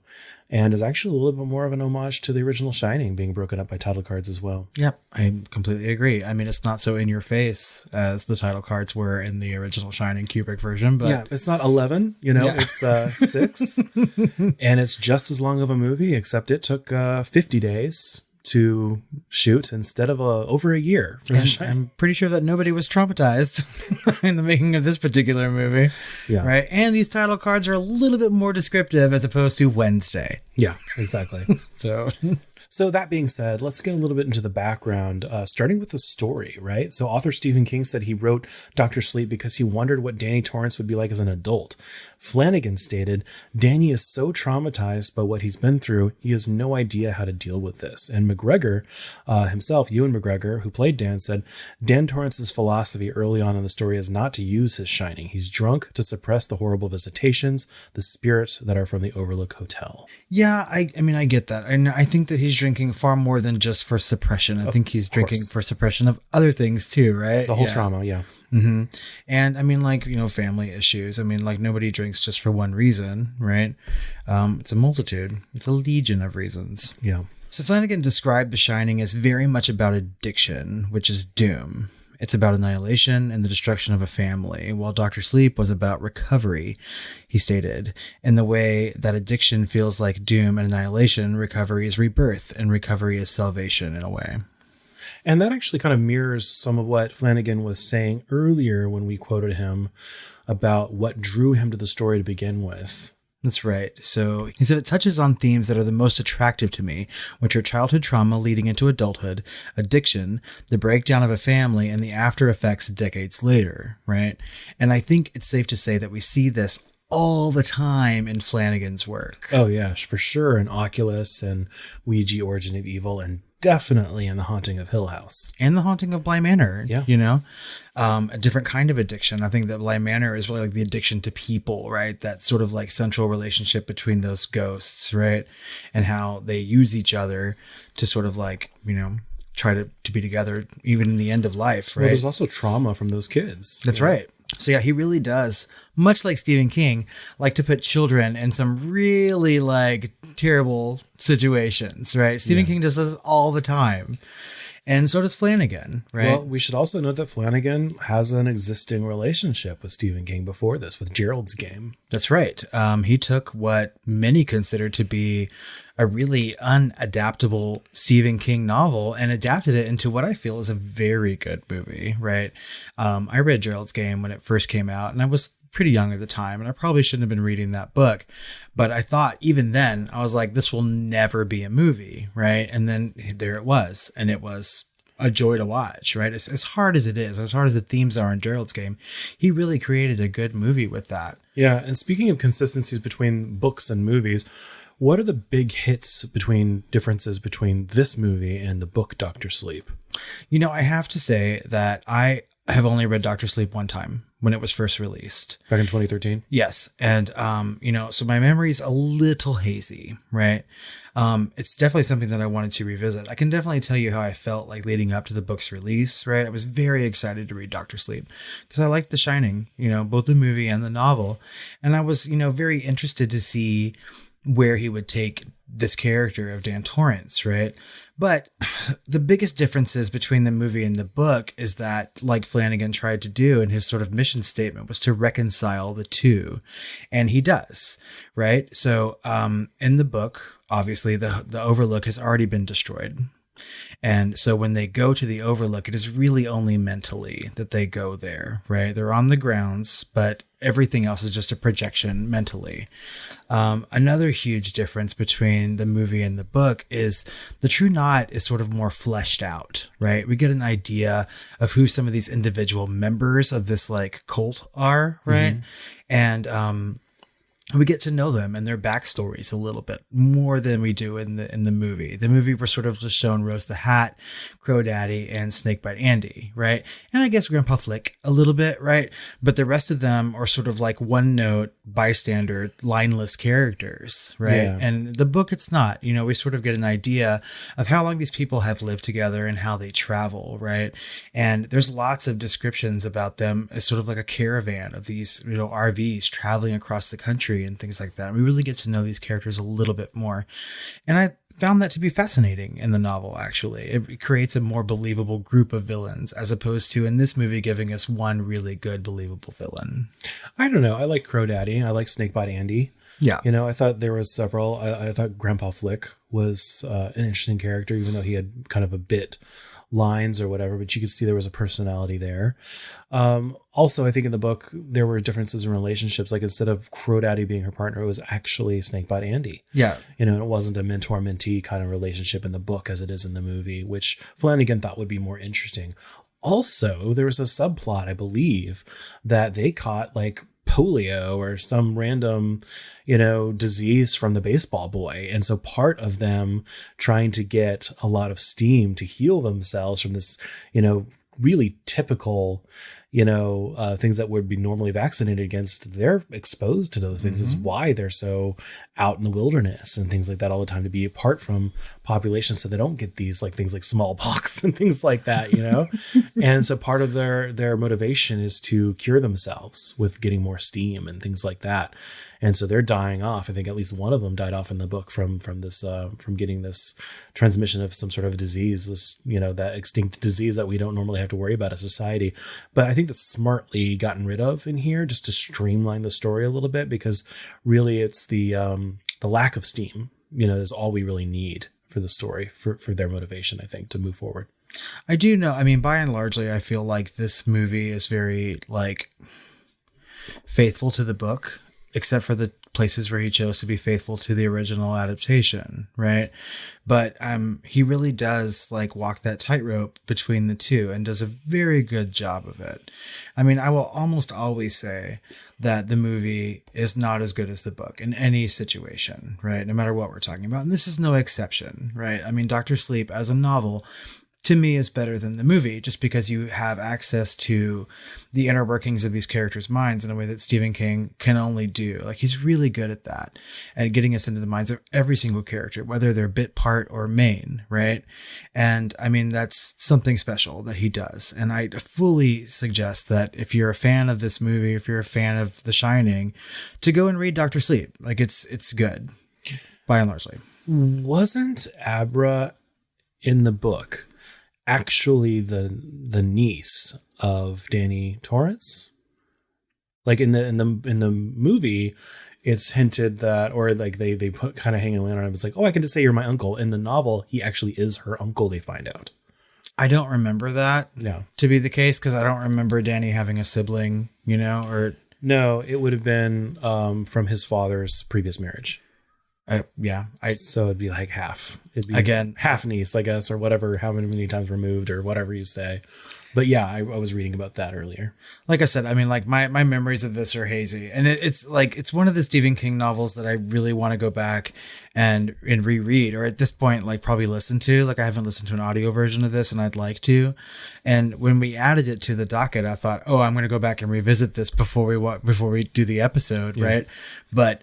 [SPEAKER 4] and is actually a little bit more of an homage to the original Shining being broken up by title cards as well. Yep, I completely agree. I mean, it's not so in your face as the title cards were in the original Shining Kubrick version, but yeah, it's not 11, it's 6 and it's just as long of a movie, except it took 50 days to shoot instead of over a year. I'm pretty sure that nobody was traumatized in the making of this particular movie. Yeah. Right. And these title cards are a little bit more descriptive as opposed to Wednesday. Yeah, exactly. So that being said, let's get a little bit into the background, starting with the story, right? So author Stephen King said he wrote Dr. Sleep because he wondered what Danny Torrance would be like as an adult. Flanagan stated, Danny is so traumatized by what he's been through, he has no idea how to deal with this. And McGregor himself, Ewan McGregor, who played Dan, said, Dan Torrance's philosophy early on in the story is not to use his shining. He's drunk to suppress the horrible visitations, the spirits that are from the Overlook Hotel. Yeah, I mean, I get that. And I think that he's drinking far more than just for suppression. I think he's drinking for suppression of other things too, right? The whole trauma, yeah. Mm-hmm. And I mean, like, family issues. I mean, like, nobody drinks just for one reason, right? It's a multitude. It's a legion of reasons. Yeah. So Flanagan described The Shining as very much about addiction, which is doom. It's about annihilation and the destruction of a family, while Dr. Sleep was about recovery, he stated. In the way that addiction feels like doom and annihilation, recovery is rebirth, and recovery is salvation in a way. And that actually kind of mirrors some of what Flanagan was saying earlier when we quoted him about what drew him to the story to begin with. That's right. So he said it touches on themes that are the most attractive to me, which are childhood trauma leading into adulthood, addiction, the breakdown of a family, and the after effects decades later, right? And I think it's safe to say that we see this all the time in Flanagan's work. Oh, yeah, for sure. In Oculus and Ouija Origin of Evil, and definitely in The Haunting of Hill House. And The Haunting of Bly Manor, yeah. A different kind of addiction. I think that Bly Manor is really like the addiction to people, right? That sort of like central relationship between those ghosts, right? And how they use each other to sort of like, try to be together even in the end of life, right? Well, there's also trauma from those kids. That's right. So yeah, he really does, much like Stephen King, like to put children in some really like terrible situations, right? Stephen King does this all the time. And so does Flanagan, right? Well, we should also note that Flanagan has an existing relationship with Stephen King before this, with Gerald's Game. That's right. He took what many consider to be a really unadaptable Stephen King novel and adapted it into what I feel is a very good movie, right? I read Gerald's Game when it first came out, and I was pretty young at the time, and I probably shouldn't have been reading that book. But I thought even then, I was like, this will never be a movie, right? And then there it was, and it was a joy to watch, right? As hard as it is, as hard as the themes are in Gerald's Game, he really created a good movie with that. Yeah, and speaking of consistencies between books and movies,
[SPEAKER 3] What are the big differences between this movie and the book Dr. Sleep?
[SPEAKER 4] You know, I have to say that I have only read Dr. Sleep one time when it was first released.
[SPEAKER 3] Back in 2013?
[SPEAKER 4] Yes. And, so my memory's a little hazy, right? It's definitely something that I wanted to revisit. I can definitely tell you how I felt like leading up to the book's release, right? I was very excited to read Dr. Sleep because I liked The Shining, both the movie and the novel. And I was, very interested to see where he would take this character of Dan Torrance, right? But the biggest differences between the movie and the book is that, like Flanagan tried to do in his sort of mission statement, was to reconcile the two. And he does, right? So in the book, obviously, the Overlook has already been destroyed. And so when they go to the Overlook, it is really only mentally that they go there, right? They're on the grounds, but everything else is just a projection mentally. Another huge difference between the movie and the book is the True Knot is sort of more fleshed out, right? We get an idea of who some of these individual members of this like cult are, right? Mm-hmm. And we get to know them and their backstories a little bit more than we do in the movie. The movie, we're sort of just shown Rose the Hat, Crow Daddy, and Snakebite Andy, right? And I guess Grandpa Flick a little bit, right? But the rest of them are sort of like one note, bystander, lineless characters, right? Yeah. And the book, it's not. We sort of get an idea of how long these people have lived together and how they travel, right? And there's lots of descriptions about them as sort of like a caravan of these, RVs traveling across the country and things like that. We really get to know these characters a little bit more. And I found that to be fascinating in the novel, actually. It creates a more believable group of villains as opposed to in this movie giving us one really good, believable villain.
[SPEAKER 3] I don't know. I like Crow Daddy. I like Snakebite Andy.
[SPEAKER 4] Yeah.
[SPEAKER 3] I thought there was several. I thought Grandpa Flick was an interesting character, even though he had kind of a bit lines or whatever, but you could see there was a personality there. Also, I think in the book, there were differences in relationships. Like instead of Crow Daddy being her partner, it was actually Snakebite Andy.
[SPEAKER 4] Yeah.
[SPEAKER 3] And it wasn't a mentor-mentee kind of relationship in the book as it is in the movie, which Flanagan thought would be more interesting. Also, there was a subplot, I believe, that they caught like polio or some random, disease from the baseball boy. And so part of them trying to get a lot of steam to heal themselves from this, really typical, things that would be normally vaccinated against, they're exposed to those things. Mm-hmm. This is why they're so out in the wilderness and things like that all the time, to be apart from population so they don't get these like things like smallpox and things like that, And so part of their motivation is to cure themselves with getting more steam and things like that. And so they're dying off. I think at least one of them died off in the book from this from getting this transmission of some sort of disease, this that extinct disease that we don't normally have to worry about as society. But I think that's smartly gotten rid of in here just to streamline the story a little bit, because really it's the lack of steam, is all we really need for the story for their motivation, I think, to move forward.
[SPEAKER 4] I do know. I mean, by and largely, I feel like this movie is very like faithful to the book, except for the places where he chose to be faithful to the original adaptation, right? But he really does like walk that tightrope between the two and does a very good job of it. I mean, I will almost always say that the movie is not as good as the book in any situation, right? No matter what we're talking about. And this is no exception, right? I mean, Dr. Sleep as a novel, to me, is better than the movie, just because you have access to the inner workings of these characters' minds in a way that Stephen King can only do. Like, he's really good at that, and getting us into the minds of every single character, whether they're bit part or main, right? And I mean, that's something special that he does. And I fully suggest that if you're a fan of this movie, if you're a fan of The Shining, to go and read Dr. Sleep. Like, it's good, by and largely.
[SPEAKER 3] Wasn't Abra in the book actually the niece of Danny Torrance? Like in the movie, it's hinted that, or like they put kind of hanging around on him. It's like, oh, I can just say you're my uncle. In the novel, he actually is her uncle. They find out.
[SPEAKER 4] I don't remember that to be the case, because I don't remember Danny having a sibling, or
[SPEAKER 3] no, it would have been from his father's previous marriage. So it'd be like half. It'd be
[SPEAKER 4] again
[SPEAKER 3] half niece, I guess, or whatever. How many times removed, or whatever you say. But yeah, I was reading about that earlier.
[SPEAKER 4] Like I said, I mean, like my memories of this are hazy, and it's like it's one of the Stephen King novels that I really want to go back and reread, or at this point, like probably listen to. Like I haven't listened to an audio version of this, and I'd like to. And when we added it to the docket, I thought, oh, I'm going to go back and revisit this before we do the episode, right? But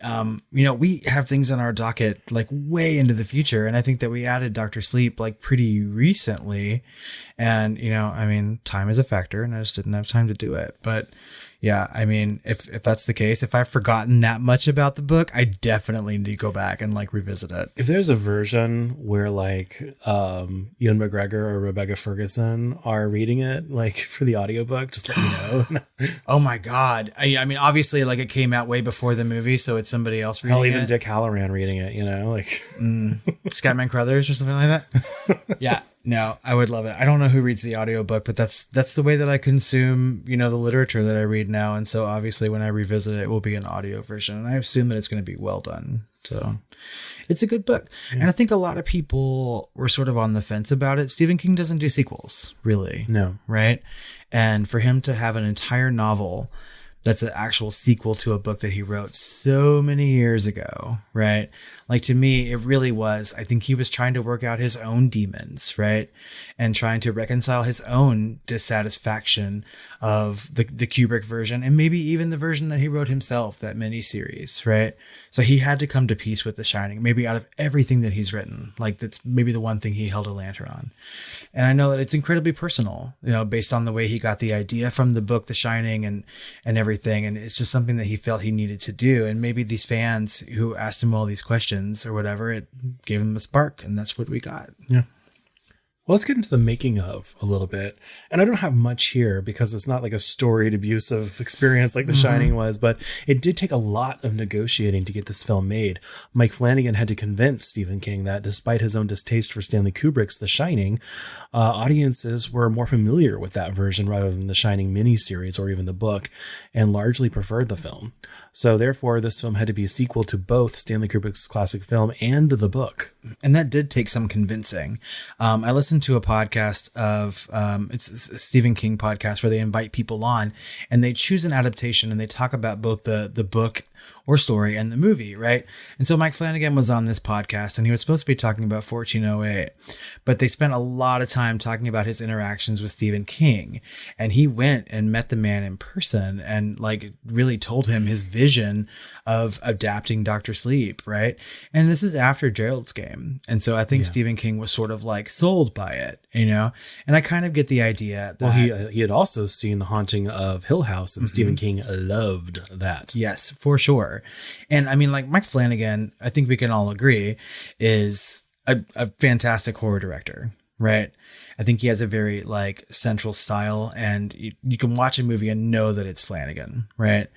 [SPEAKER 4] we have things on our docket like way into the future, and I think that we added Dr. Sleep like pretty recently, and I mean, time is a factor, and I just didn't have time to do it. But yeah, I mean, if that's the case, if I've forgotten that much about the book, I definitely need to go back and like revisit it.
[SPEAKER 3] If there's a version where like Ewan McGregor or Rebecca Ferguson are reading it like for the audiobook, just let me know.
[SPEAKER 4] Oh my God. I mean, obviously like it came out way before the movie, so it's somebody else reading
[SPEAKER 3] Hell,
[SPEAKER 4] it.
[SPEAKER 3] even Dick Halloran reading it, like
[SPEAKER 4] Scatman Crothers or something like that. Yeah. No, I would love it. I don't know who reads the audiobook, but that's the way that I consume, the literature that I read now. And so obviously when I revisit it, it will be an audio version. And I assume that it's going to be well done. So it's a good book. Yeah. And I think a lot of people were sort of on the fence about it. Stephen King doesn't do sequels, really.
[SPEAKER 3] No.
[SPEAKER 4] Right? And for him to have an entire novel that's an actual sequel to a book that he wrote so many years ago, right? Like to me, it really was, I think he was trying to work out his own demons, right? And trying to reconcile his own dissatisfaction of the Kubrick version and maybe even the version that he wrote himself, that miniseries, right? So he had to come to peace with The Shining, maybe out of everything that he's written. Like that's maybe the one thing he held a lantern on. And I know that it's incredibly personal, based on the way he got the idea from the book, The Shining and everything. And it's just something that he felt he needed to do. And maybe these fans who asked him all these questions or whatever, it gave him a spark, and that's what we got.
[SPEAKER 3] Yeah. Well, let's get into the making of a little bit. And I don't have much here because it's not like a storied abusive experience like The Shining was, but it did take a lot of negotiating to get this film made. Mike Flanagan had to convince Stephen King that despite his own distaste for Stanley Kubrick's The Shining, audiences were more familiar with that version rather than the Shining miniseries or even the book, and largely preferred the film. So therefore, this film had to be a sequel to both Stanley Kubrick's classic film and the book.
[SPEAKER 4] And that did take some convincing. I listened to a podcast of, it's a Stephen King podcast where they invite people on and they choose an adaptation and they talk about both the book or story and the movie, right? And so Mike Flanagan was on this podcast and he was supposed to be talking about 1408, but they spent a lot of time talking about his interactions with Stephen King. And he went and met the man in person and like really told him his vision of adapting Dr. Sleep, right? And this is after Gerald's Game. And so I think Stephen King was sort of like sold by it, and I kind of get the idea that...
[SPEAKER 3] Well, he had also seen The Haunting of Hill House and Stephen King loved that.
[SPEAKER 4] Yes, for sure. And I mean, like Mike Flanagan, I think we can all agree, is a fantastic horror director, right? I think he has a very like central style, and you can watch a movie and know that it's Flanagan, right?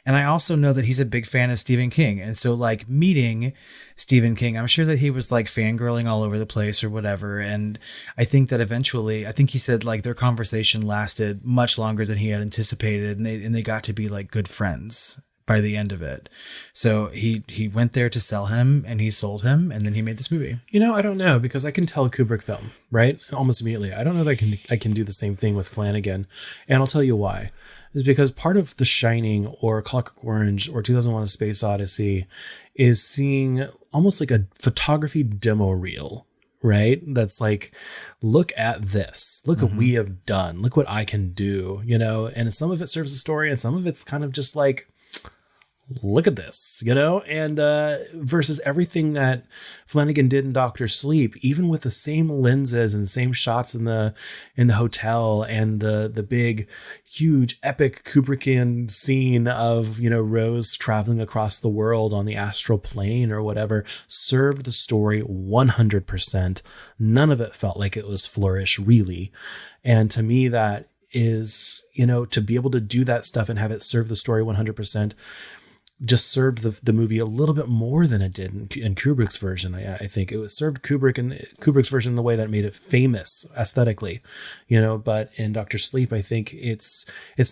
[SPEAKER 4] And I also know that he's a big fan of Stephen King. And so like meeting Stephen King, I'm sure that he was like fangirling all over the place or whatever. And I think that eventually, I think he said like their conversation lasted much longer than he had anticipated, and they got to be like good friends by the end of it. So he went there to sell him and he sold him, and then he made this movie.
[SPEAKER 3] I don't know, because I can tell a Kubrick film, right? Almost immediately. I don't know that I can do the same thing with Flanagan. And I'll tell you why. Is because part of The Shining or Clockwork Orange or 2001: A Space Odyssey is seeing almost like a photography demo reel, right? That's like, look at this, look what we have done, look what I can do, and some of it serves a story and some of it's kind of just like, look at this, and versus everything that Flanagan did in Dr. Sleep, even with the same lenses and same shots in the hotel and the big, huge, epic Kubrickian scene of, Rose traveling across the world on the astral plane or whatever, served the story 100%. None of it felt like it was flourish, really. And to me, that is, to be able to do that stuff and have it serve the story 100%, just served the movie a little bit more than it did in Kubrick's version. I think it was served Kubrick's version in the way that made it famous aesthetically, but in Dr. Sleep, I think it's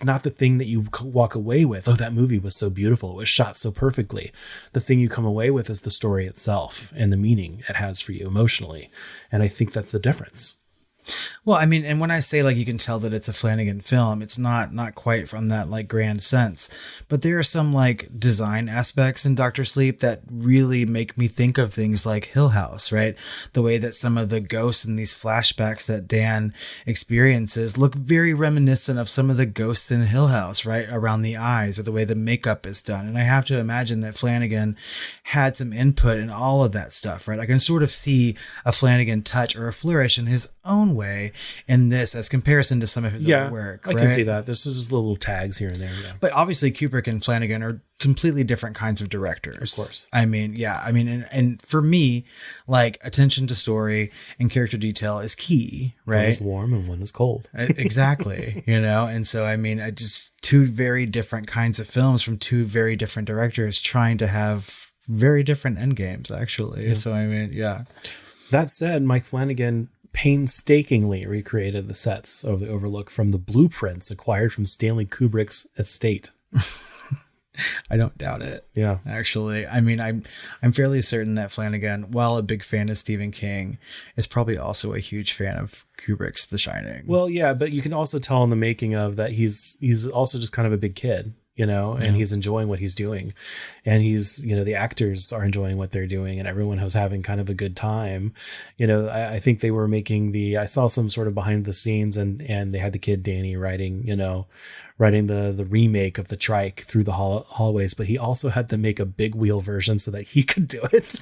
[SPEAKER 3] not the thing that you walk away with. Oh, that movie was so beautiful. It was shot so perfectly. The thing you come away with is the story itself and the meaning it has for you emotionally. And I think that's the difference.
[SPEAKER 4] Well, I mean, and when I say like you can tell that it's a Flanagan film, it's not quite from that like grand sense, but there are some like design aspects in Dr. Sleep that really make me think of things like Hill House, right? The way that some of the ghosts in these flashbacks that Dan experiences look very reminiscent of some of the ghosts in Hill House, right? Around the eyes or the way the makeup is done. And I have to imagine that Flanagan had some input in all of that stuff, right? I can sort of see a Flanagan touch or a flourish in his own way in this as comparison to some of his other work.
[SPEAKER 3] I can see that. There's just little tags here and there. Yeah.
[SPEAKER 4] But obviously Kubrick and Flanagan are completely different kinds of directors.
[SPEAKER 3] Of course.
[SPEAKER 4] I mean, yeah. I mean, and for me, like attention to story and character detail is key, right?
[SPEAKER 3] One is warm and one is cold.
[SPEAKER 4] Exactly. And so, I mean, I just two very different kinds of films from two very different directors trying to have very different end games, actually. Yeah. So, I mean, yeah.
[SPEAKER 3] That said, Mike Flanagan painstakingly recreated the sets of the Overlook from the blueprints acquired from Stanley Kubrick's estate.
[SPEAKER 4] I don't doubt it.
[SPEAKER 3] Yeah.
[SPEAKER 4] Actually, I mean, I'm fairly certain that Flanagan, while a big fan of Stephen King, is probably also a huge fan of Kubrick's The Shining.
[SPEAKER 3] Well, yeah, but you can also tell in the making of that he's also just kind of a big kid. And he's enjoying what he's doing, and he's, the actors are enjoying what they're doing, and everyone was having kind of a good time. I think they were I saw some sort of behind the scenes and they had the kid Danny writing the remake of the trike through the hallways, but he also had to make a big wheel version so that he could do it.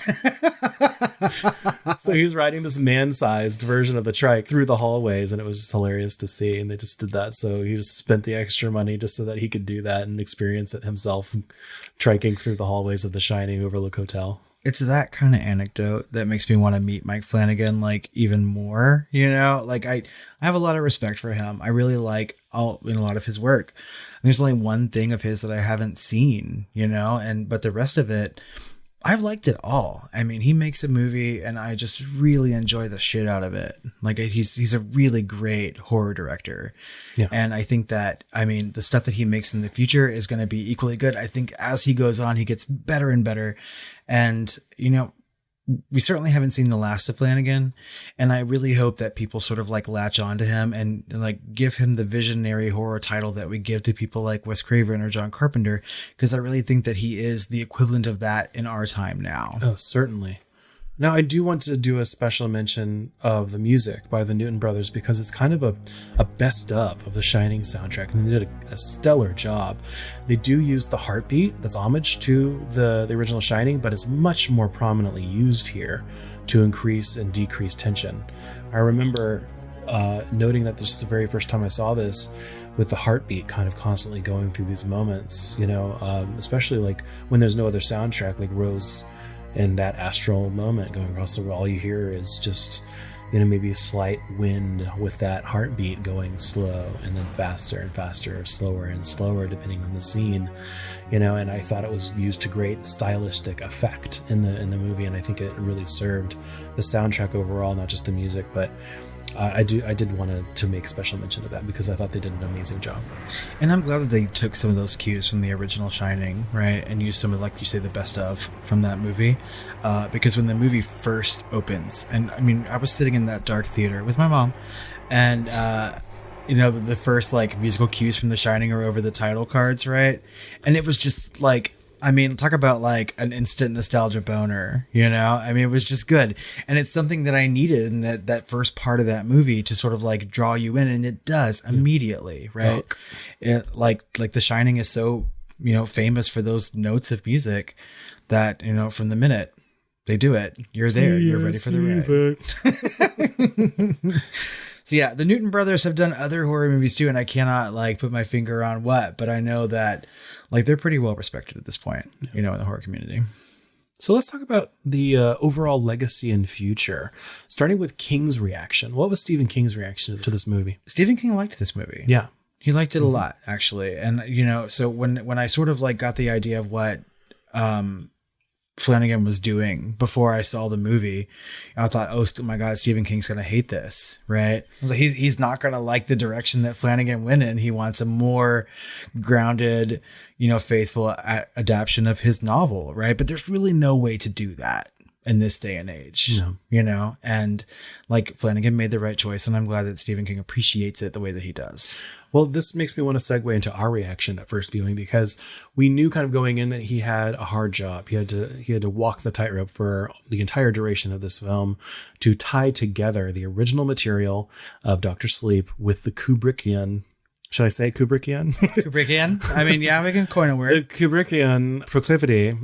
[SPEAKER 3] So he's writing this man-sized version of the trike through the hallways, and it was just hilarious to see. And they just did that. So he just spent the extra money just so that he could do that and experience it himself, triking through the hallways of the Shining Overlook Hotel. It's that kind of anecdote that makes me want to meet Mike Flanagan, like, even more, like I have a lot of respect for him. I really like a lot of his work. And there's only one thing of his that I haven't seen, but the rest of it, I've liked it all. I mean, he makes a movie and I just really enjoy the shit out of it. Like he's a really great horror director. Yeah. And I think that, the stuff that he makes in the future is going to be equally good. I think as he goes on, he gets better and better. And, we certainly haven't seen the last of Flanagan. And I really hope that people sort of like latch onto him and like give him the visionary horror title that we give to people like Wes Craven or John Carpenter, because I really think that he is the equivalent of that in our time now. Oh, certainly. Now, I do want to do a special mention of the music by the Newton Brothers, because it's kind of a best of the Shining soundtrack, and they did a stellar job. They do use the heartbeat that's homage to the original Shining, but it's much more prominently used here to increase and decrease tension. I remember noting that this is the very first time I saw this, with the heartbeat kind of constantly going through these moments, especially like when there's no other soundtrack, like Rose in that astral moment going across the world. All you hear is just, maybe a slight wind with that heartbeat going slow and then faster and faster, slower and slower, depending on the scene, and I thought it was used to great stylistic effect in the movie. And I think it really served the soundtrack overall, not just the music, but I did want to make special mention of that, because I thought they did an amazing job. And I'm glad that they took some of those cues from the original Shining, right, and used some of, like you say, the best of from that movie, because when the movie first opens, and I was sitting in that dark theater with my mom, and the first like musical cues from The Shining are over the title cards, right, and it was just like, talk about like an instant nostalgia boner, it was just good. And it's something that I needed in that first part of that movie to sort of like draw you in. And it does immediately, right? It, like The Shining is so, famous for those notes of music that, from the minute they do it, you're there, you're ready for the ride. So yeah, the Newton Brothers have done other horror movies too, and I cannot like put my finger on what, but I know that like they're pretty well respected at this point, in the horror community. So let's talk about the overall legacy and future, starting with King's reaction. What was Stephen King's reaction to this movie? Stephen King liked this movie. Yeah. He liked it a lot, actually. And, so when I sort of like got the idea of what Flanagan was doing before I saw the movie, I thought, oh my God, Stephen King's going to hate this, right? I was like, he's not going to like the direction that Flanagan went in. He wants a more grounded, faithful adaptation of his novel, right? But there's really no way to do that.
[SPEAKER 4] in this day and age, you know, and like Flanagan made the right choice. And I'm glad that Stephen King appreciates it the way that he does.
[SPEAKER 3] Well, this makes me want to segue into our reaction at first viewing, because we knew kind of going in that he had a hard job. He had to walk the tightrope for the entire duration of this film to tie together the original material of Dr. Sleep with the Kubrickian. Should I say Kubrickian?
[SPEAKER 4] Kubrickian? I mean, yeah, we can coin a word.
[SPEAKER 3] The Kubrickian proclivity.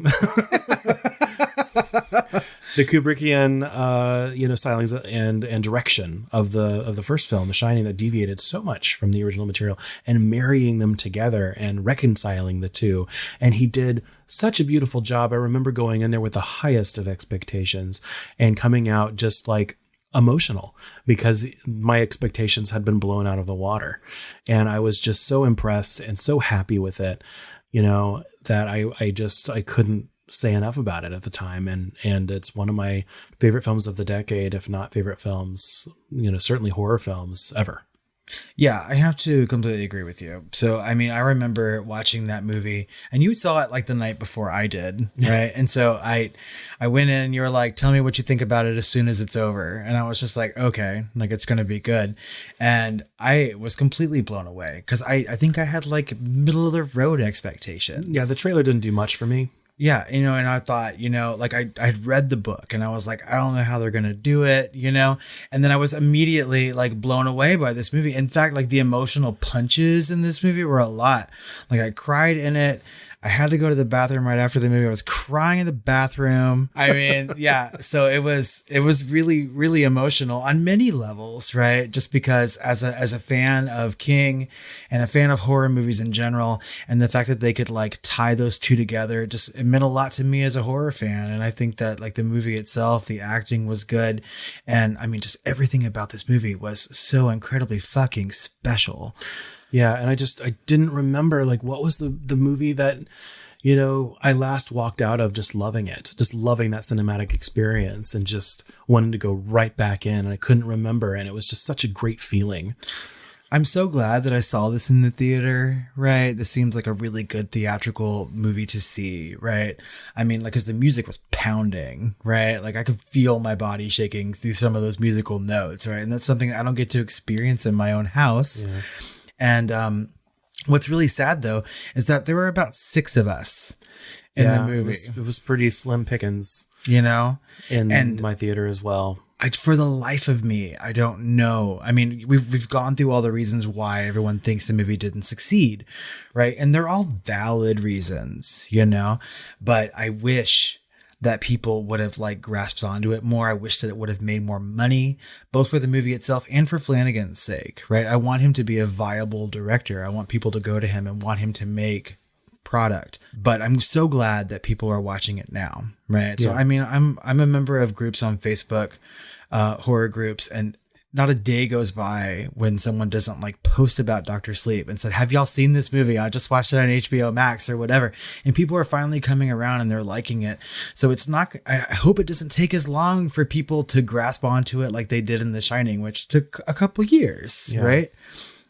[SPEAKER 3] The Kubrickian, stylings and direction of the first film, The Shining, that deviated so much from the original material, and marrying them together and reconciling the two. And he did such a beautiful job. I remember going in there with the highest of expectations and coming out just like emotional, because my expectations had been blown out of the water. And I was just so impressed and so happy with it, that I couldn't say enough about it at the time. And it's one of my favorite films of the decade, if not favorite films, certainly horror films ever.
[SPEAKER 4] Yeah, I have to completely agree with you. So, I mean, I remember watching that movie, and you saw it like the night before I did, right? And so I went in and you were like, tell me what you think about it as soon as it's over. And I was just like, okay, like it's going to be good. And I was completely blown away because I think I had like middle of the road expectations.
[SPEAKER 3] Yeah, the trailer didn't do much for me.
[SPEAKER 4] Yeah, and I thought, like I'd read the book and I was like, I don't know how they're going to do it, and then I was immediately like blown away by this movie. In fact, like the emotional punches in this movie were a lot. Like I cried in it. I had to go to the bathroom right after the movie. I was crying in the bathroom. I mean, yeah. So it was really, really emotional on many levels, right? Just because as a fan of King and a fan of horror movies in general, and the fact that they could like tie those two together, it meant a lot to me as a horror fan. And I think that like the movie itself, the acting was good. And I mean, just everything about this movie was so incredibly fucking special.
[SPEAKER 3] Yeah, and I didn't remember, like, what was the movie that, I last walked out of just loving it, just loving that cinematic experience and just wanting to go right back in. And I couldn't remember, and it was just such a great feeling.
[SPEAKER 4] I'm so glad that I saw this in the theater, right? This seems like a really good theatrical movie to see, right? I mean, like, because the music was pounding, right? Like, I could feel my body shaking through some of those musical notes, right? And that's something I don't get to experience in my own house. Yeah. And what's really sad, though, is that there were about 6 of us in the movie.
[SPEAKER 3] It was pretty slim pickings,
[SPEAKER 4] in
[SPEAKER 3] my theater as well.
[SPEAKER 4] For the life of me, I don't know. I mean, we've gone through all the reasons why everyone thinks the movie didn't succeed, right? And they're all valid reasons, but I wish that people would have like grasped onto it more. I wish that it would have made more money, both for the movie itself and for Flanagan's sake, right? I want him to be a viable director. I want people to go to him and want him to make product. But I'm so glad that people are watching it now, right? Yeah. So I mean, I'm a member of groups on Facebook, horror groups, and not a day goes by when someone doesn't like post about Dr. Sleep and said, have y'all seen this movie? I just watched it on HBO Max or whatever. And people are finally coming around and they're liking it. So it's not, I hope it doesn't take as long for people to grasp onto it like they did in The Shining, which took a couple years, right?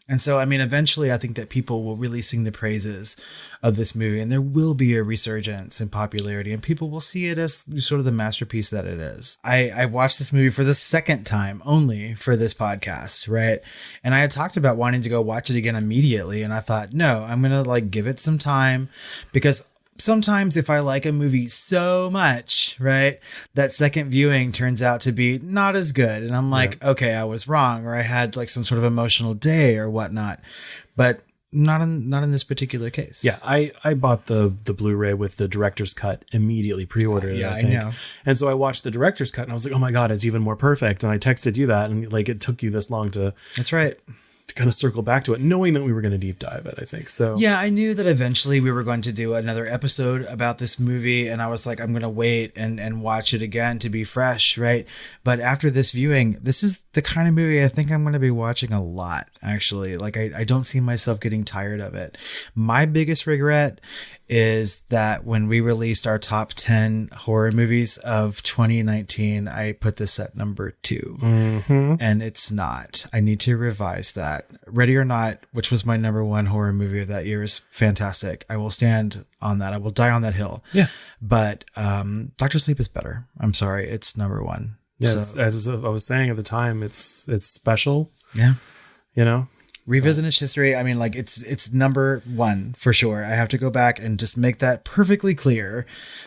[SPEAKER 4] And so, I mean, eventually I think that people will really sing the praises of this movie, and there will be a resurgence in popularity, and people will see it as sort of the masterpiece that it is. I watched this movie for the second time only for this podcast, right? And I had talked about wanting to go watch it again immediately, and I thought, no, I'm going to like give it some time, because sometimes if I like a movie so much, right, that second viewing turns out to be not as good. And I'm like, okay, I was wrong, or I had like some sort of emotional day or whatnot, but not in this particular case.
[SPEAKER 3] Yeah. I bought the Blu-ray with the director's cut immediately, pre-ordered.
[SPEAKER 4] I know.
[SPEAKER 3] And so I watched the director's cut and I was like, oh my God, it's even more perfect. And I texted you that, and like, it took you this long to
[SPEAKER 4] That's right.
[SPEAKER 3] to kind of circle back to it, knowing that we were going to deep dive it, I think. So
[SPEAKER 4] yeah, I knew that eventually we were going to do another episode about this movie, and I was like, I'm going to wait and watch it again to be fresh, right? But after this viewing, this is the kind of movie I think I'm going to be watching a lot, actually. Like, I don't see myself getting tired of it. My biggest regret is that when we released our top 10 horror movies of 2019, I put this at number 2. And it's not. I need to revise that. Ready or Not, which was my number 1 horror movie of that year, is fantastic. I will stand on that. I will die on that hill.
[SPEAKER 3] Yeah.
[SPEAKER 4] But Dr. Sleep is better. I'm sorry. It's number 1.
[SPEAKER 3] Yeah,
[SPEAKER 4] So,
[SPEAKER 3] as I was saying at the time, it's special.
[SPEAKER 4] yeah.
[SPEAKER 3] You know,
[SPEAKER 4] Revision its history. I mean, like it's number 1 for sure. I have to go back and just make that perfectly clear.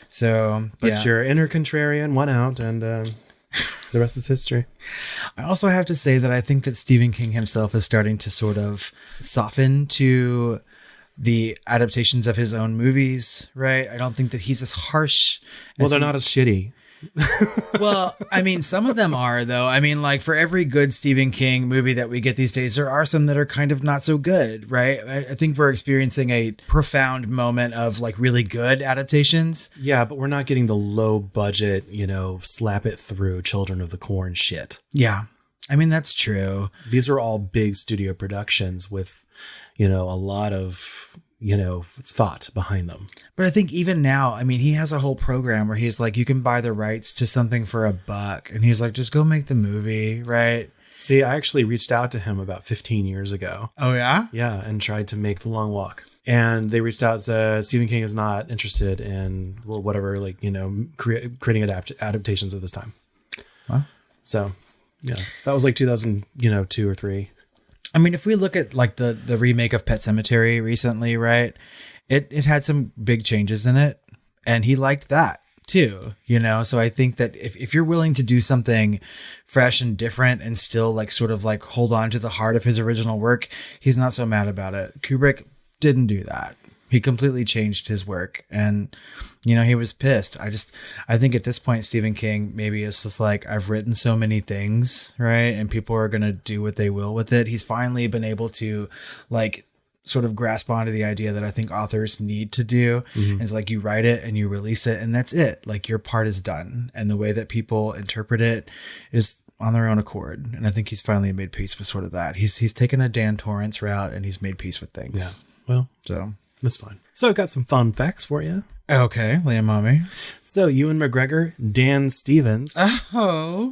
[SPEAKER 4] So,
[SPEAKER 3] but
[SPEAKER 4] yeah.
[SPEAKER 3] your inner contrarian won out, and the rest is history.
[SPEAKER 4] I also have to say that I think that Stephen King himself is starting to sort of soften to the adaptations of his own movies, right? I don't think that he's as harsh.
[SPEAKER 3] Well, they're not as shitty.
[SPEAKER 4] Well, I mean, some of them are, though. I mean, like, for every good Stephen King movie that we get these days, there are some that are kind of not so good, right? I think we're experiencing a profound moment of, like, really good adaptations.
[SPEAKER 3] Yeah, but we're not getting the low budget, slap it through Children of the Corn shit.
[SPEAKER 4] Yeah. I mean, that's true.
[SPEAKER 3] These are all big studio productions with, a lot of, thought behind them.
[SPEAKER 4] But I think even now, I mean, he has a whole program where he's like, you can buy the rights to something for $1. And he's like, just go make the movie, right?
[SPEAKER 3] See, I actually reached out to him about 15 years ago.
[SPEAKER 4] Oh, yeah?
[SPEAKER 3] Yeah, and tried to make The Long Walk. And they reached out and said, Stephen King is not interested in, whatever, creating adaptations at this time.
[SPEAKER 4] Wow.
[SPEAKER 3] So, yeah, that was like 2002 or 3.
[SPEAKER 4] I mean, if we look at like the remake of Pet Sematary recently, right? It had some big changes in it, and he liked that too, So I think that if you're willing to do something fresh and different and still like sort of like hold on to the heart of his original work, he's not so mad about it. Kubrick didn't do that. He completely changed his work, and he was pissed. I think at this point, Stephen King maybe is just like, I've written so many things, right? And people are going to do what they will with it. He's finally been able to like sort of grasp onto the idea that I think authors need to do. It's like, you write it and you release it, and that's it. Like, your part is done. And the way that people interpret it is on their own accord. And I think he's finally made peace with sort of that. He's taken a Dan Torrance route, and he's made peace with things.
[SPEAKER 3] Yeah. Well,
[SPEAKER 4] so
[SPEAKER 3] that's fine. So I've got some fun facts for you.
[SPEAKER 4] Okay, Liam Mommy.
[SPEAKER 3] So Ewan McGregor, Dan Stevens,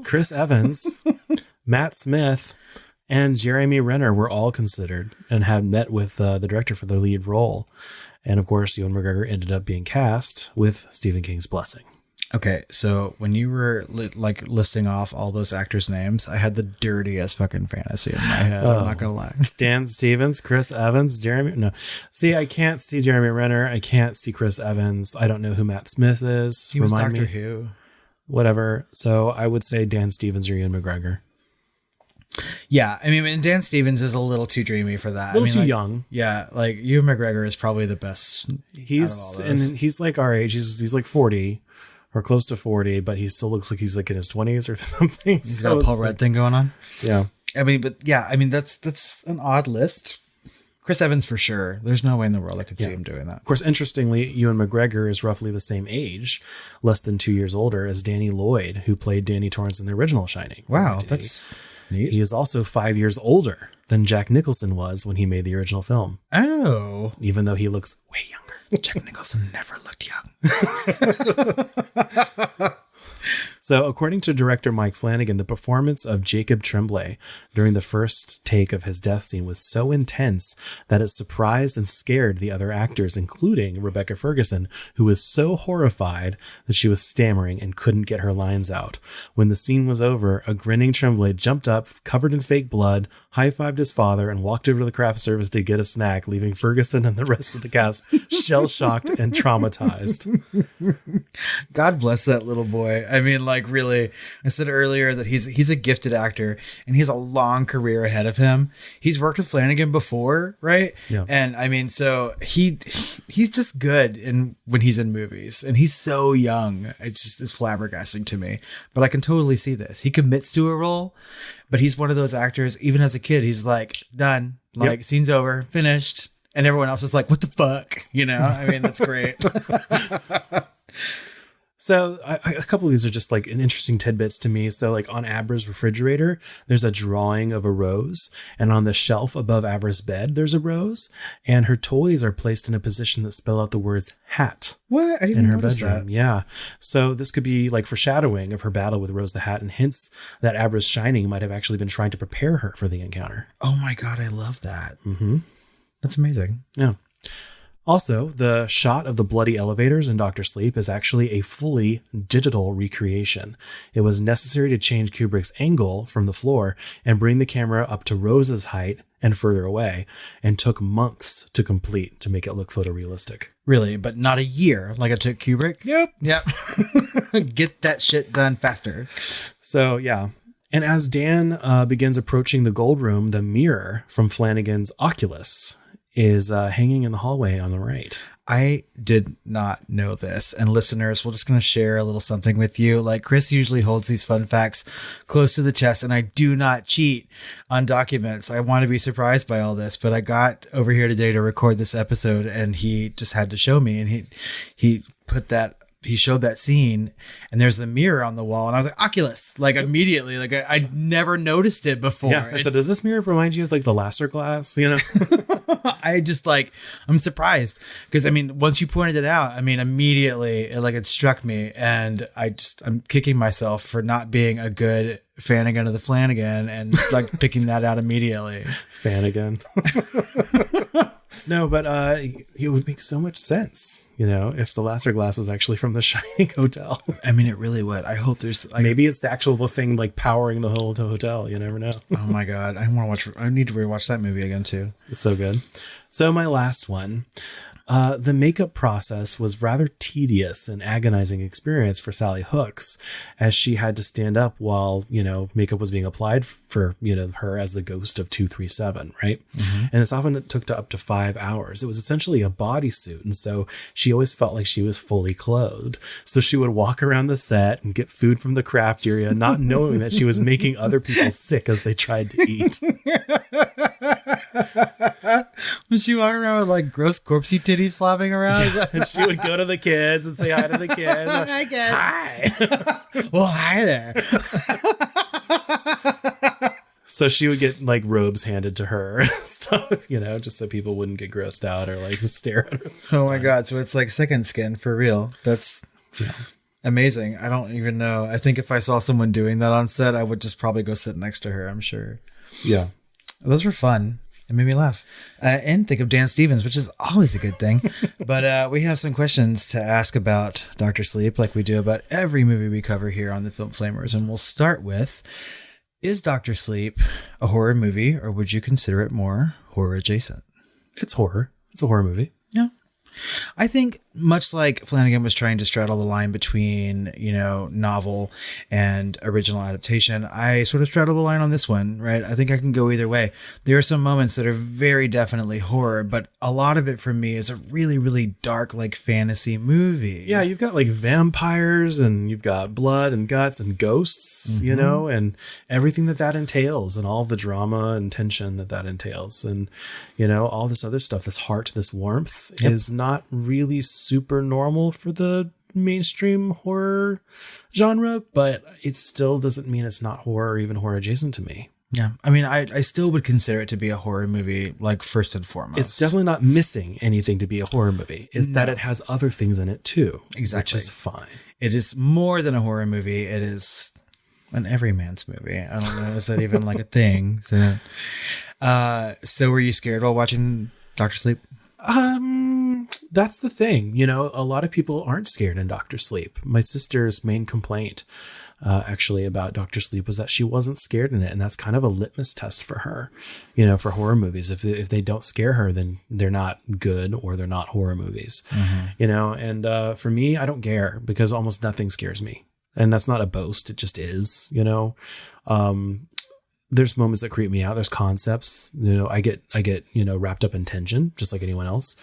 [SPEAKER 3] Chris Evans, Matt Smith, and Jeremy Renner were all considered and had met with the director for the lead role. And of course, Ewan McGregor ended up being cast with Stephen King's blessing.
[SPEAKER 4] Okay, so when you were listing off all those actors' names, I had the dirtiest fucking fantasy in my head. I'm not gonna lie.
[SPEAKER 3] Dan Stevens, Chris Evans, Jeremy. No, see, I can't see Jeremy Renner. I can't see Chris Evans. I don't know who Matt Smith is.
[SPEAKER 4] He was
[SPEAKER 3] Remind
[SPEAKER 4] Doctor
[SPEAKER 3] me.
[SPEAKER 4] Who.
[SPEAKER 3] Whatever. So I would say Dan Stevens or Ewan McGregor.
[SPEAKER 4] Yeah, I mean, and Dan Stevens is a little too dreamy for that.
[SPEAKER 3] A little too young.
[SPEAKER 4] Yeah, like Ewan McGregor is probably the best.
[SPEAKER 3] He's like our age. He's like 40. Or close to 40, but he still looks like he's like in his 20s or something.
[SPEAKER 4] He's got a Paul Rudd thing going on.
[SPEAKER 3] Yeah.
[SPEAKER 4] I mean, that's an odd list. Chris Evans for sure. There's no way in the world I could see him doing that.
[SPEAKER 3] Of course, interestingly, Ewan McGregor is roughly the same age, less than 2 years older, as Danny Lloyd, who played Danny Torrance in the original Shining.
[SPEAKER 4] Wow, that's neat.
[SPEAKER 3] He is also 5 years older than Jack Nicholson was when he made the original film.
[SPEAKER 4] Oh.
[SPEAKER 3] Even though he looks way younger.
[SPEAKER 4] Jack Nicholson never looked young.
[SPEAKER 3] So, according to director Mike Flanagan, the performance of Jacob Tremblay during the first take of his death scene was so intense that it surprised and scared the other actors, including Rebecca Ferguson, who was so horrified that she was stammering and couldn't get her lines out. When the scene was over, a grinning Tremblay jumped up, covered in fake blood, high-fived his father, and walked over to the craft service to get a snack, leaving Ferguson and the rest of the cast shell-shocked and traumatized.
[SPEAKER 4] God bless that little boy. I mean, like, really, I said earlier that he's a gifted actor and he has a long career ahead of him. He's worked with Flanagan before, right?
[SPEAKER 3] Yeah.
[SPEAKER 4] And I mean, so he's just good when he's in movies, and he's so young. It's flabbergasting to me. But I can totally see this. He commits to a role, but he's one of those actors, even as a kid, he's like, done. Like, scene's over, finished. And everyone else is like, what the fuck? I mean, that's great.
[SPEAKER 3] So a couple of these are just like an interesting tidbits to me. So like on Abra's refrigerator, there's a drawing of a rose, and on the shelf above Abra's bed, there's a rose, and her toys are placed in a position that spell out the words hat.
[SPEAKER 4] What? I didn't
[SPEAKER 3] in her
[SPEAKER 4] notice
[SPEAKER 3] bedroom.
[SPEAKER 4] that.
[SPEAKER 3] Yeah. So this could be like foreshadowing of her battle with Rose the Hat, and hints that Abra's shining might have actually been trying to prepare her for the encounter.
[SPEAKER 4] Oh my God, I love that.
[SPEAKER 3] Mm-hmm.
[SPEAKER 4] That's amazing.
[SPEAKER 3] Yeah. Also, the shot of the bloody elevators in Dr. Sleep is actually a fully digital recreation. It was necessary to change Kubrick's angle from the floor and bring the camera up to Rose's height and further away, and took months to complete to make it look photorealistic.
[SPEAKER 4] Really, but not a year like it took Kubrick? Yep. Get that shit done faster.
[SPEAKER 3] So, yeah. And as Dan begins approaching the gold room, the mirror from Flanagan's Oculus is hanging in the hallway on the right.
[SPEAKER 4] I did not know this. And listeners, we're just going to share a little something with you. Like, Chris usually holds these fun facts close to the chest, and I do not cheat on documents. I want to be surprised by all this, but I got over here today to record this episode, and he just had to show me, and he showed that scene, and there's the mirror on the wall, and I was like, Oculus, like immediately, like I'd never noticed it before.
[SPEAKER 3] Yeah. I said, does this mirror remind you of like the laser glass? You know,
[SPEAKER 4] I just like, I'm surprised because I mean, once you pointed it out, I mean, immediately it struck me, and I'm kicking myself for not being a good Flanagan of the Flanagan and like picking that out immediately.
[SPEAKER 3] Flanagan. No, but it would make so much sense, you know, if the laser glass was actually from the Shining Hotel.
[SPEAKER 4] I mean, it really would. I hope there's
[SPEAKER 3] maybe it's the actual thing like powering the whole hotel. You never know.
[SPEAKER 4] Oh my God. I need to rewatch that movie again too.
[SPEAKER 3] It's so good. So my last one. The makeup process was rather tedious and agonizing experience for Sally Hooks, as she had to stand up while, you know, makeup was being applied for, you know, her as the ghost of 237, right? Mm-hmm. And this often took up to 5 hours. It was essentially a bodysuit, and so she always felt like she was fully clothed. So she would walk around the set and get food from the craft area, not knowing that she was making other people sick as they tried to eat.
[SPEAKER 4] Was she walking around with like gross corpsey titties flopping around?
[SPEAKER 3] Yeah. And she would go to the kids and say hi to the kids.
[SPEAKER 4] Hi, kids.
[SPEAKER 3] Hi.
[SPEAKER 4] Well, hi there.
[SPEAKER 3] So she would get like robes handed to her and stuff, you know, just so people wouldn't get grossed out or like stare at her.
[SPEAKER 4] Oh my God. So it's like second skin for real. That's amazing. I don't even know. I think if I saw someone doing that on set, I would just probably go sit next to her, I'm sure.
[SPEAKER 3] Yeah.
[SPEAKER 4] Those were fun. It made me laugh. And think of Dan Stevens, which is always a good thing. But we have some questions to ask about Dr. Sleep, like we do about every movie we cover here on the Film Flamers. And we'll start with, is Dr. Sleep a horror movie, or would you consider it more horror adjacent?
[SPEAKER 3] It's horror. It's a horror movie.
[SPEAKER 4] Yeah. I think much like Flanagan was trying to straddle the line between, you know, novel and original adaptation, I sort of straddle the line on this one, right? I think I can go either way. There are some moments that are very definitely horror, but a lot of it for me is a really, really dark, like fantasy movie.
[SPEAKER 3] Yeah, you've got like vampires, and you've got blood and guts and ghosts, you know, and everything that entails, and all the drama and tension that entails. And, you know, all this other stuff, this heart, this warmth is not really super normal for the mainstream horror genre, but it still doesn't mean it's not horror or even horror adjacent to me.
[SPEAKER 4] Yeah. I mean, I still would consider it to be a horror movie, like first and foremost.
[SPEAKER 3] It's definitely not missing anything to be a horror movie. It's that it has other things in it too.
[SPEAKER 4] Exactly.
[SPEAKER 3] Which is fine.
[SPEAKER 4] It is more than a horror movie. It is an everyman's movie. I don't know. Is that even like a thing? So were you scared while watching Dr. Sleep?
[SPEAKER 3] That's the thing. You know, a lot of people aren't scared in Dr. Sleep. My sister's main complaint actually about Dr. Sleep was that she wasn't scared in it. And that's kind of a litmus test for her, you know, for horror movies. If they don't scare her, then they're not good, or they're not horror movies, you know. And for me, I don't care, because almost nothing scares me. And that's not a boast. It just is, you know. There's moments that creep me out. There's concepts, you know, I get, you know, wrapped up in tension just like anyone else,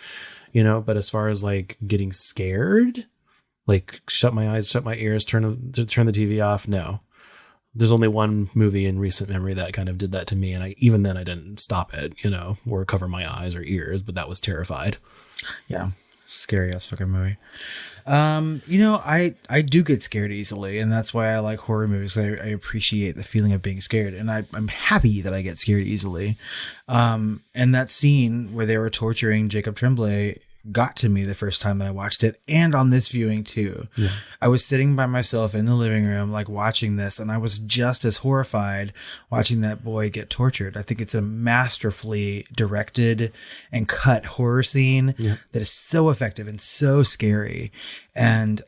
[SPEAKER 3] you know, but as far as like getting scared, like shut my eyes, shut my ears, turn the TV off. No, there's only one movie in recent memory that kind of did that to me. And even then I didn't stop it, you know, or cover my eyes or ears, but that was Terrified.
[SPEAKER 4] Yeah. Scary ass fucking movie. I do get scared easily, and that's why I like horror movies. I appreciate the feeling of being scared, and I'm happy that I get scared easily. And that scene where they were torturing Jacob Tremblay got to me the first time that I watched it, and on this viewing too. Yeah. I was sitting by myself in the living room, like watching this, and I was just as horrified watching that boy get tortured. I think it's a masterfully directed and cut horror scene that is so effective and so scary. And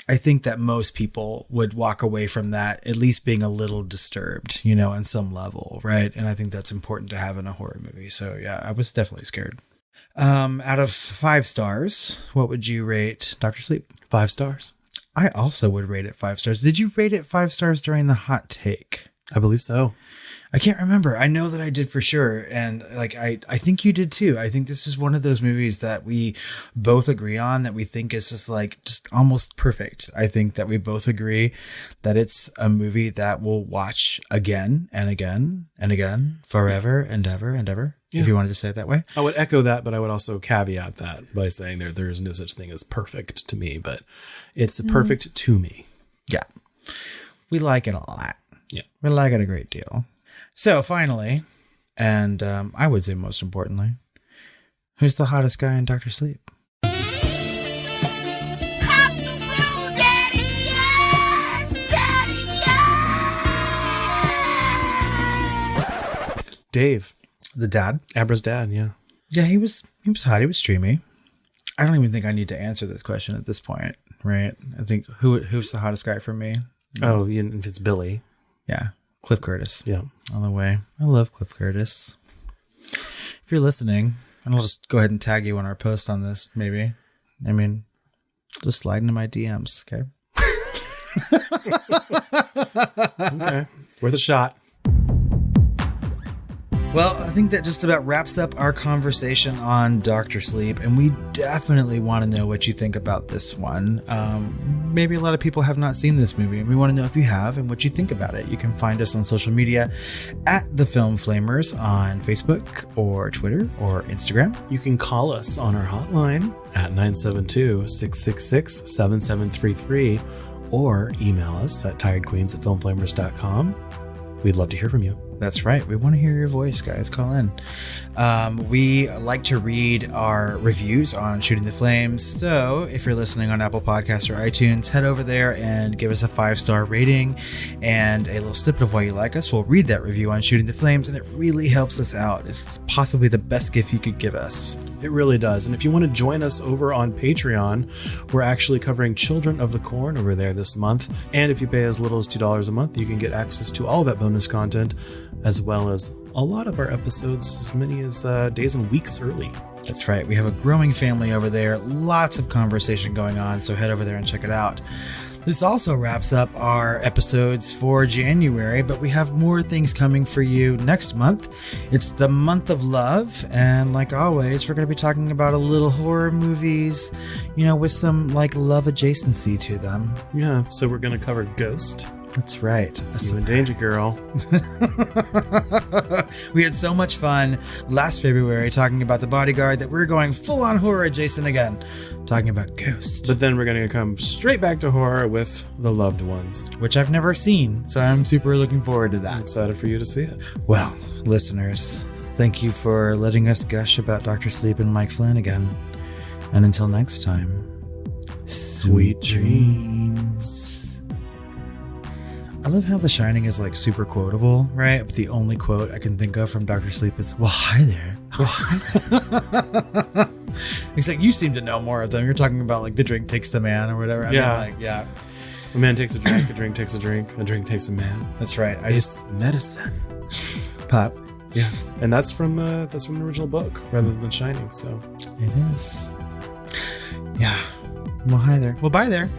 [SPEAKER 4] I think that most people would walk away from that at least being a little disturbed, on some level, right? And I think that's important to have in a horror movie. So yeah, I was definitely scared. Out of 5 stars, what would you rate Dr. Sleep?
[SPEAKER 3] 5 stars.
[SPEAKER 4] I also would rate it 5 stars. Did you rate it 5 stars during the hot take?
[SPEAKER 3] I believe so.
[SPEAKER 4] I can't remember. I know that I did for sure. And I think you did too. I think this is one of those movies that we both agree on, that we think is just almost perfect. I think that we both agree that it's a movie that we'll watch again and again and again, forever and ever and ever. Yeah. If you wanted to say it that way.
[SPEAKER 3] I would echo that, but I would also caveat that by saying there is no such thing as perfect to me, but it's perfect to me.
[SPEAKER 4] Yeah. We like it a lot.
[SPEAKER 3] Yeah.
[SPEAKER 4] We like it a great deal. So finally, and I would say most importantly, who's the hottest guy in Dr. Sleep?
[SPEAKER 3] Dave.
[SPEAKER 4] The dad?
[SPEAKER 3] Abra's dad, yeah.
[SPEAKER 4] Yeah, he was hot. He was streamy. I don't even think I need to answer this question at this point, right? I think who's the hottest guy for me?
[SPEAKER 3] Oh, if it's Billy.
[SPEAKER 4] Yeah. Cliff Curtis.
[SPEAKER 3] Yeah.
[SPEAKER 4] On the way. I love Cliff Curtis. If you're listening, and I'll just go ahead and tag you on our post on this, maybe. I mean, just slide into my DMs, okay?
[SPEAKER 3] Okay. Worth a shot.
[SPEAKER 4] Well, I think that just about wraps up our conversation on Dr. Sleep, and we definitely want to know what you think about this one. Maybe a lot of people have not seen this movie, and we want to know if you have and what you think about it. You can find us on social media at The Film Flamers on Facebook or Twitter or Instagram.
[SPEAKER 3] You can call us on our hotline at 972-666-7733 or email us at tiredqueens@filmflamers.com. We'd love to hear from you.
[SPEAKER 4] That's right. We want to hear your voice, guys. Call in. We like to read our reviews on Shooting the Flames. So if you're listening on Apple Podcasts or iTunes, head over there and give us a 5-star rating and a little snippet of why you like us. We'll read that review on Shooting the Flames, and it really helps us out. It's possibly the best gift you could give us.
[SPEAKER 3] It really does. And if you want to join us over on Patreon, we're actually covering Children of the Corn over there this month. And if you pay as little as $2 a month, you can get access to all that bonus content, as well as a lot of our episodes, as many as days and weeks early.
[SPEAKER 4] That's right. We have a growing family over there. Lots of conversation going on, so head over there and check it out. This also wraps up our episodes for January, but we have more things coming for you next month. It's the month of love, and like always, we're going to be talking about a little horror movies, with some love adjacency to them.
[SPEAKER 3] Yeah, so we're going to cover Ghost.
[SPEAKER 4] That's right.
[SPEAKER 3] You in danger, girl.
[SPEAKER 4] We had so much fun last February talking about The Bodyguard that we're going full on horror adjacent again, talking about Ghost.
[SPEAKER 3] But then we're going to come straight back to horror with The Loved Ones,
[SPEAKER 4] which I've never seen, so I'm super looking forward to that.
[SPEAKER 3] I'm excited for you to see it.
[SPEAKER 4] Well, listeners, thank you for letting us gush about Dr. Sleep and Mike Flanagan. And until next time, sweet dreams. I love how The Shining is super quotable, right? But the only quote I can think of from Dr. Sleep is, well, hi there. Except you seem to know more of them. You're talking about the drink takes the man or whatever. I mean,
[SPEAKER 3] yeah. A man takes a drink takes a drink takes a man.
[SPEAKER 4] That's right.
[SPEAKER 3] It's medicine.
[SPEAKER 4] Pop.
[SPEAKER 3] Yeah. And that's from the original book rather than Shining, so.
[SPEAKER 4] It is. Yeah. Well, hi there. Well, bye there.